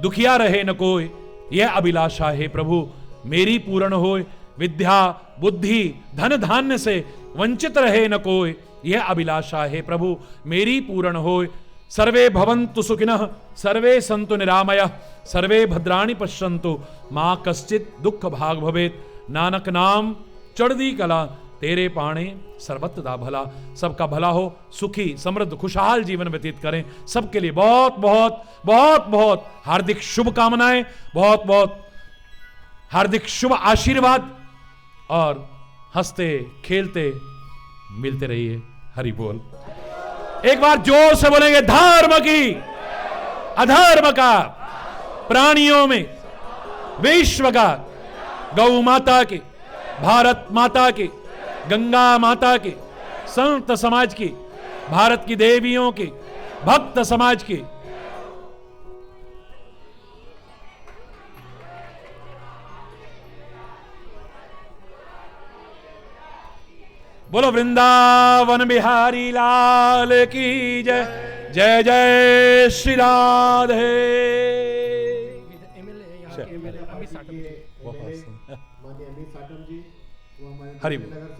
दुखिया रहे न कोई, यह अभिलाषा है प्रभु मेरी पूर्ण होए। विद्या बुद्धि धन धान्य से वंचित रहे न कोई, यह अभिलाषा है प्रभु मेरी पूर्ण होए। सर्वे भवन्तु सुखिनः, सर्वे सन्तु निरामयः, सर्वे भद्राणि पश्यन्तु, मां कश्चित दुख भाग भवेत्। नानक नाम चढ़दी कला, तेरे पाणे सर्वत्र दा भला। सबका भला हो, सुखी समृद्ध खुशहाल जीवन व्यतीत करें। सबके लिए बहुत बहुत बहुत बहुत हार्दिक शुभकामनाएं, बहुत बहुत हार्दिक शुभ आशीर्वाद, और हंसते खेलते मिलते रहिए। हरि बोल। एक बार जोर से बोलेंगे, धर्म की अधर्म का, प्राणियों में विश्व का, गौ माता की, भारत माता की, गंगा माता की, संत समाज की, भारत की देवियों की, भक्त समाज की, बोलो वृंदावन बिहारी लाल की जय। जय जय श्री राधे। माननीय अमित साटम जी, वो हमारे हरि बोल। नगर